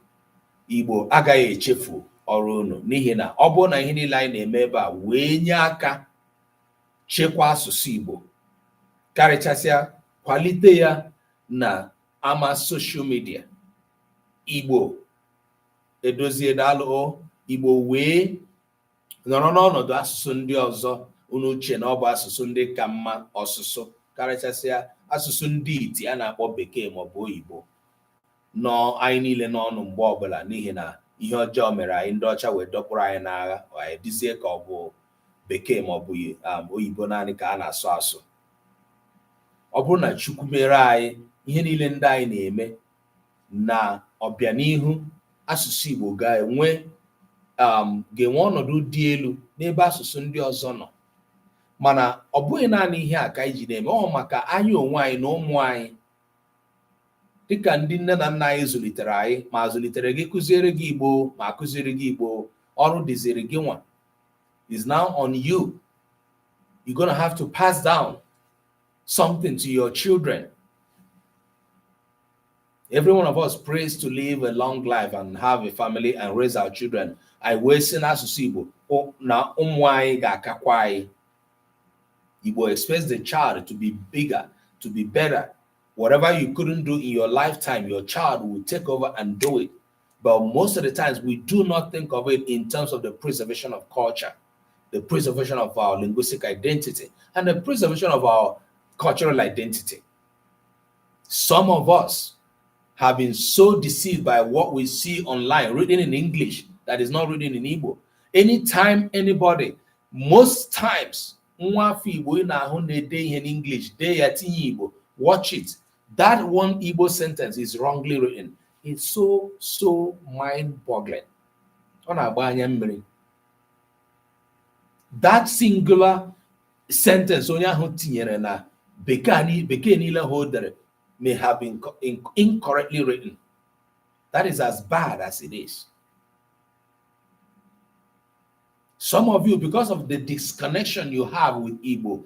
Igbo agaghị echefu ọrụ unu n'ihi na ọ bụrụ na ihe niile anyị na-eme ebe a wee nye aka chekwa asụsụ Igbo, karịchasịa kwalite ya na ama social media. Igbo edozie daalụ Igbo wee nọrọ n'ọnọdụ asụsụ ndị ọzọ unu uche na ọ bụ asụsụ ndị ka mma ọsụsụ, karịchasịa asụsụ ndị iti a na-akpọ Bekee maọbụ Oyibo nọ anyị niile n'ọnụ mgbe ọbụla n'ihi na ihe ọjọọ mere anyị ndị ọcha wee dọkpụrụ anyị n'agha, anyị dizie ka ọ bụ Bekee maọbụ Oyibo naanị ka a na-asụ asụ. Ọ bụrụ na Chukwu mere anyị ihe niile ndị anyị na-eme na ọbịanihu, asụsụ Igbo ga-enwe ọnọdụ dị elu n'ebe asụsụ ndị ọzọ nọ. Mana ọ bụghị naanị ihe a ka anyị ji na-eme, ọ maka anyị onwe anyị na ụmụ anyị, dịka ndị nne na nna anyị zụlitere anyị, ma zụlitere gị kụziere gị Igbo, ma kụziere gị Igbo, ọrụ dịziri gị nwa. Is now on you. You're going to have to pass down something to your children. Every one of us prays to live a long life and have a family and raise our children. I wish in asụsụ Igbo na ụmụ anyị ga-akakwa anyị. Igbo expects the child to be bigger, to be better. Whatever you couldn't do in your lifetime, your child will take over and do it. But most of the times, we do not think of it in terms of the preservation of culture, the preservation of our linguistic identity, and the preservation of our cultural identity. Some of us have been so deceived by what we see online, written in English, that is not written in Igbo. Anytime anybody, most times, nwa Igbo na-ahụ na-ede ihe in English, de ya tinye Igbo, watch it. That one Igbo sentence is wrongly written. It's so mind-boggling. Ọ na-agba anya mmiri. That singular sentence onye ahụ tinyere na bekee niile hodere may have been incorrectly written. That is as bad as it is. Some of you, because of the disconnection you have with Igbo,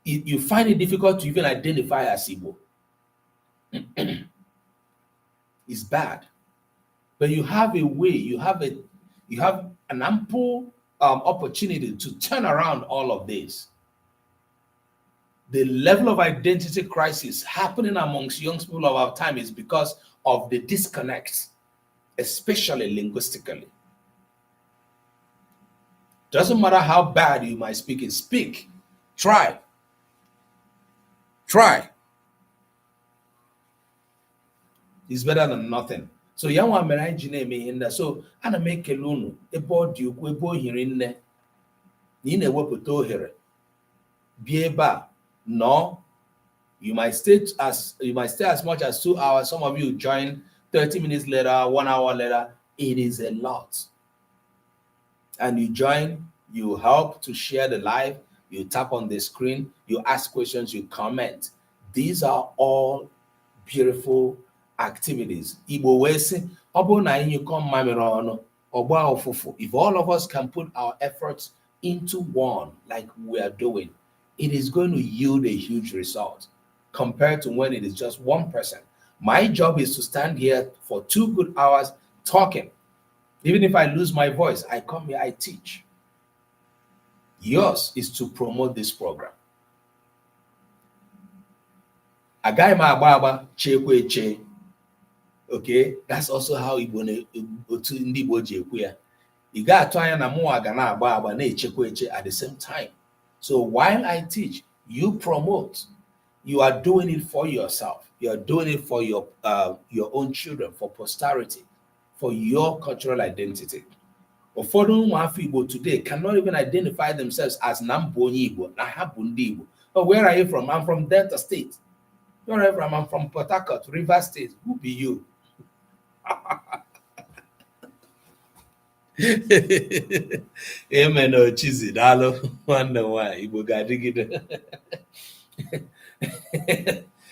you find it difficult to even identify as Igbo. It's bad. But you have a way, you have an ample opportunity to turn around all of this. The level of identity crisis happening amongst young people of our time is because of the disconnect, especially linguistically. Doesn't matter how bad you might speak it. Speak. Try. Try. It's better than nothing. So ya nwa mere anyị ji na-eme ihe ndị a. So ana m ekele unu ebe ọ dị ukwu, ebe o hiri nne na ị na-ewepụta ohere bịa ebe a nọ. You might stay as much as 2 hours. Some of you join 30 minutes later, 1 hour later. It is a lot. And you join, you help to share the live, you tap on the screen, you ask questions, you comment. These are all beautiful activities. Igbo Words, if all of us can put our efforts into one, like we are doing, it is going to yield a huge result compared to when it is just one person. My job is to stand here for 2 good hours talking. Even if I lose my voice, I come here, I teach. Yours is to promote this program. Agaghị m agba agba chekwa eche. Okay, that's also how otu ndị Igbo ji ekwu ya. Ị ga-atụ anya na mụnwa ga na-agba agba na-echekwa eche at the same time. So while I teach, you promote. You are doing it for yourself. You are doing it for your own children, for posterity, for your cultural identity. Ụfọdụ ụmụafọ Igbo today cannot even identify themselves as Nambonyi Igbo, Nahabundi Igbo. Oh, where are you from? I'm from Delta State. Where are you from? I'm from Port Harcourt, River State. Who be you? Amen. Oh, cheesy. Dalo. Wonder why Igbo gadigide.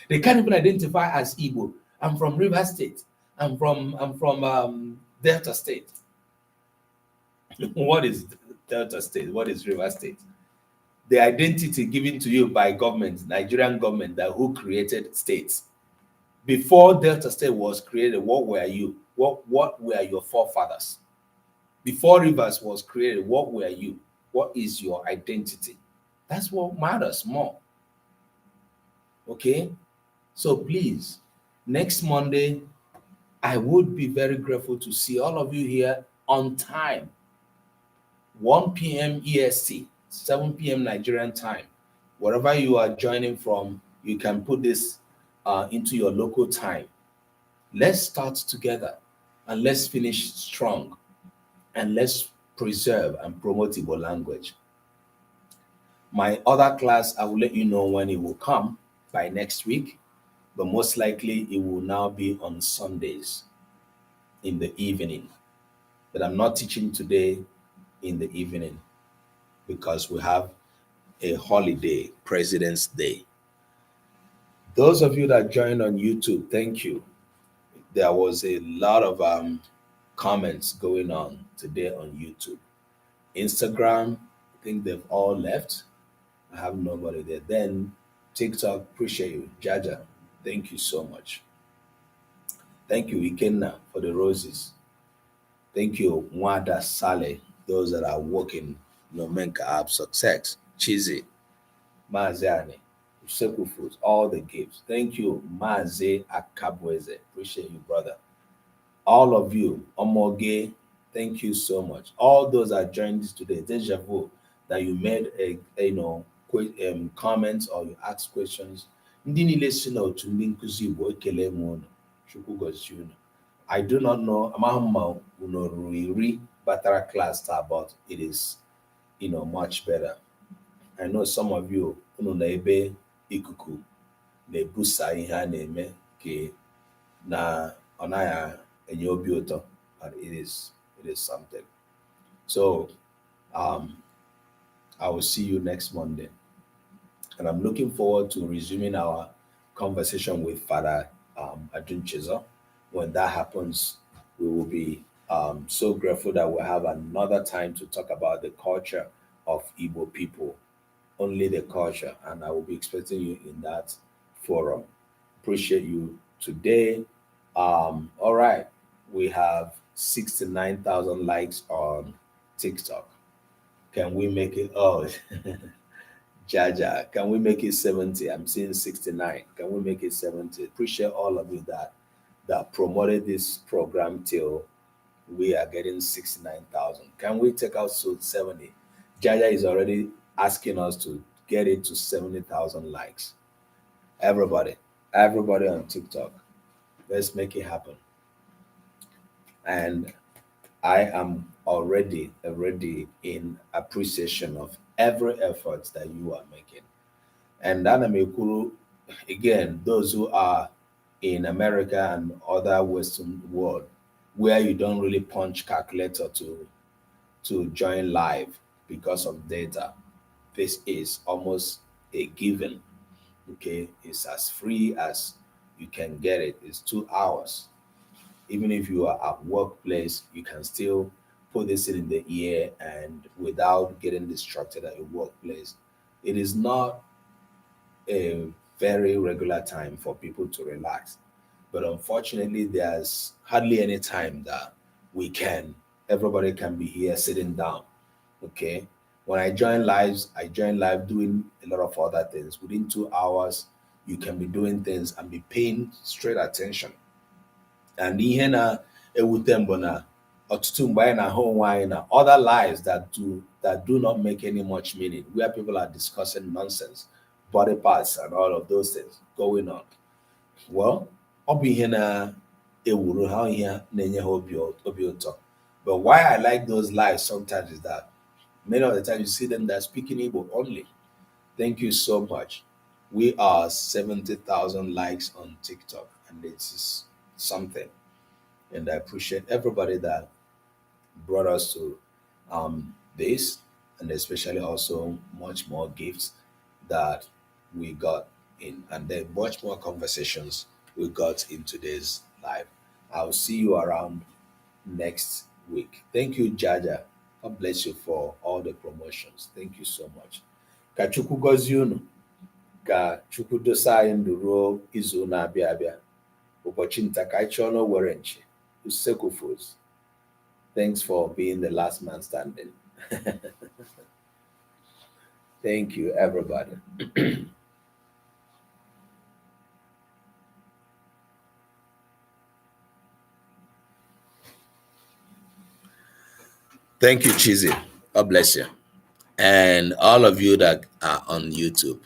They can't even identify as Igbo. I'm from River State. I'm from Delta State. What is Delta State? What is River State? The identity given to you by government, Nigerian government, that who created states. Before Delta State was created, what were you? What were your forefathers? Before Rivers was created, what were you? What is your identity? That's what matters more. Okay? So please, next Monday, I would be very grateful to see all of you here on time. 1 p.m. EST, 7 p.m. Nigerian time. Wherever you are joining from, you can put this into your local time. Let's start together and let's finish strong. And let's preserve and promote Igbo language. My other class, I will let you know when it will come by next week, but most likely it will now be on Sundays in the evening. But I'm not teaching today in the evening because we have a holiday, President's Day. Those of you that joined on YouTube, thank you. There was a lot of comments going on today on YouTube. Instagram, I think they've all left. I have nobody there. Then TikTok, appreciate you. Jaja, thank you so much. Thank you, Ikenna, for the roses. Thank you, Mwada Saleh, those that are working, Nomenka App Success, Chizi, Maziani, Useku Foods, all the gifts. Thank you, Maze Akabweze. Appreciate you, brother. All of you, Omoge, thank you so much. All those that joined us today, deja vu, that you made comments or you asked questions. Ndị niile si na otu ndị Nkuzi Igbo ekele m unu. Chukwu gozie unu. I do not know, amaghị ma unu ruru iri batara class taa, but it is, much better. I know some of you, unu na ebe ikuku na-ebusa ihe a na-eme ke na ọ naghị enye obi ụtọ, but it is something. So I will see you next Monday. And I'm looking forward to resuming our conversation with Father Adun Chizo. When that happens, we will be so grateful that we'll have another time to talk about the culture of Igbo people, only the culture. And I will be expecting you in that forum. Appreciate you today. All right. We have 69,000 likes on TikTok. Can we make it? Oh, Jaja, can we make it 70? I'm seeing 69. Can we make it 70? Appreciate all of you that promoted this program till we are getting 69,000. Can we take out to 70? Jaja is already asking us to get it to 70,000 likes. Everybody on TikTok, let's make it happen. And I am already in appreciation of every effort that you are making. And Anamekuru, again, those who are in America and other Western world, where you don't really punch calculator to join live because of data, this is almost a given. Okay, it's as free as you can get it. It's 2 hours. Even if you are at workplace, you can still put this in the ear and without getting distracted at your workplace. It is not a very regular time for people to relax. But unfortunately, there's hardly any time that everybody can be here sitting down. Okay. When I join lives, I join live doing a lot of other things. Within 2 hours, you can be doing things and be paying straight attention. And ihe na ewute mbụ na ọtụtụ mgbe anyị na-ahụ onwe anyị na other lives that do not make any much meaning, where people are discussing nonsense, body parts and all of those things going on. Well, ọ bụ ihe na-ewuru ha, ihe na-enye ha obi ụtọ. But why I like those lives sometimes is that many of the time you see them that are speaking Igbo only. Thank you so much. We are 70,000 likes on TikTok, and it's something. And I appreciate everybody that brought us to this, and especially also much more gifts that we got in, and then much more conversations we got in today's live. I'll see you around next week. Thank you, Jaja. God bless you for all the promotions. Thank you so much. Ka Chukwu gọzie unu. Ka Chukwu dosa anyị ndụ ruo izu na-abịa abịa. Ụbọchị nta ka anyị chọọ n'owere nchi. Usekufos. Thanks for being the last man standing. Thank you, everybody. Thank you, Chizzy. God bless you. And all of you that are on YouTube.